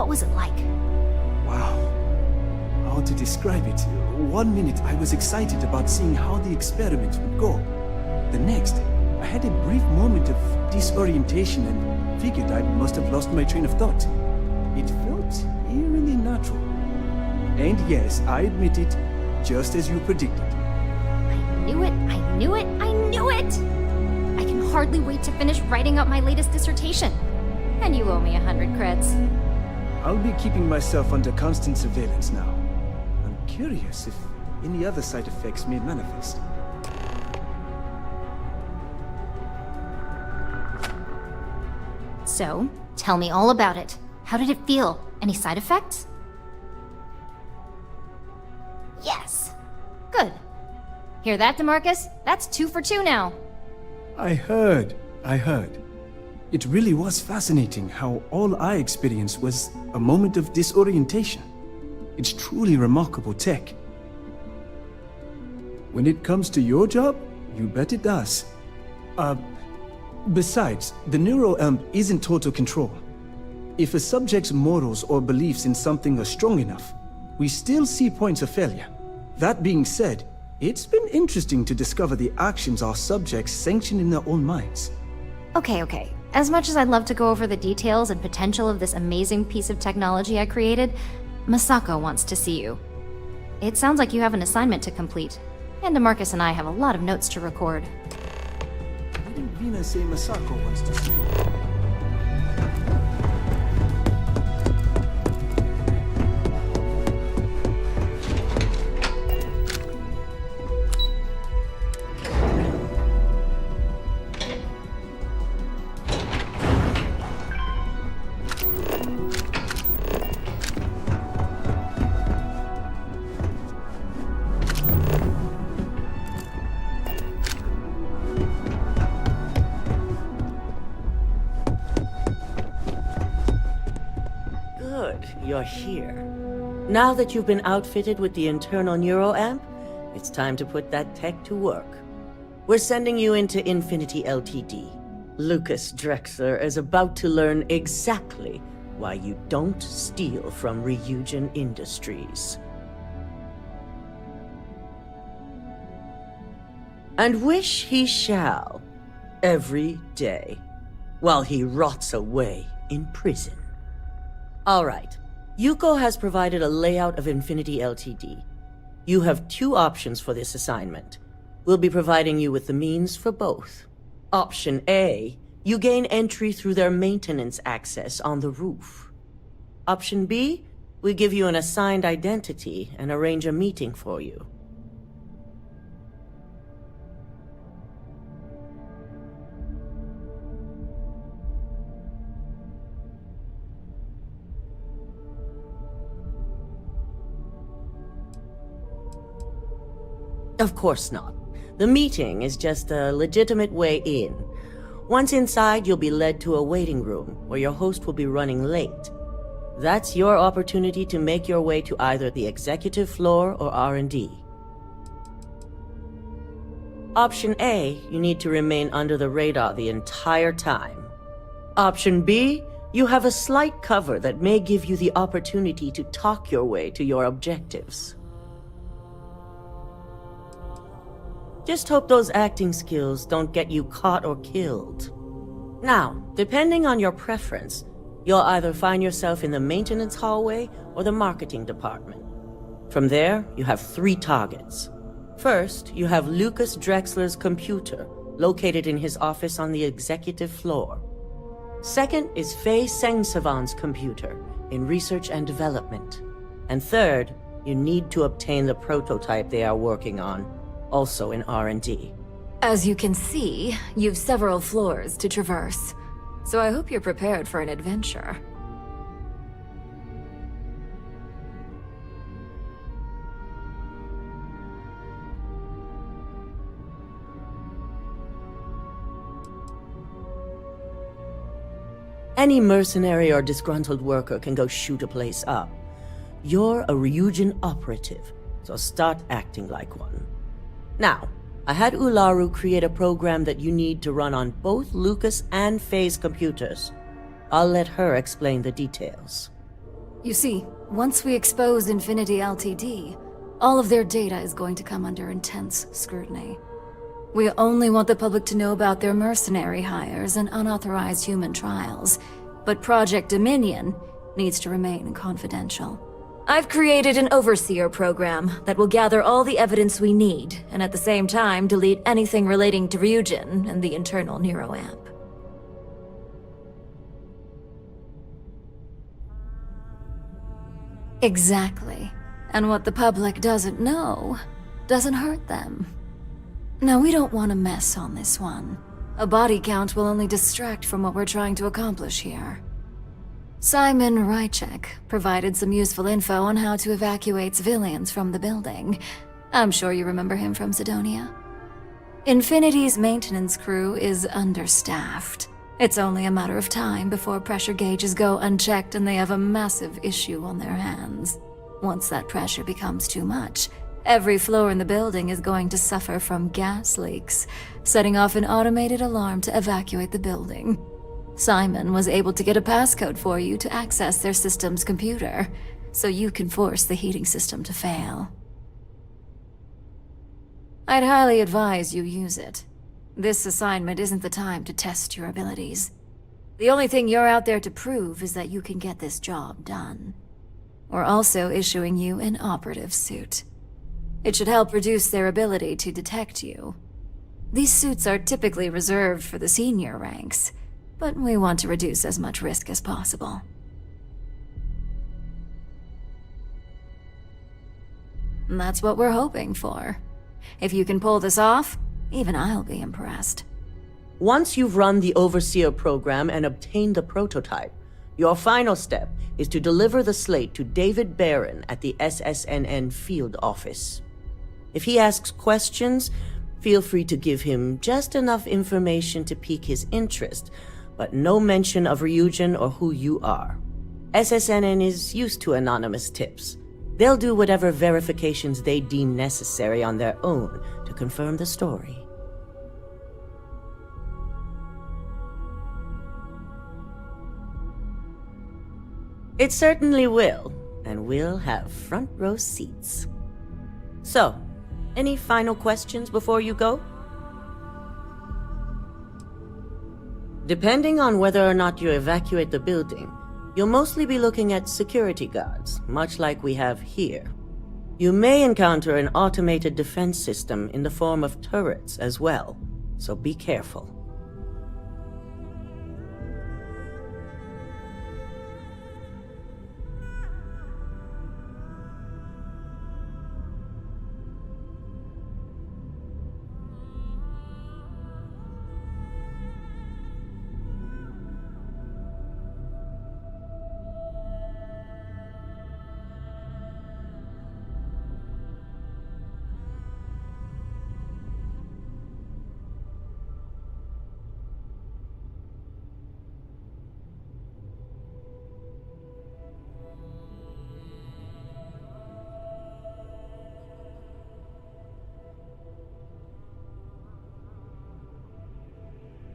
What was it like? Wow. How to describe it? 1 minute I was excited about seeing how the experiment would go. The next, I had a brief moment of disorientation and figured I must have lost my train of thought. It felt eerily natural. And yes, I admit it, just as you predicted. I knew it, I knew it, I knew it! I can hardly wait to finish writing up my latest dissertation. And you owe me 100 creds. I'll be keeping myself under constant surveillance now. I'm curious if any other side effects may manifest. So, tell me all about it. How did it feel? Any side effects? Yes! Good. Hear that, DeMarcus? That's 2 for 2 now. I heard. It really was fascinating how all I experienced was a moment of disorientation. It's truly remarkable tech. When it comes to your job, you bet it does. Besides, the neural amp isn't total control. If a subject's morals or beliefs in something are strong enough, we still see points of failure. That being said, it's been interesting to discover the actions our subjects sanction in their own minds. Okay. As much as I'd love to go over the details and potential of this amazing piece of technology I created, Masako wants to see you. It sounds like you have an assignment to complete, and DeMarcus and I have a lot of notes to record. Didn't Vina say Masako wants to see you? You're here. Now that you've been outfitted with the internal neuroamp, it's time to put that tech to work. We're sending you into Infinity Ltd. Lucas Drexler is about to learn exactly why you don't steal from Ryujin Industries. And wish he shall, every day, while he rots away in prison. All right. Yuko has provided a layout of Infinity Ltd. You have 2 options for this assignment. We'll be providing you with the means for both. Option A, you gain entry through their maintenance access on the roof. Option B, we give you an assigned identity and arrange a meeting for you. Of course not. The meeting is just a legitimate way in. Once inside, you'll be led to a waiting room where your host will be running late. That's your opportunity to make your way to either the executive floor or R&D. Option A, you need to remain under the radar the entire time. Option B, you have a slight cover that may give you the opportunity to talk your way to your objectives. Just hope those acting skills don't get you caught or killed. Now, depending on your preference, you'll either find yourself in the maintenance hallway or the marketing department. From there, you have 3 targets. First, you have Lucas Drexler's computer, located in his office on the executive floor. Second is Faye Sengsavan's computer, in research and development. And third, you need to obtain the prototype they are working on, also in R&D. As you can see, you've several floors to traverse, so I hope you're prepared for an adventure. Any mercenary or disgruntled worker can go shoot a place up. You're a Ryujin operative, so start acting like one. Now, I had Ularu create a program that you need to run on both Lucas and Faye's computers. I'll let her explain the details. You see, once we expose Infinity Ltd, all of their data is going to come under intense scrutiny. We only want the public to know about their mercenary hires and unauthorized human trials, but Project Dominion needs to remain confidential. I've created an overseer program that will gather all the evidence we need, and at the same time delete anything relating to Ryujin and the internal neuroamp. Exactly. And what the public doesn't know doesn't hurt them. Now, we don't want to mess on this one. A body count will only distract from what we're trying to accomplish here. Simon Rychek provided some useful info on how to evacuate civilians from the building. I'm sure you remember him from Sidonia. Infinity's maintenance crew is understaffed. It's only a matter of time before pressure gauges go unchecked and they have a massive issue on their hands. Once that pressure becomes too much, every floor in the building is going to suffer from gas leaks, setting off an automated alarm to evacuate the building. Simon was able to get a passcode for you to access their system's computer, so you can force the heating system to fail. I'd highly advise you use it. This assignment isn't the time to test your abilities. The only thing you're out there to prove is that you can get this job done. We're also issuing you an operative suit. It should help reduce their ability to detect you. These suits are typically reserved for the senior ranks, but we want to reduce as much risk as possible. And that's what we're hoping for. If you can pull this off, even I'll be impressed. Once you've run the Overseer program and obtained the prototype, your final step is to deliver the slate to David Barron at the SSNN field office. If he asks questions, feel free to give him just enough information to pique his interest, but no mention of Ryujin or who you are. SSNN is used to anonymous tips. They'll do whatever verifications they deem necessary on their own to confirm the story. It certainly will, and we'll have front row seats. So, any final questions before you go? Depending on whether or not you evacuate the building, you'll mostly be looking at security guards, much like we have here. You may encounter an automated defense system in the form of turrets as well, so be careful.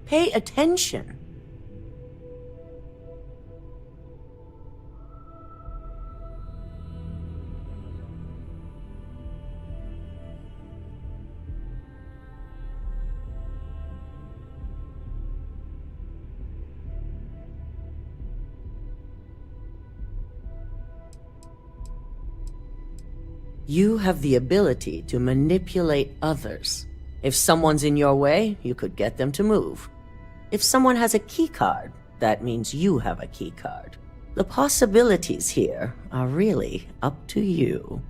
Pay attention. You have the ability to manipulate others. If someone's in your way, you could get them to move. If someone has a keycard, that means you have a keycard. The possibilities here are really up to you.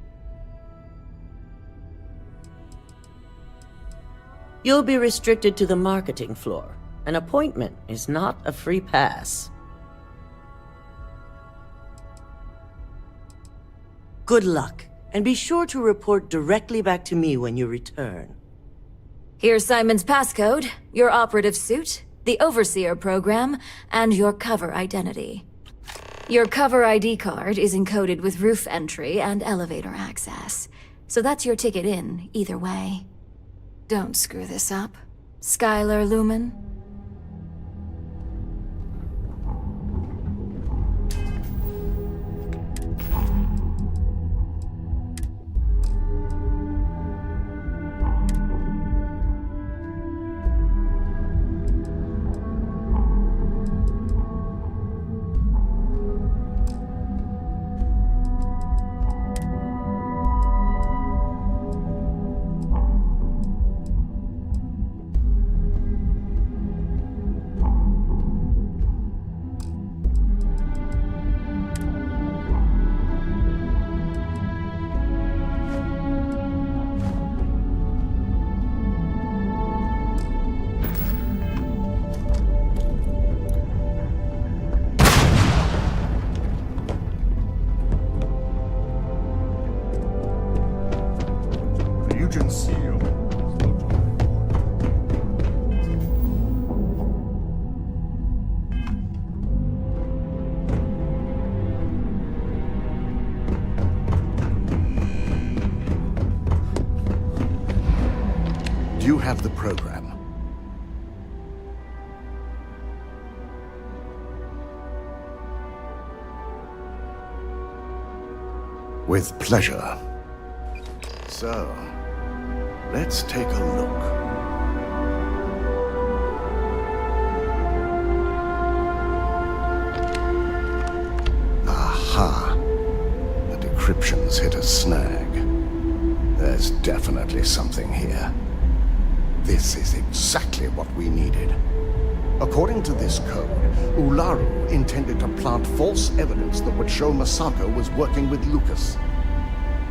You'll be restricted to the marketing floor. An appointment is not a free pass. Good luck, and be sure to report directly back to me when you return. Here's Simon's passcode, your operative suit, the Overseer program, and your cover identity. Your cover ID card is encoded with roof entry and elevator access, so that's your ticket in, either way. Don't screw this up, Skylar Lumen. have the program? With pleasure. So, let's take a look. Aha! The decryption's hit a snag. There's definitely something here. This is exactly what we needed. According to this code, Ularu intended to plant false evidence that would show Masako was working with Lucas.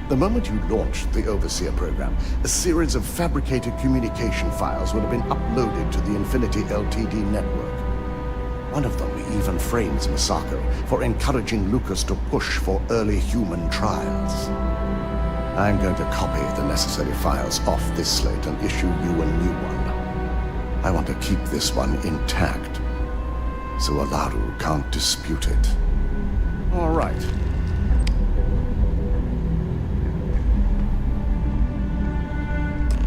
The moment you launched the Overseer program, a series of fabricated communication files would have been uploaded to the Infinity Ltd network. One of them even frames Masako for encouraging Lucas to push for early human trials. I'm going to copy the necessary files off this slate and issue you a new one. I want to keep this one intact, so Ularu can't dispute it. All right.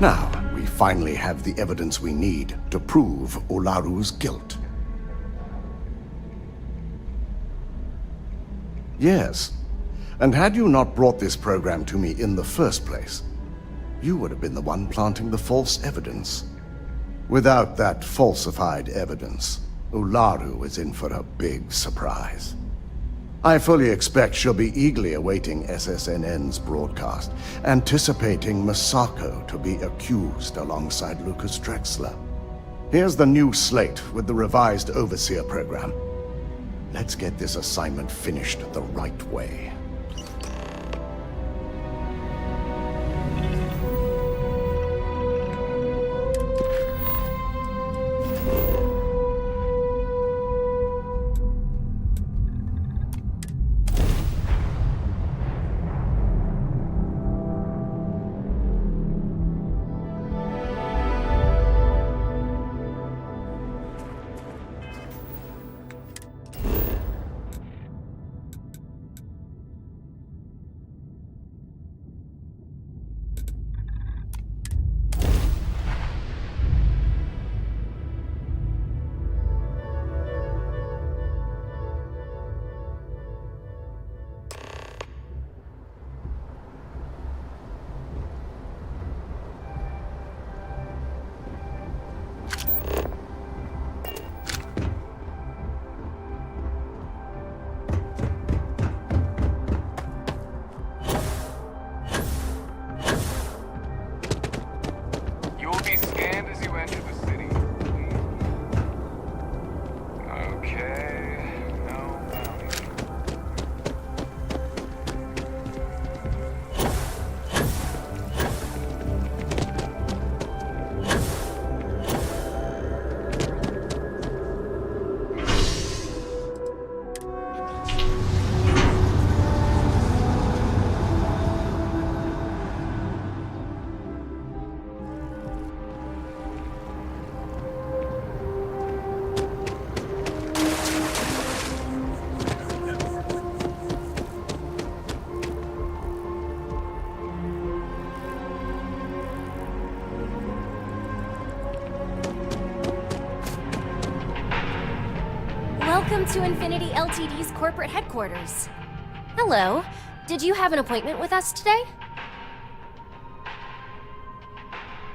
Now, we finally have the evidence we need to prove Ularu's guilt. Yes, and had you not brought this program to me in the first place, you would have been the one planting the false evidence. Without that falsified evidence, Ularu is in for a big surprise. I fully expect she'll be eagerly awaiting SSNN's broadcast, anticipating Masako to be accused alongside Lucas Drexler. Here's the new slate with the revised Overseer program. Let's get this assignment finished the right way. Welcome to Infinity Ltd's corporate headquarters. Hello. Did you have an appointment with us today?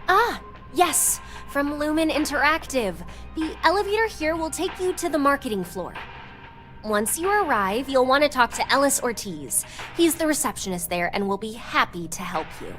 Ah, yes. From Lumen Interactive. The elevator here will take you to the marketing floor. Once you arrive, you'll want to talk to Ellis Ortiz. He's the receptionist there and will be happy to help you.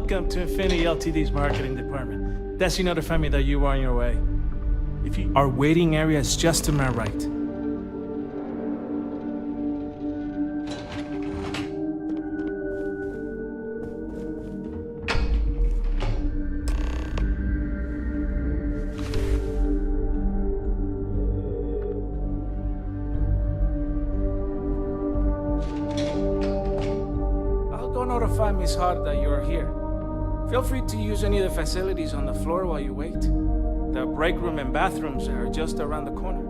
Welcome to Infinity Ltd's marketing department. Desi notified me that you are on your way. Our waiting area is just to my right. notify Miss Hart that you're here. Feel free to use any of the facilities on the floor while you wait. The break room and bathrooms are just around the corner.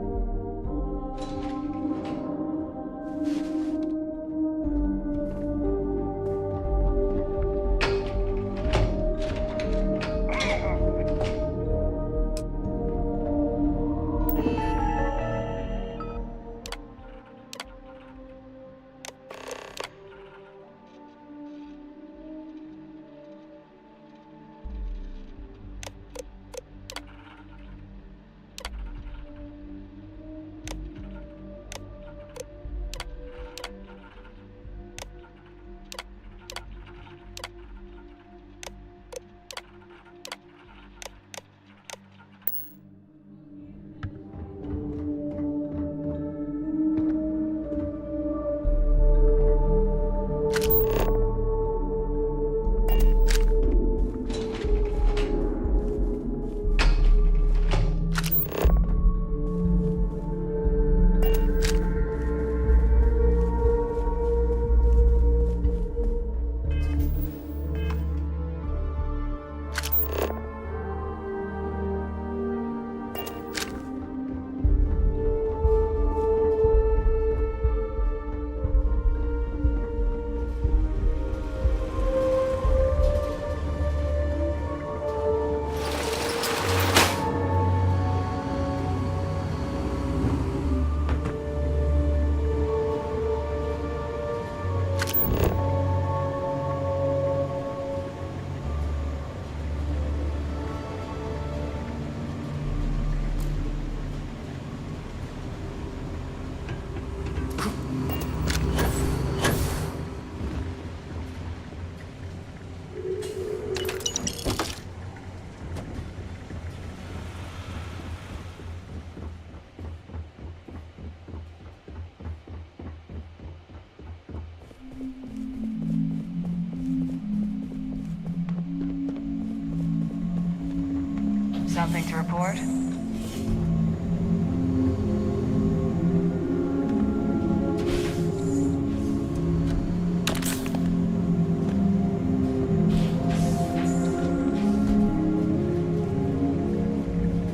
Something to report?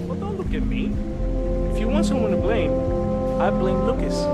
Well, don't look at me. If you want someone to blame, I blame Lucas.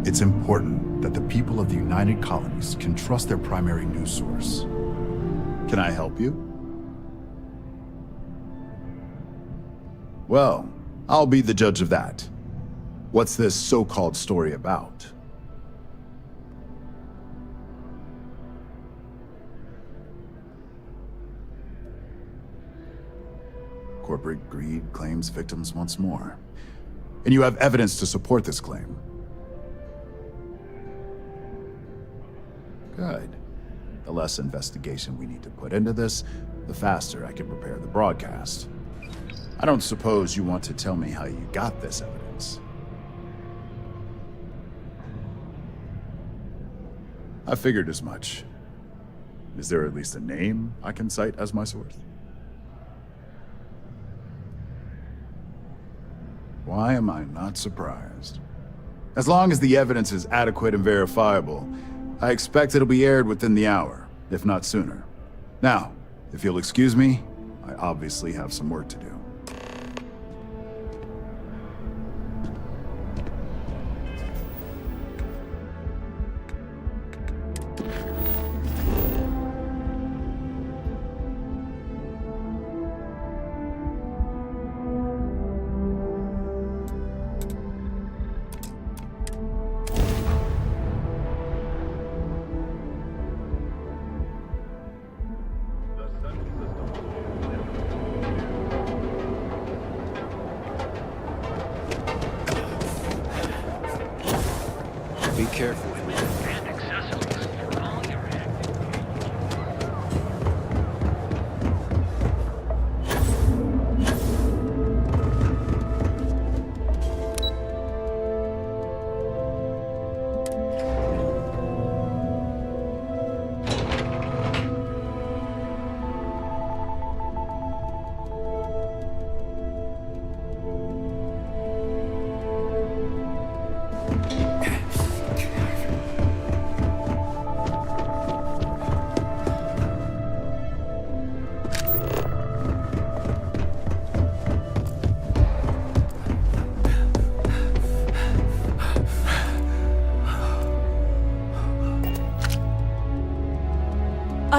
It's important that the people of the United Colonies can trust their primary news source. Can I help you? Well, I'll be the judge of that. What's this so-called story about? Corporate greed claims victims once more. And you have evidence to support this claim. Good. The less investigation we need to put into this, the faster I can prepare the broadcast. I don't suppose you want to tell me how you got this evidence. I figured as much. Is there at least a name I can cite as my source? Why am I not surprised? As long as the evidence is adequate and verifiable, I expect it'll be aired within the hour, if not sooner. Now, if you'll excuse me, I obviously have some work to do. Be careful.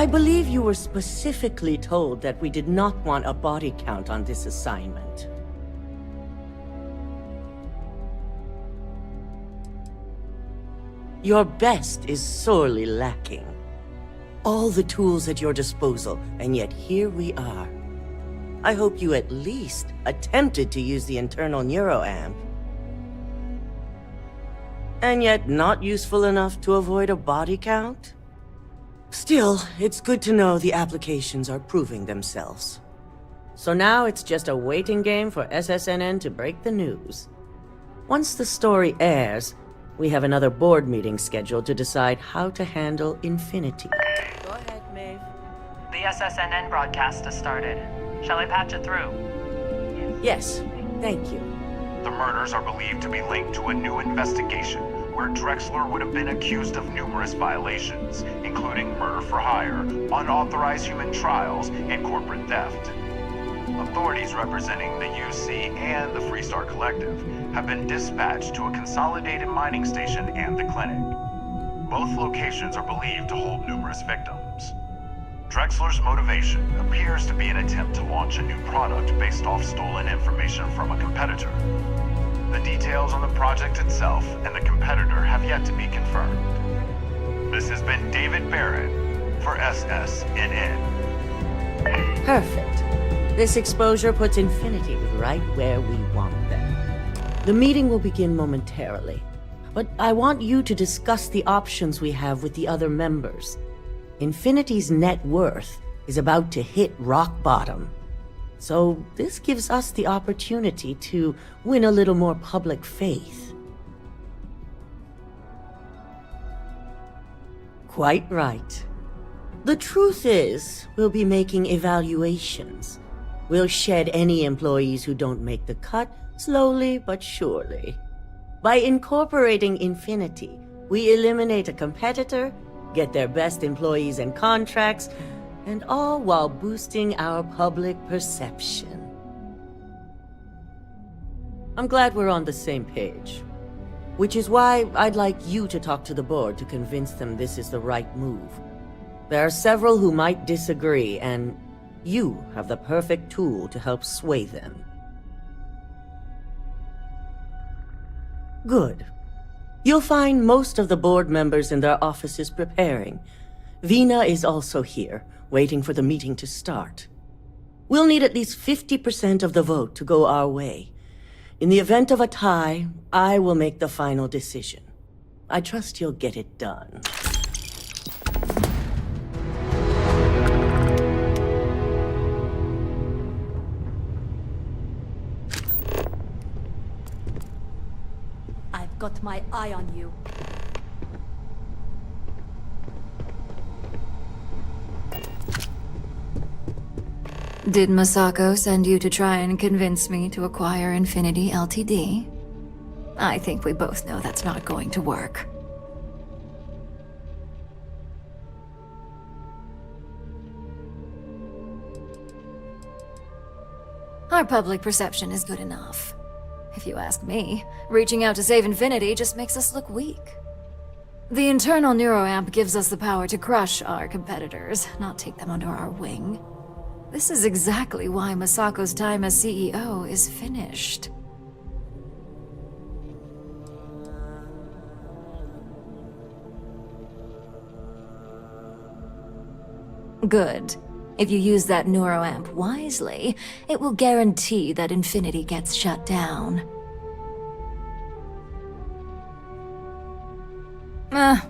I believe you were specifically told that we did not want a body count on this assignment. Your best is sorely lacking. All the tools at your disposal, and yet here we are. I hope you at least attempted to use the internal neuroamp. And yet not useful enough to avoid a body count? Still, it's good to know the applications are proving themselves. So now it's just a waiting game for SSNN to break the news. Once the story airs, we have another board meeting scheduled to decide how to handle Infinity. Go ahead, Maeve. The SSNN broadcast has started. Shall I patch it through? Yes, thank you. The murders are believed to be linked to a new investigation where Drexler would have been accused of numerous violations, including murder for hire, unauthorized human trials, and corporate theft. Authorities representing the UC and the Freestar Collective have been dispatched to a consolidated mining station and the clinic. Both locations are believed to hold numerous victims. Drexler's motivation appears to be an attempt to launch a new product based off stolen information from a competitor. The details on the project itself and the competitor have yet to be confirmed. This has been David Barrett for SSNN. Perfect. This exposure puts Infinity right where we want them. The meeting will begin momentarily, but I want you to discuss the options we have with the other members. Infinity's net worth is about to hit rock bottom. So this gives us the opportunity to win a little more public faith. Quite right. The truth is, we'll be making evaluations. We'll shed any employees who don't make the cut, slowly but surely. By incorporating Infinity, we eliminate a competitor, get their best employees and contracts, and all while boosting our public perception. I'm glad we're on the same page. Which is why I'd like you to talk to the board to convince them this is the right move. There are several who might disagree, and you have the perfect tool to help sway them. Good. You'll find most of the board members in their offices preparing. Vina is also here, waiting for the meeting to start. We'll need at least 50% of the vote to go our way. In the event of a tie, I will make the final decision. I trust you'll get it done. I've got my eye on you. Did Masako send you to try and convince me to acquire Infinity Ltd? I think we both know that's not going to work. Our public perception is good enough. If you ask me, reaching out to save Infinity just makes us look weak. The internal neuroamp gives us the power to crush our competitors, not take them under our wing. This is exactly why Masako's time as CEO is finished. Good. If you use that neuroamp wisely, it will guarantee that Infinity gets shut down.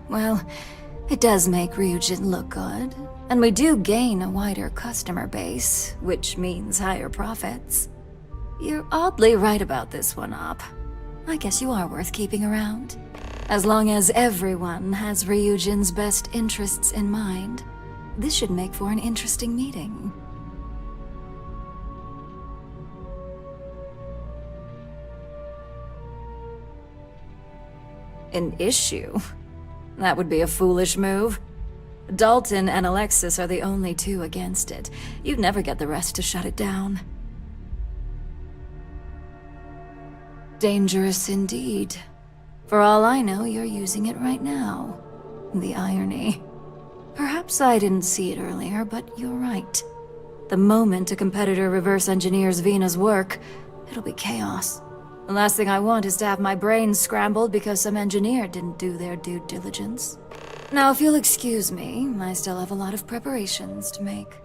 Well, it does make Ryujin look good. And we do gain a wider customer base, which means higher profits. You're oddly right about this one, Op. I guess you are worth keeping around. As long as everyone has Ryujin's best interests in mind, this should make for an interesting meeting. An issue? That would be a foolish move. Dalton and Alexis are the only two against it. You'd never get the rest to shut it down. Dangerous indeed. For all I know, you're using it right now. The irony. Perhaps I didn't see it earlier, but you're right. The moment a competitor reverse engineers Vina's work, it'll be chaos. The last thing I want is to have my brain scrambled because some engineer didn't do their due diligence. Now, if you'll excuse me, I still have a lot of preparations to make.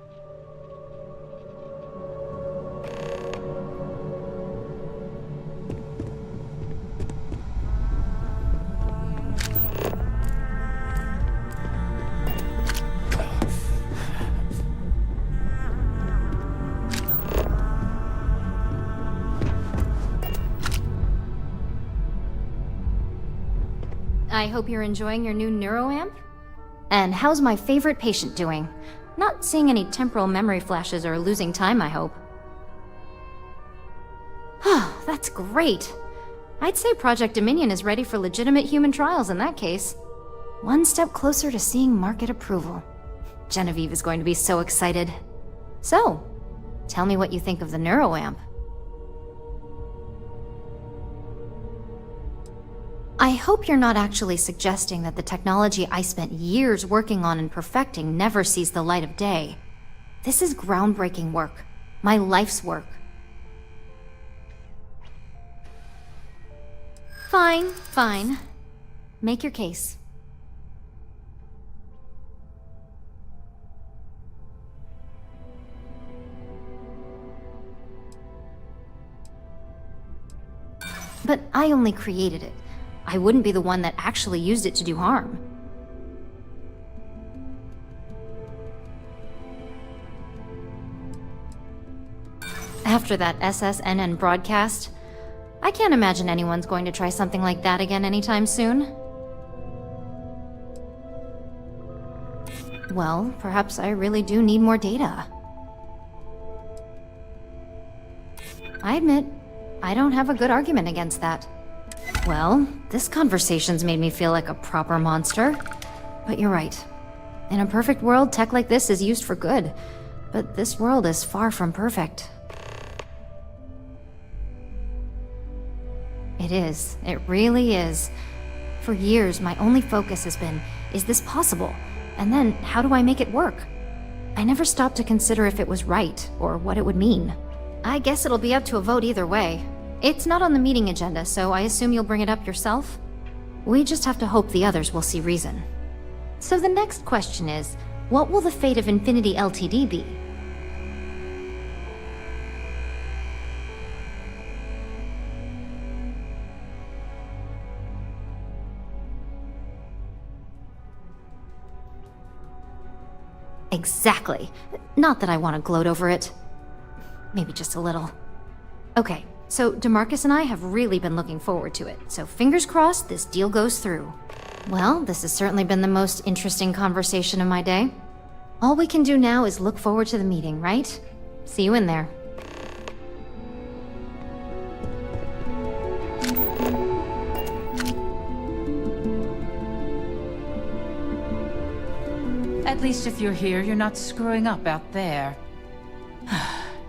I hope you're enjoying your new neuroamp? And how's my favorite patient doing? Not seeing any temporal memory flashes or losing time, I hope. That's great. I'd say Project Dominion is ready for legitimate human trials in that case. One step closer to seeing market approval. Genevieve is going to be so excited. So, tell me what you think of the neuroamp. I hope you're not actually suggesting that the technology I spent years working on and perfecting never sees the light of day. This is groundbreaking work. My life's work. Fine. Make your case. But I only created it. I wouldn't be the one that actually used it to do harm. After that SSNN broadcast, I can't imagine anyone's going to try something like that again anytime soon. Well, perhaps I really do need more data. I admit, I don't have a good argument against that. Well, this conversation's made me feel like a proper monster. But you're right. In a perfect world, tech like this is used for good. But this world is far from perfect. It is. It really is. For years, my only focus has been, is this possible? And then, how do I make it work? I never stopped to consider if it was right, or what it would mean. I guess it'll be up to a vote either way. It's not on the meeting agenda, so I assume you'll bring it up yourself? We just have to hope the others will see reason. So the next question is, what will the fate of Infinity Ltd be? Exactly. Not that I want to gloat over it. Maybe just a little. Okay, so DeMarcus and I have really been looking forward to it, so fingers crossed this deal goes through. Well, this has certainly been the most interesting conversation of my day. All we can do now is look forward to the meeting, right? See you in there. At least if you're here, you're not screwing up out there.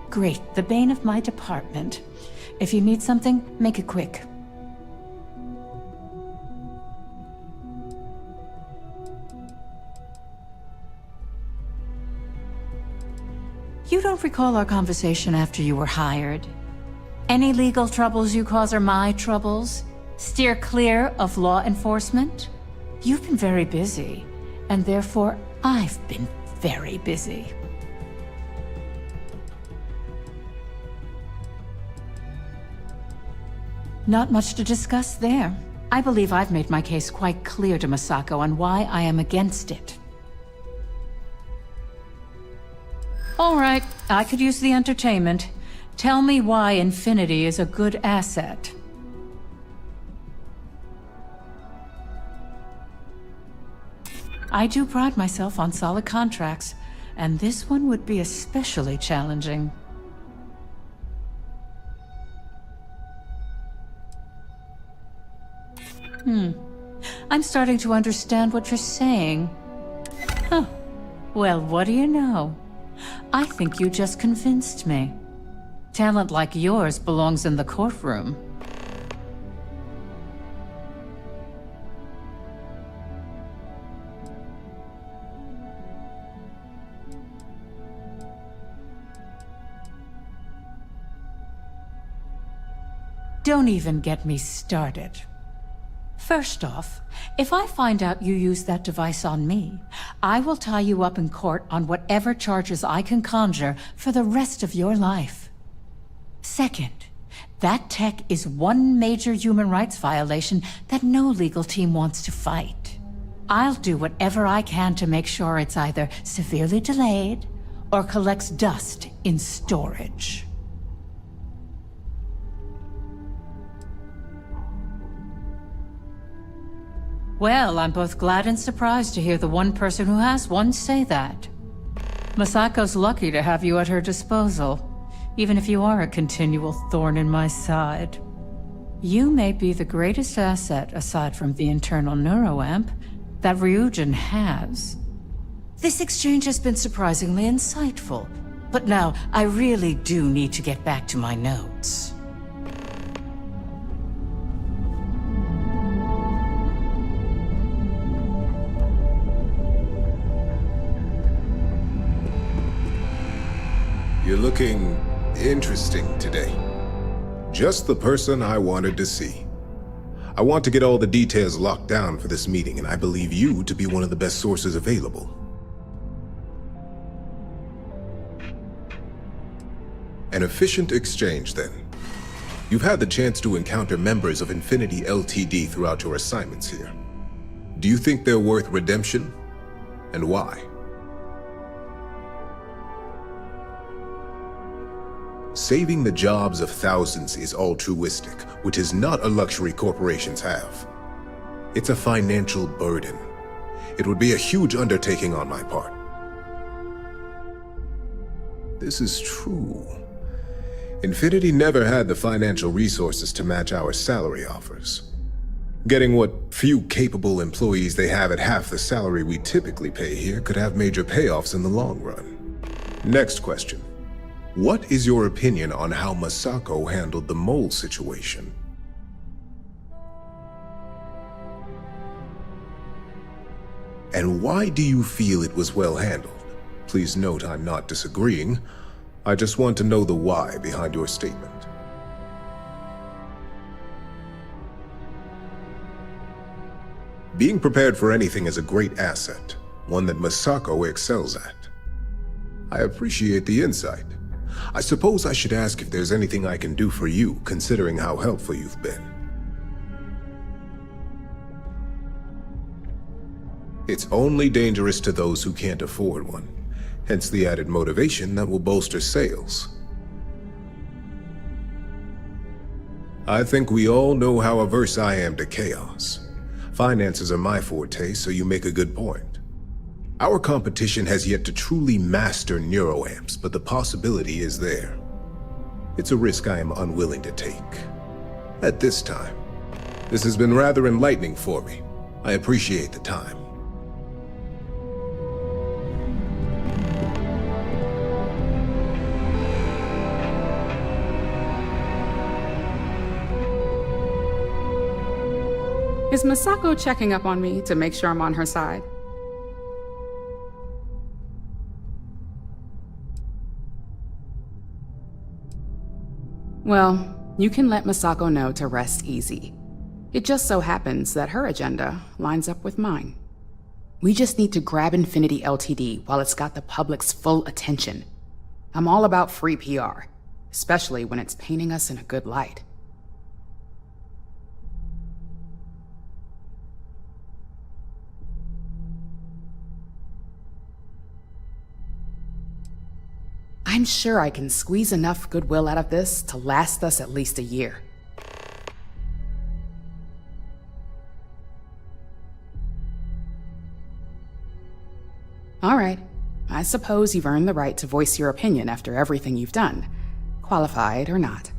Great, the bane of my department. If you need something, make it quick. You don't recall our conversation after you were hired? Any legal troubles you cause are my troubles? Steer clear of law enforcement? You've been very busy, and therefore I've been very busy. Not much to discuss there. I believe I've made my case quite clear to Masako on why I am against it. All right, I could use the entertainment. Tell me why Infinity is a good asset. I do pride myself on solid contracts, and this one would be especially challenging. I'm starting to understand what you're saying. Huh. Well, what do you know? I think you just convinced me. Talent like yours belongs in the courtroom. Don't even get me started. First off, if I find out you used that device on me, I will tie you up in court on whatever charges I can conjure for the rest of your life. Second, that tech is one major human rights violation that no legal team wants to fight. I'll do whatever I can to make sure it's either severely delayed or collects dust in storage. Well, I'm both glad and surprised to hear the one person who has one say that. Masako's lucky to have you at her disposal, even if you are a continual thorn in my side. You may be the greatest asset, aside from the internal neuroamp, that Ryujin has. This exchange has been surprisingly insightful, but now I really do need to get back to my notes. You're looking interesting today. Just the person I wanted to see. I want to get all the details locked down for this meeting, and I believe you to be one of the best sources available. An efficient exchange, then. You've had the chance to encounter members of Infinity Ltd throughout your assignments here. Do you think they're worth redemption? And why? Saving the jobs of thousands is altruistic, which is not a luxury corporations have. It's a financial burden. It would be a huge undertaking on my part. This is true. Infinity never had the financial resources to match our salary offers. Getting what few capable employees they have at half the salary we typically pay here could have major payoffs in the long run. Next question. What is your opinion on how Masako handled the mole situation? And why do you feel it was well handled? Please note I'm not disagreeing. I just want to know the why behind your statement. Being prepared for anything is a great asset, one that Masako excels at. I appreciate the insight. I suppose I should ask if there's anything I can do for you, considering how helpful you've been. It's only dangerous to those who can't afford one, hence the added motivation that will bolster sales. I think we all know how averse I am to chaos. Finances are my forte, so you make a good point. Our competition has yet to truly master neuroamps, but the possibility is there. It's a risk I am unwilling to take. At this time. This has been rather enlightening for me. I appreciate the time. Is Masako checking up on me to make sure I'm on her side? Well, you can let Masako know to rest easy. It just so happens that her agenda lines up with mine. We just need to grab Infinity Ltd. while it's got the public's full attention. I'm all about free PR, especially when it's painting us in a good light. I'm sure I can squeeze enough goodwill out of this to last us at least a year. All right, I suppose you've earned the right to voice your opinion after everything you've done, qualified or not.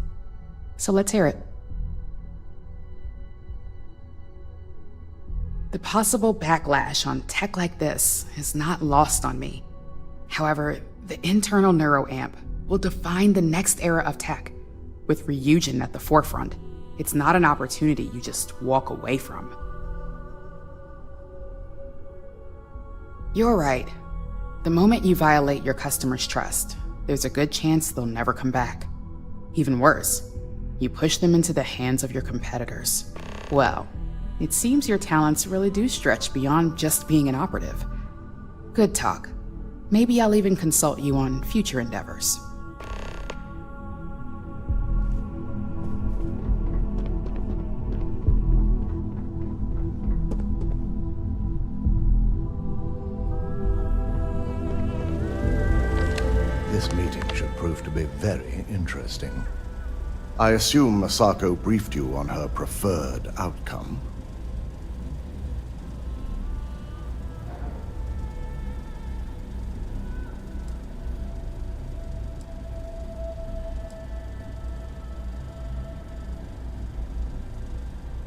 So let's hear it. The possible backlash on tech like this is not lost on me. However, the internal neuroamp will define the next era of tech, with Ryujin at the forefront. It's not an opportunity you just walk away from. You're right. The moment you violate your customers' trust, there's a good chance they'll never come back. Even worse, you push them into the hands of your competitors. Well, it seems your talents really do stretch beyond just being an operative. Good talk. Maybe I'll even consult you on future endeavors. This meeting should prove to be very interesting. I assume Masako briefed you on her preferred outcome.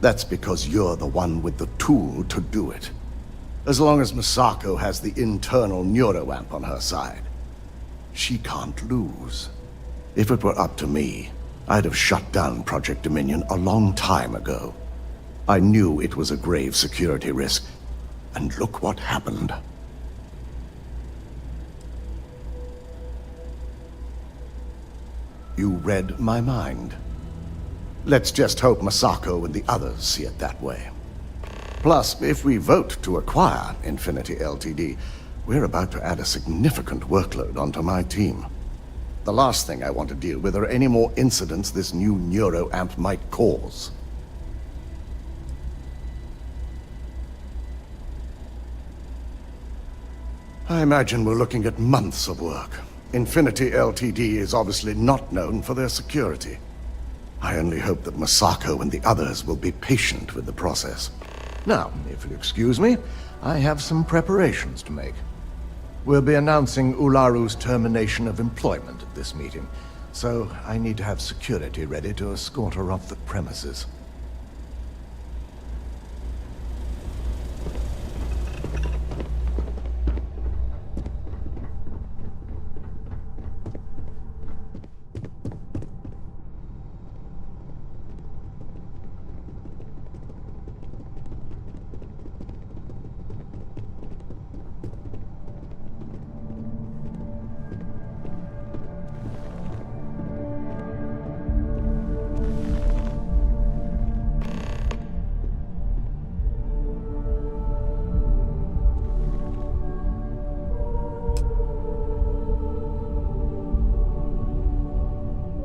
That's because you're the one with the tool to do it. As long as Masako has the internal neuroamp on her side, she can't lose. If it were up to me, I'd have shut down Project Dominion a long time ago. I knew it was a grave security risk, and look what happened. You read my mind. Let's just hope Masako and the others see it that way. Plus, if we vote to acquire Infinity Ltd., we're about to add a significant workload onto my team. The last thing I want to deal with are any more incidents this new neuroamp might cause. I imagine we're looking at months of work. Infinity Ltd. is obviously not known for their security. I only hope that Masako and the others will be patient with the process. Now, if you'll excuse me, I have some preparations to make. We'll be announcing Ularu's termination of employment at this meeting, so I need to have security ready to escort her off the premises.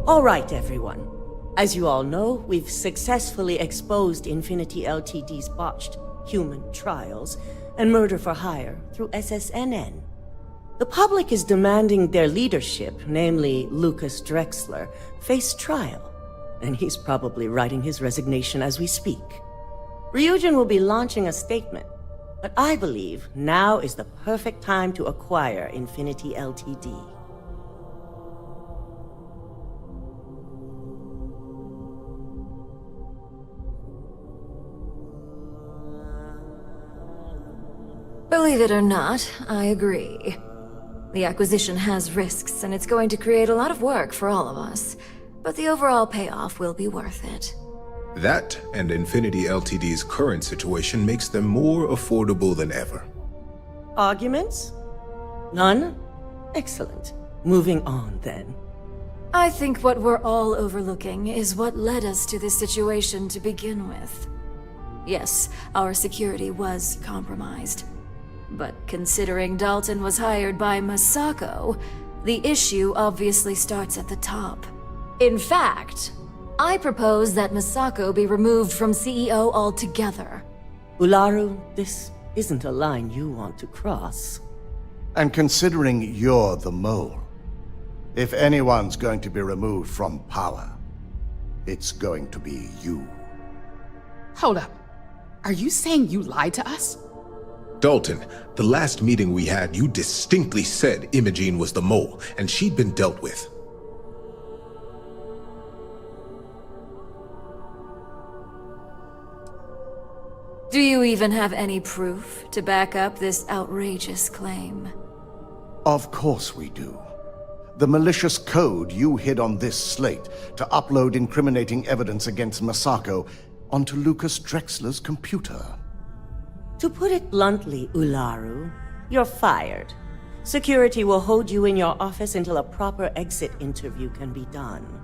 All right, everyone. As you all know, we've successfully exposed Infinity Ltd's botched human trials and murder for hire through SSNN. The public is demanding their leadership, namely Lucas Drexler, face trial, and he's probably writing his resignation as we speak. Ryujin will be launching a statement, but I believe now is the perfect time to acquire Infinity Ltd. Believe it or not, I agree. The acquisition has risks, and it's going to create a lot of work for all of us. But the overall payoff will be worth it. That and Infinity Ltd's current situation makes them more affordable than ever. Arguments? None? Excellent. Moving on, then. I think what we're all overlooking is what led us to this situation to begin with. Yes, our security was compromised. But considering Dalton was hired by Masako, the issue obviously starts at the top. In fact, I propose that Masako be removed from CEO altogether. Ularu, this isn't a line you want to cross. And considering you're the mole, if anyone's going to be removed from power, it's going to be you. Hold up. Are you saying you lied to us? Dalton, the last meeting we had, you distinctly said Imogene was the mole, and she'd been dealt with. Do you even have any proof to back up this outrageous claim? Of course we do. The malicious code you hid on this slate to upload incriminating evidence against Masako onto Lucas Drexler's computer. To put it bluntly, Ularu, you're fired. Security will hold you in your office until a proper exit interview can be done.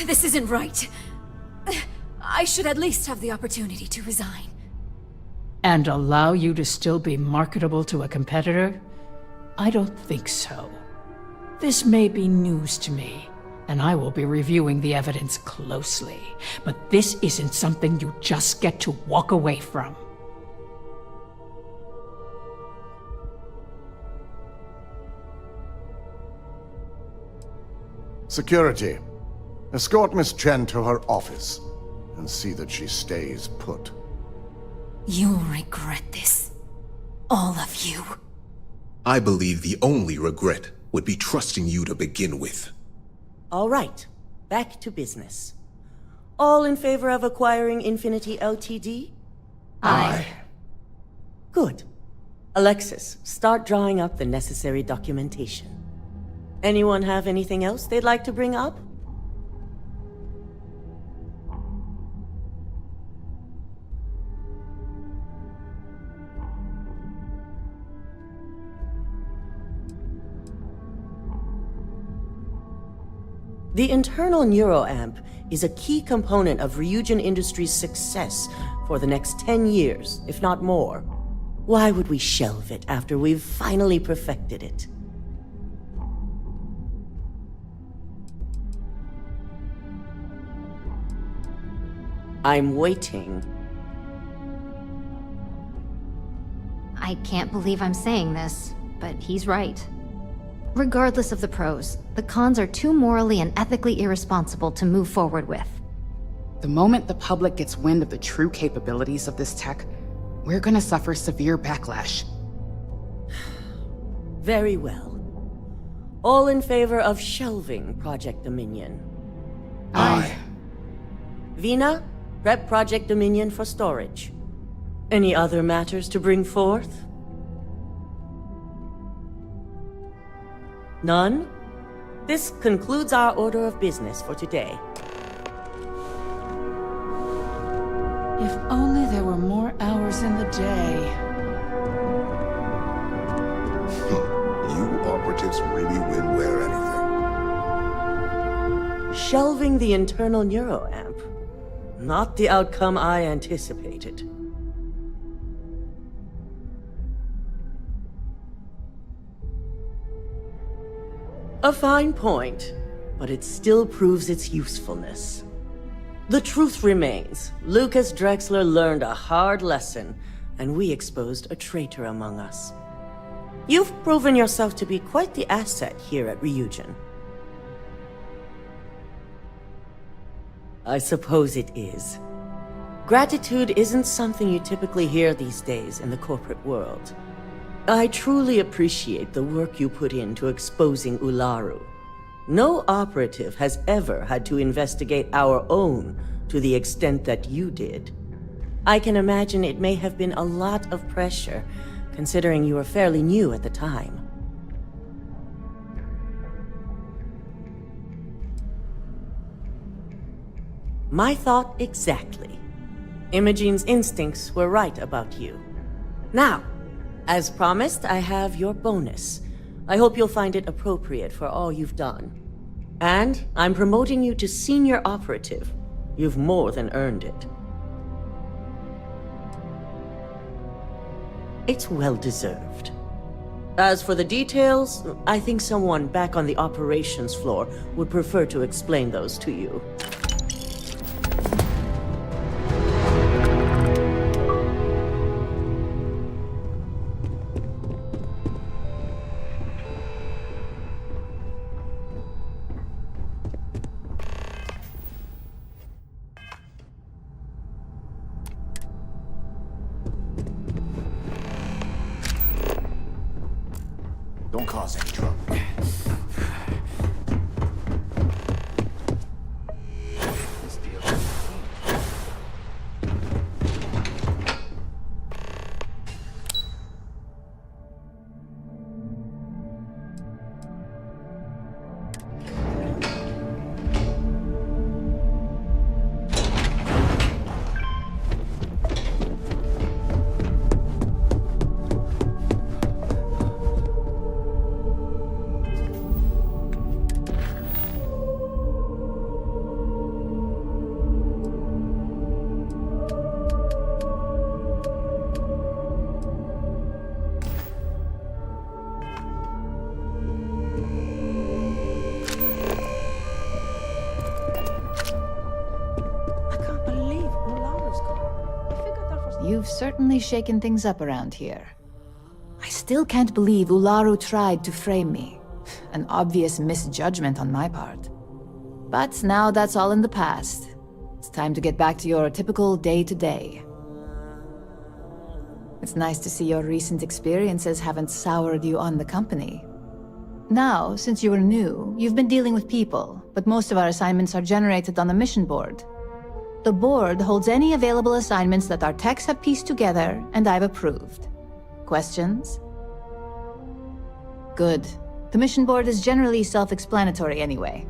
This isn't right. I should at least have the opportunity to resign. And allow you to still be marketable to a competitor? I don't think so. This may be news to me, and I will be reviewing the evidence closely. But this isn't something you just get to walk away from. Security, escort Miss Chen to her office and see that she stays put. You'll regret this. All of you. I believe the only regret would be trusting you to begin with. All right, back to business. All in favor of acquiring Infinity Ltd? Aye. Good. Alexis, start drawing up the necessary documentation. Anyone have anything else they'd like to bring up? The internal neuroamp is a key component of Ryujin Industries' success for the next 10 years, if not more. Why would we shelve it after we've finally perfected it? I'm waiting. I can't believe I'm saying this, but he's right. Regardless of the pros, the cons are too morally and ethically irresponsible to move forward with. The moment the public gets wind of the true capabilities of this tech, we're gonna suffer severe backlash. Very well. All in favor of shelving Project Dominion? Aye. Vina, prep Project Dominion for storage. Any other matters to bring forth? None? This concludes our order of business for today. If only there were more hours in the day. You operatives really win where anything. Shelving the internal neuroamp. Not the outcome I anticipated. A fine point. but it still proves its usefulness. The truth remains, Lucas Drexler learned a hard lesson, and we exposed a traitor among us. You've proven yourself to be quite the asset here at Ryujin. I suppose it is. Gratitude isn't something you typically hear these days in the corporate world. I truly appreciate the work you put into exposing Ularu. No operative has ever had to investigate our own to the extent that you did. I can imagine it may have been a lot of pressure, considering you were fairly new at the time. My thought exactly. Imogene's instincts were right about you. Now, as promised, I have your bonus. I hope you'll find it appropriate for all you've done. And I'm promoting you to senior operative. You've more than earned it. It's well deserved. As for the details, I think someone back on the operations floor would prefer to explain those to you. Don't cause any trouble. You've certainly shaken things up around here. I still can't believe Ularu tried to frame me. An obvious misjudgment on my part. But now that's all in the past. It's time to get back to your typical day-to-day. It's nice to see your recent experiences haven't soured you on the company. Now, since you were new, you've been dealing with people, but most of our assignments are generated on the mission board. The board holds any available assignments that our techs have pieced together, and I've approved. Questions? Good. The mission board is generally self-explanatory anyway.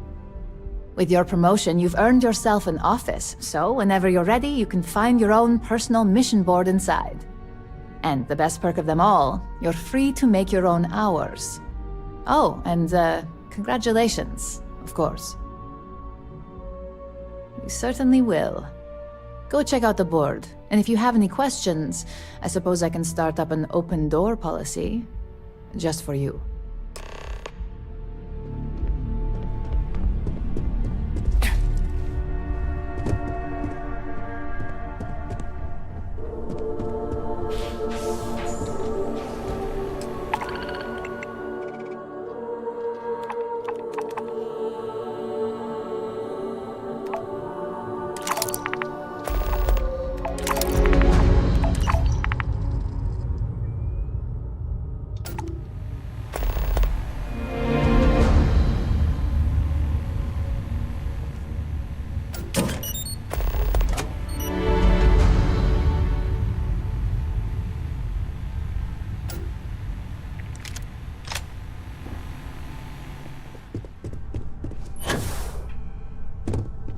With your promotion, you've earned yourself an office, so whenever you're ready, you can find your own personal mission board inside. And the best perk of them all, you're free to make your own hours. Oh, and congratulations, of course. You certainly will. Go check out the board, and if you have any questions, I suppose I can start up an open door policy. Just for you.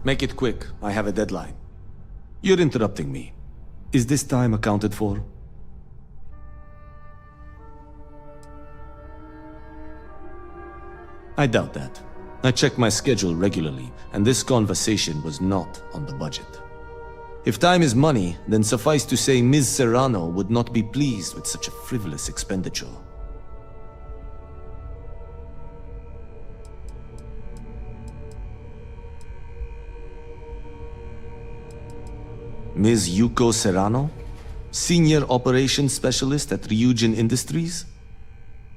Make it quick. I have a deadline. You're interrupting me. Is this time accounted for? I doubt that. I check my schedule regularly, and this conversation was not on the budget. If time is money, then suffice to say Ms. Serrano would not be pleased with such a frivolous expenditure. Ms. Yuko Serrano? Senior Operations Specialist at Ryujin Industries?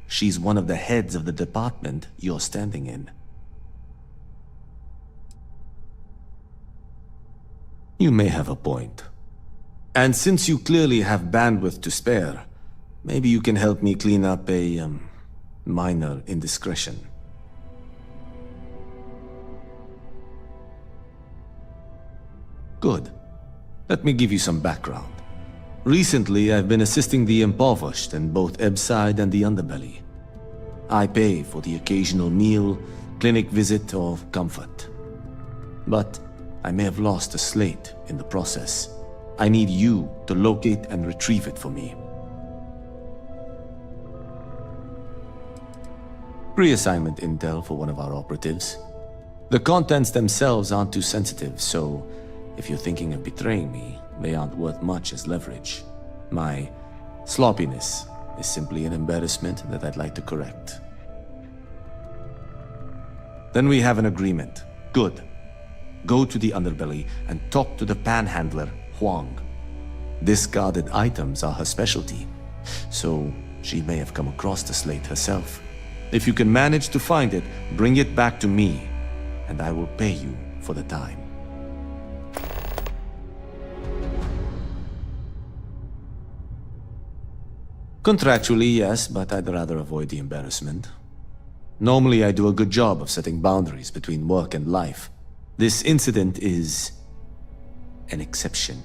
She's one of the heads of the department you're standing in. You may have a point. And since you clearly have bandwidth to spare, maybe you can help me clean up a, minor indiscretion. Good. Let me give you some background. Recently, I've been assisting the impoverished in both Ebside and the Underbelly. I pay for the occasional meal, clinic visit, or comfort. But I may have lost a slate in the process. I need you to locate and retrieve it for me. Pre-assignment intel for one of our operatives. The contents themselves aren't too sensitive, so if you're thinking of betraying me, they aren't worth much as leverage. My sloppiness is simply an embarrassment that I'd like to correct. Then we have an agreement. Good. Go to the Underbelly and talk to the panhandler, Huang. Discarded items are her specialty, so she may have come across the slate herself. If you can manage to find it, bring it back to me, and I will pay you for the time. Contractually, yes, but I'd rather avoid the embarrassment. Normally, I do a good job of setting boundaries between work and life. This incident is an exception.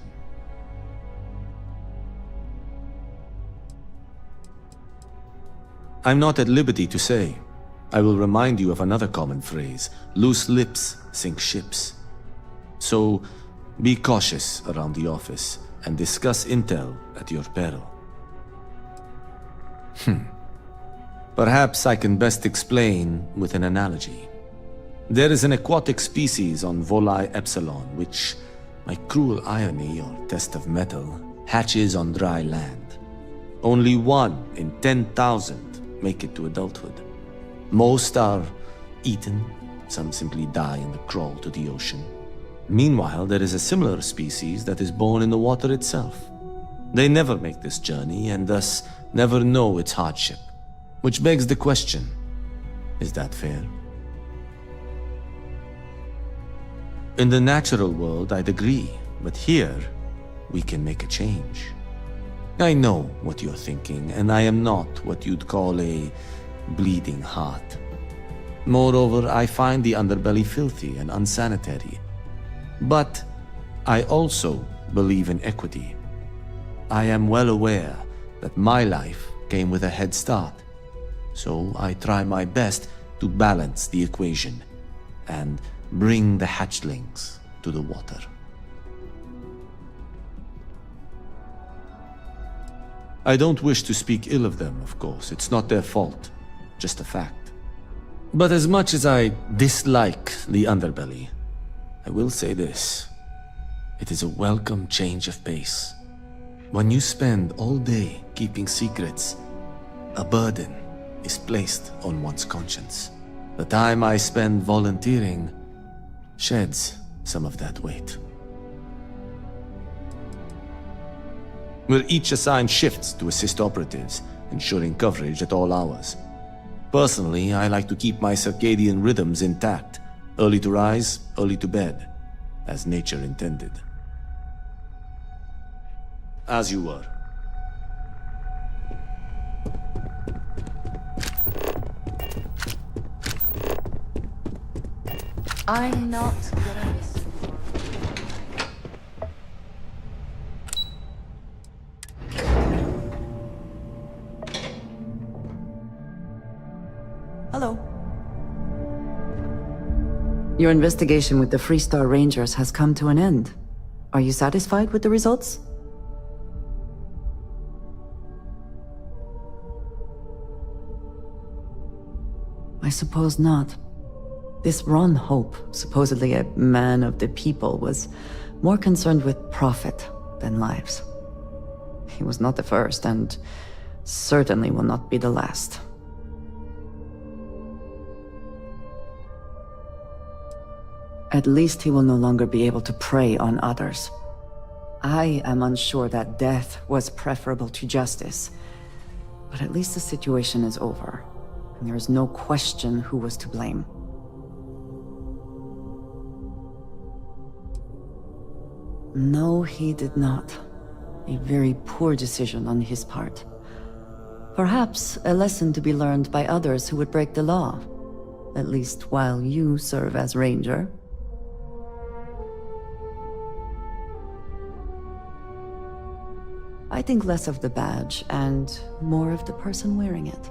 I'm not at liberty to say. I will remind you of another common phrase: loose lips sink ships. So, be cautious around the office and discuss intel at your peril. Perhaps I can best explain with an analogy. There is an aquatic species on Volai Epsilon which, by cruel irony or test of metal, hatches on dry land. Only 1 in 10,000 make it to adulthood. Most are eaten, some simply die in the crawl to the ocean. Meanwhile, there is a similar species that is born in the water itself. They never make this journey and thus never know its hardship. Which begs the question, is that fair? In the natural world, I'd agree, but here, we can make a change. I know what you're thinking, and I am not what you'd call a bleeding heart. Moreover, I find the Underbelly filthy and unsanitary. But I also believe in equity. I am well aware that my life came with a head start, so I try my best to balance the equation and bring the hatchlings to the water. I don't wish to speak ill of them, of course. It's not their fault, just a fact. But as much as I dislike the Underbelly, I will say this. It is a welcome change of pace. When you spend all day keeping secrets, a burden is placed on one's conscience. The time I spend volunteering sheds some of that weight. We're each assigned shifts to assist operatives, ensuring coverage at all hours. Personally, I like to keep my circadian rhythms intact, early to rise, early to bed, as nature intended. As you were. I'm not gonna miss you. Hello. Your investigation with the Freestar Rangers has come to an end. Are you satisfied with the results? I suppose not. This Ron Hope, supposedly a man of the people, was more concerned with profit than lives. He was not the first, and certainly will not be the last. At least he will no longer be able to prey on others. I am unsure that death was preferable to justice. But at least the situation is over, and there is no question who was to blame. No, he did not. A very poor decision on his part. Perhaps a lesson to be learned by others who would break the law. At least while you serve as Ranger. I think less of the badge and more of the person wearing it.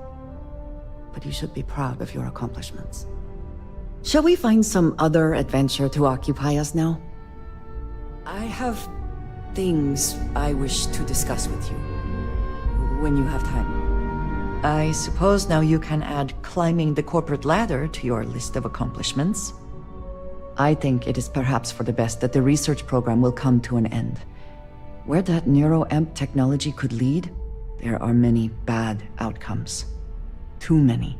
But you should be proud of your accomplishments. Shall we find some other adventure to occupy us now? I have things I wish to discuss with you. When you have time. I suppose now you can add climbing the corporate ladder to your list of accomplishments. I think it is perhaps for the best that the research program will come to an end. Where that neuroamp technology could lead, there are many bad outcomes. Too many.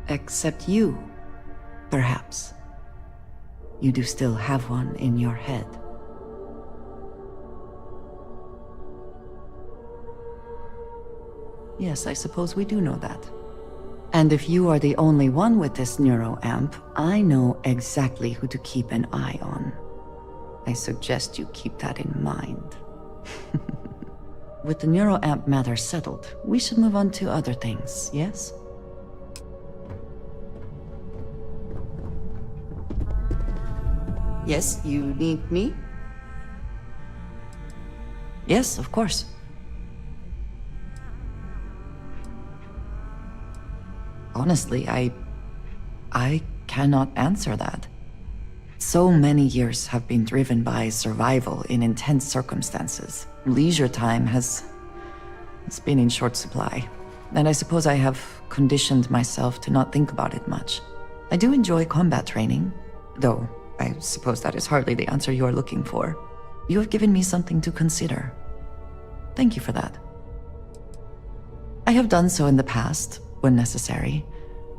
Except you, perhaps. You do still have one in your head. Yes, I suppose we do know that. And if you are the only one with this neuroamp, I know exactly who to keep an eye on. I suggest you keep that in mind. With the neuroamp matter settled, we should move on to other things, yes? Yes, you need me? Yes, of course. Honestly, I cannot answer that. So many years have been driven by survival in intense circumstances. Leisure time has been in short supply. And I suppose I have conditioned myself to not think about it much. I do enjoy combat training, though I suppose that is hardly the answer you are looking for. You have given me something to consider. Thank you for that. I have done so in the past, when necessary,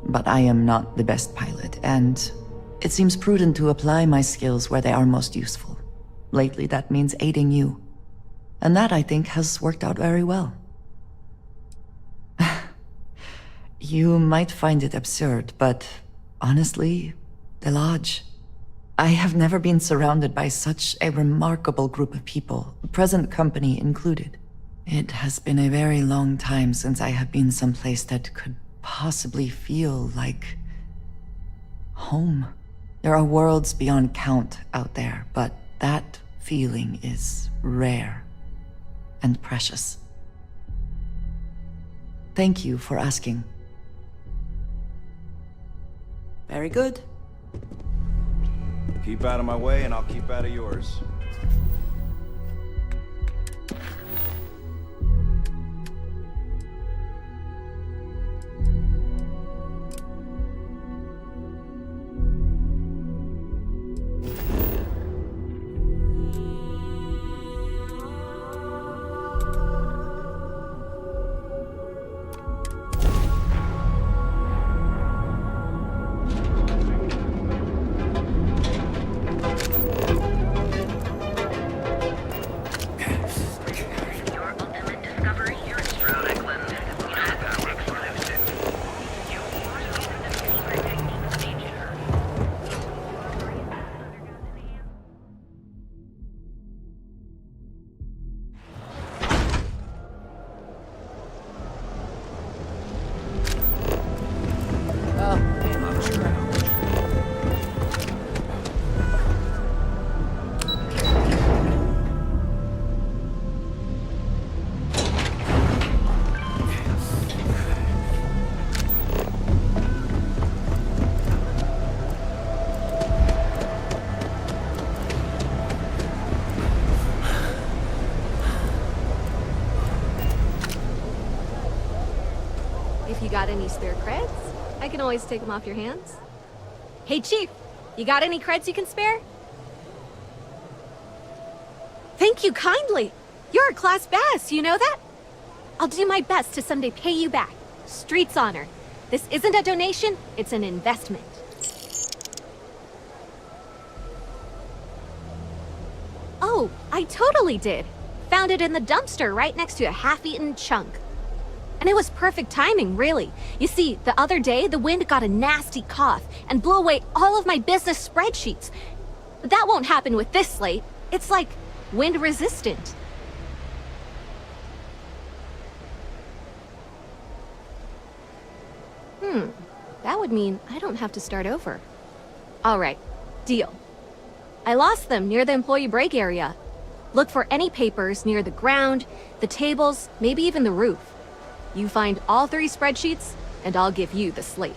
but I am not the best pilot, and it seems prudent to apply my skills where they are most useful. Lately, that means aiding you. And that, I think, has worked out very well. You might find it absurd, but honestly, the Lodge. I have never been surrounded by such a remarkable group of people, present company included. It has been a very long time since I have been someplace that could possibly feel like home. There are worlds beyond count out there, but that feeling is rare and precious. Thank you for asking. Very good. Keep out of my way and I'll keep out of yours. If you got any spare creds, I can always take them off your hands. Hey, Chief, you got any creds you can spare? Thank you kindly. You're a class bass, you know that? I'll do my best to someday pay you back. Street's honor. This isn't a donation, it's an investment. Oh, I totally did. Found it in the dumpster right next to a half-eaten chunk. And it was perfect timing, really. You see, the other day, the wind got a nasty cough and blew away all of my business spreadsheets. But that won't happen with this slate. It's like wind resistant. That would mean I don't have to start over. All right, deal. I lost them near the employee break area. Look for any papers near the ground, the tables, maybe even the roof. You find all 3 spreadsheets, and I'll give you the slate.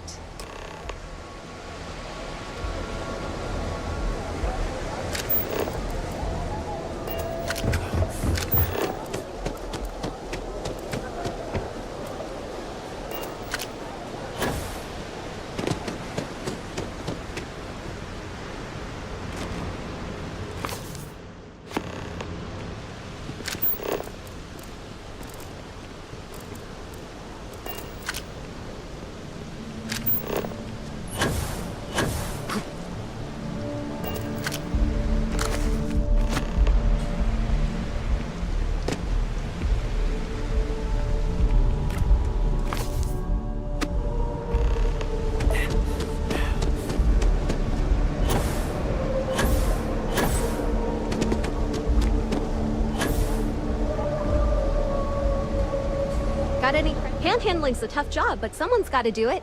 Got any? Panhandling's a tough job, but someone's got to do it.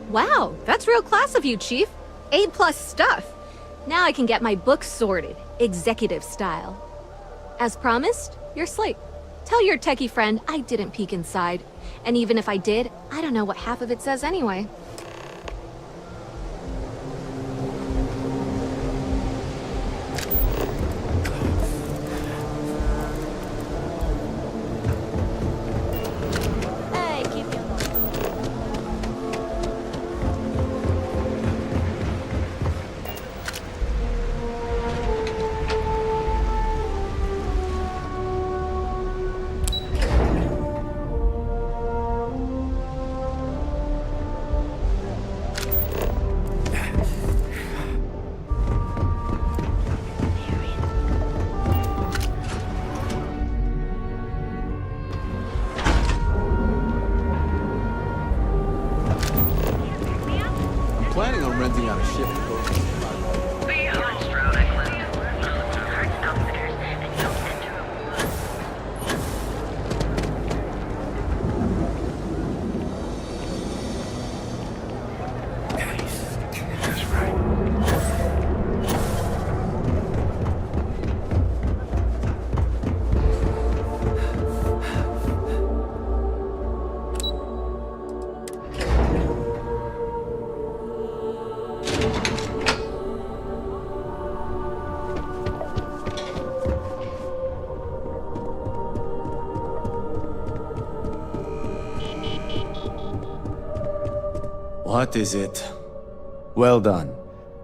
Wow, that's real class of you, Chief. A+ stuff. Now I can get my books sorted, executive style. As promised, your slate. Tell your techie friend I didn't peek inside. And even if I did, I don't know what half of it says anyway. Planning on renting out a ship to go to What is it? Well done.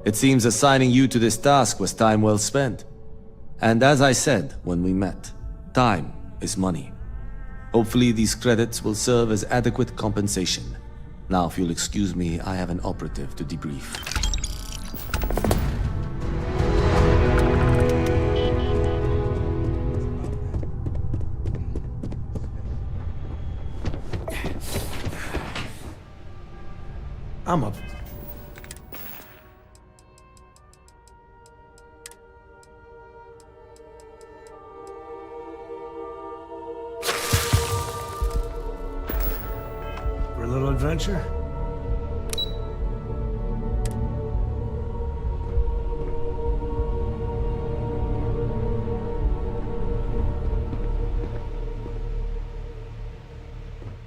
It seems assigning you to this task was time well spent. And as I said when we met, time is money. Hopefully these credits will serve as adequate compensation. Now, if you'll excuse me, I have an operative to debrief. I'm up. For a little adventure?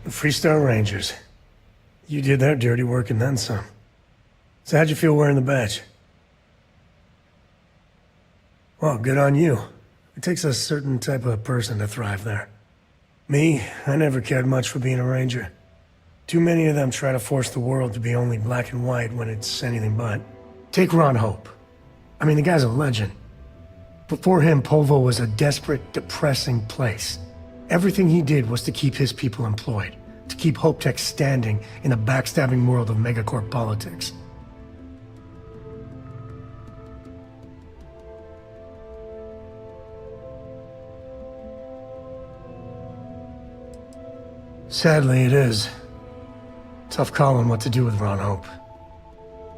Freestar Rangers. You did their dirty work and then some. So how'd you feel wearing the badge? Well, good on you. It takes a certain type of person to thrive there. Me, I never cared much for being a ranger. Too many of them try to force the world to be only black and white when it's anything but. Take Ron Hope. I mean, the guy's a legend. Before him, Polvo was a desperate, depressing place. Everything he did was to keep his people employed, to keep Hope Tech standing in a backstabbing world of megacorp politics. Sadly, it is. Tough calling what to do with Ron Hope.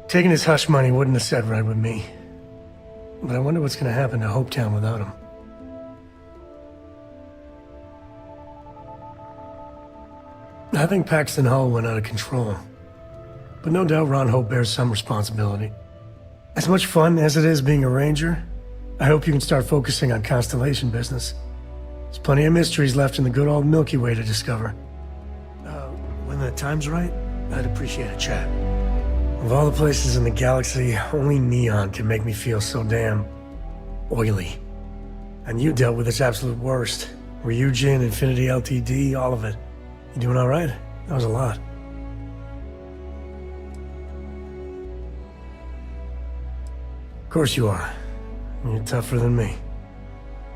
Taking his hush money wouldn't have set right with me. But I wonder what's gonna happen to Hopetown without him. I think Paxton Hall went out of control. But no doubt Ron Hope bears some responsibility. As much fun as it is being a ranger, I hope you can start focusing on Constellation business. There's plenty of mysteries left in the good old Milky Way to discover. When the time's right, I'd appreciate a chat. Of all the places in the galaxy, only Neon can make me feel so damn oily. And you dealt with its absolute worst. Ryujin, Infinity LTD, all of it. You doing all right? That was a lot. Of course you are. You're tougher than me.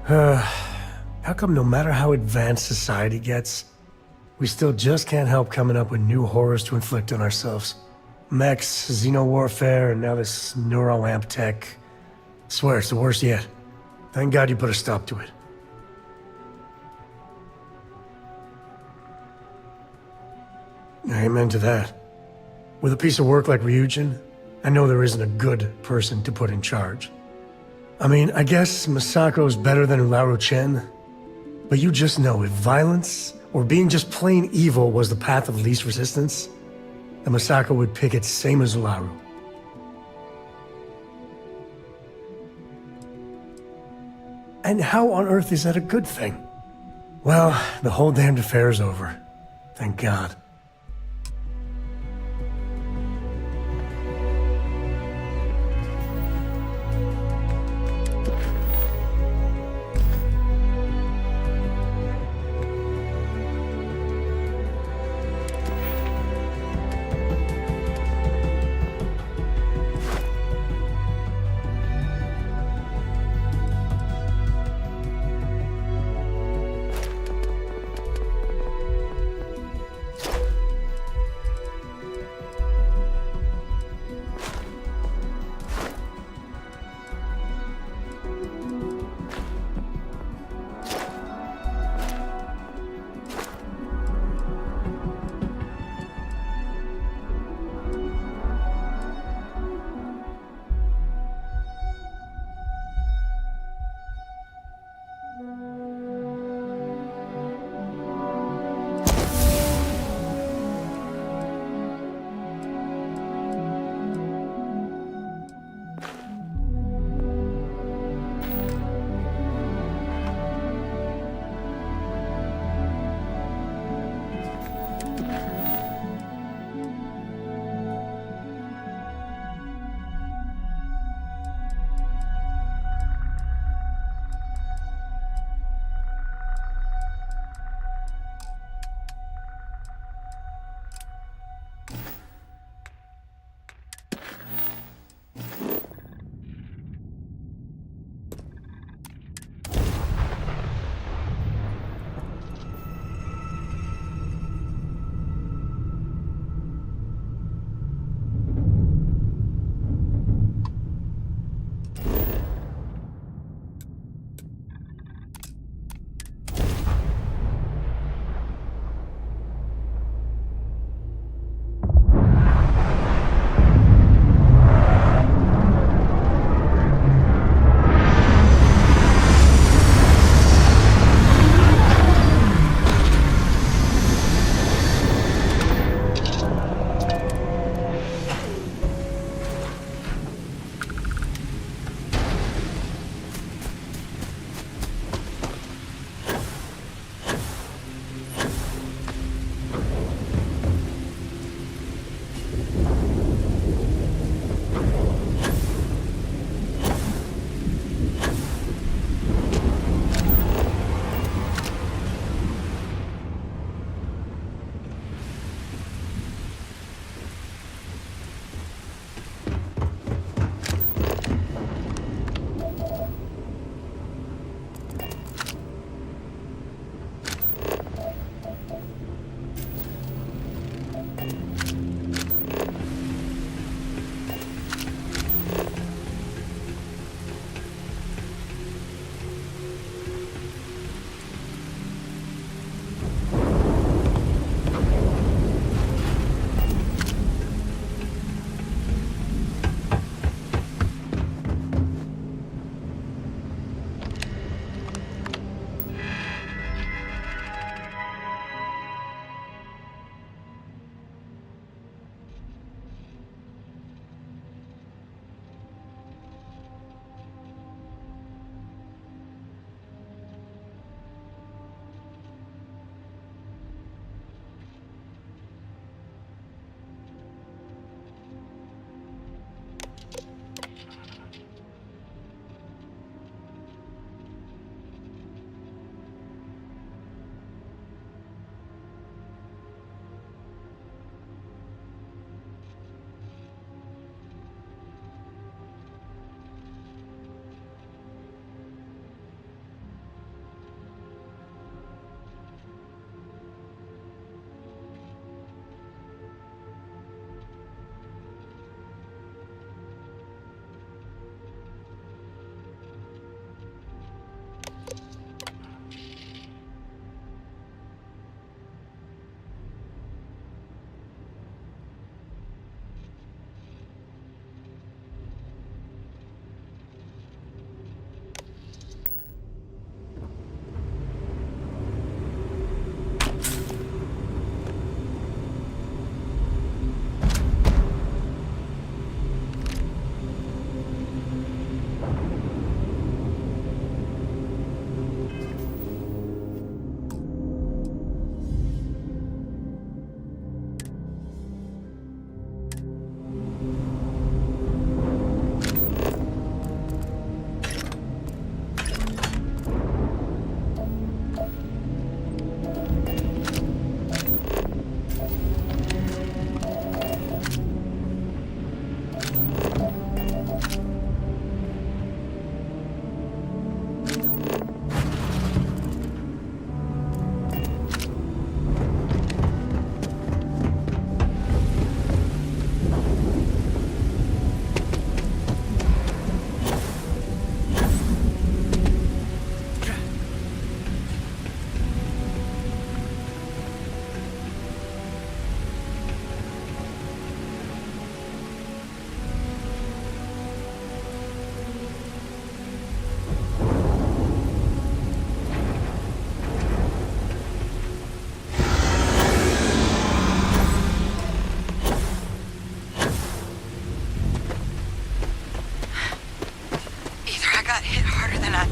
How come no matter how advanced society gets, we still just can't help coming up with new horrors to inflict on ourselves? Mechs, xeno-warfare, and now this neuro-amp tech. Swear it's the worst yet. Thank God you put a stop to it. Amen to that. With a piece of work like Ryujin, I know there isn't a good person to put in charge. I mean, I guess Masako's better than Ularu Chen, but you just know if violence or being just plain evil was the path of least resistance, then Masako would pick it same as Ularu. And how on earth is that a good thing? Well, the whole damned affair is over. Thank God.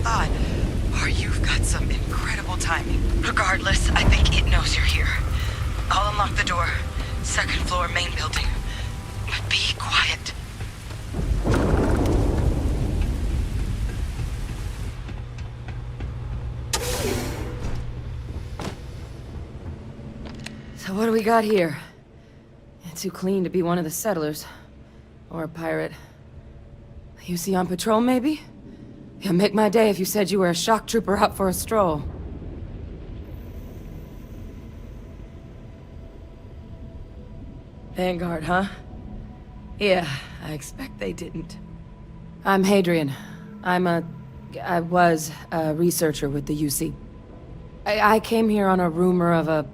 thought. Or you've got some incredible timing. Regardless, I think it knows you're here. I'll unlock the door. Second floor, main building. But be quiet. So what do we got here? Too clean to be one of the settlers. Or a pirate. You see on patrol, maybe? Yeah, make my day if you said you were a shock trooper out for a stroll. Vanguard, huh? Yeah, I expect they didn't. I'm Hadrian. I was a researcher with the UC. I came here on a rumor of a...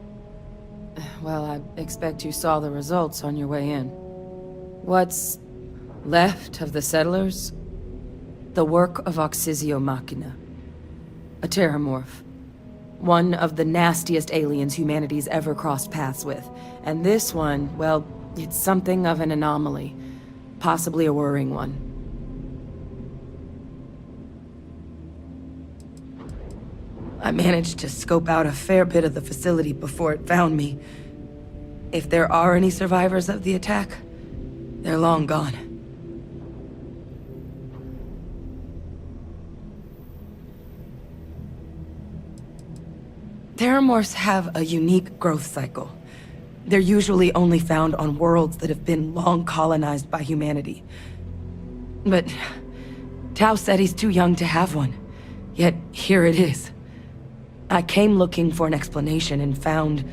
Well, I expect you saw the results on your way in. What's left of the settlers? The work of Oxysio Machina. A terramorph. One of the nastiest aliens humanity's ever crossed paths with. And this one, well, it's something of an anomaly. Possibly a worrying one. I managed to scope out a fair bit of the facility before it found me. If there are any survivors of the attack, they're long gone. Terramorphs have a unique growth cycle. They're usually only found on worlds that have been long colonized by humanity. But Tao said he's too young to have one. Yet here it is. I came looking for an explanation and found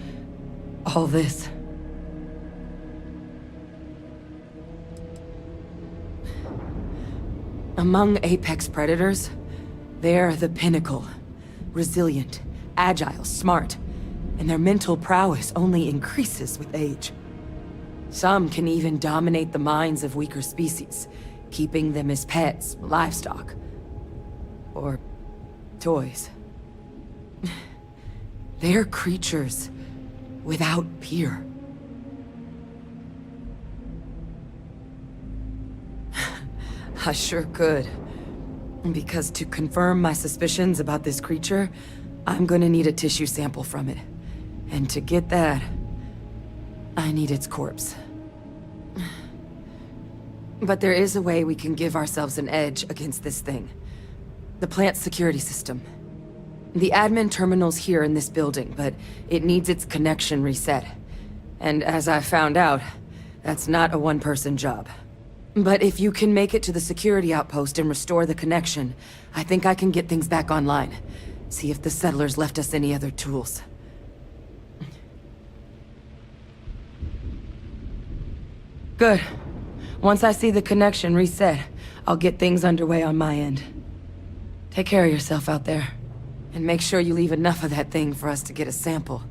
all this. Among apex predators, they're the pinnacle. Resilient, agile, smart, and their mental prowess only increases with age. Some can even dominate the minds of weaker species, keeping them as pets, livestock, or toys. They're creatures without peer. I sure could. Because to confirm my suspicions about this creature, I'm gonna need a tissue sample from it. And to get that, I need its corpse. But there is a way we can give ourselves an edge against this thing. The plant's security system. The admin terminal's here in this building, but it needs its connection reset. And as I found out, that's not a one-person job. But if you can make it to the security outpost and restore the connection, I think I can get things back online. See if the settlers left us any other tools. Good. Once I see the connection reset, I'll get things underway on my end. Take care of yourself out there. And make sure you leave enough of that thing for us to get a sample.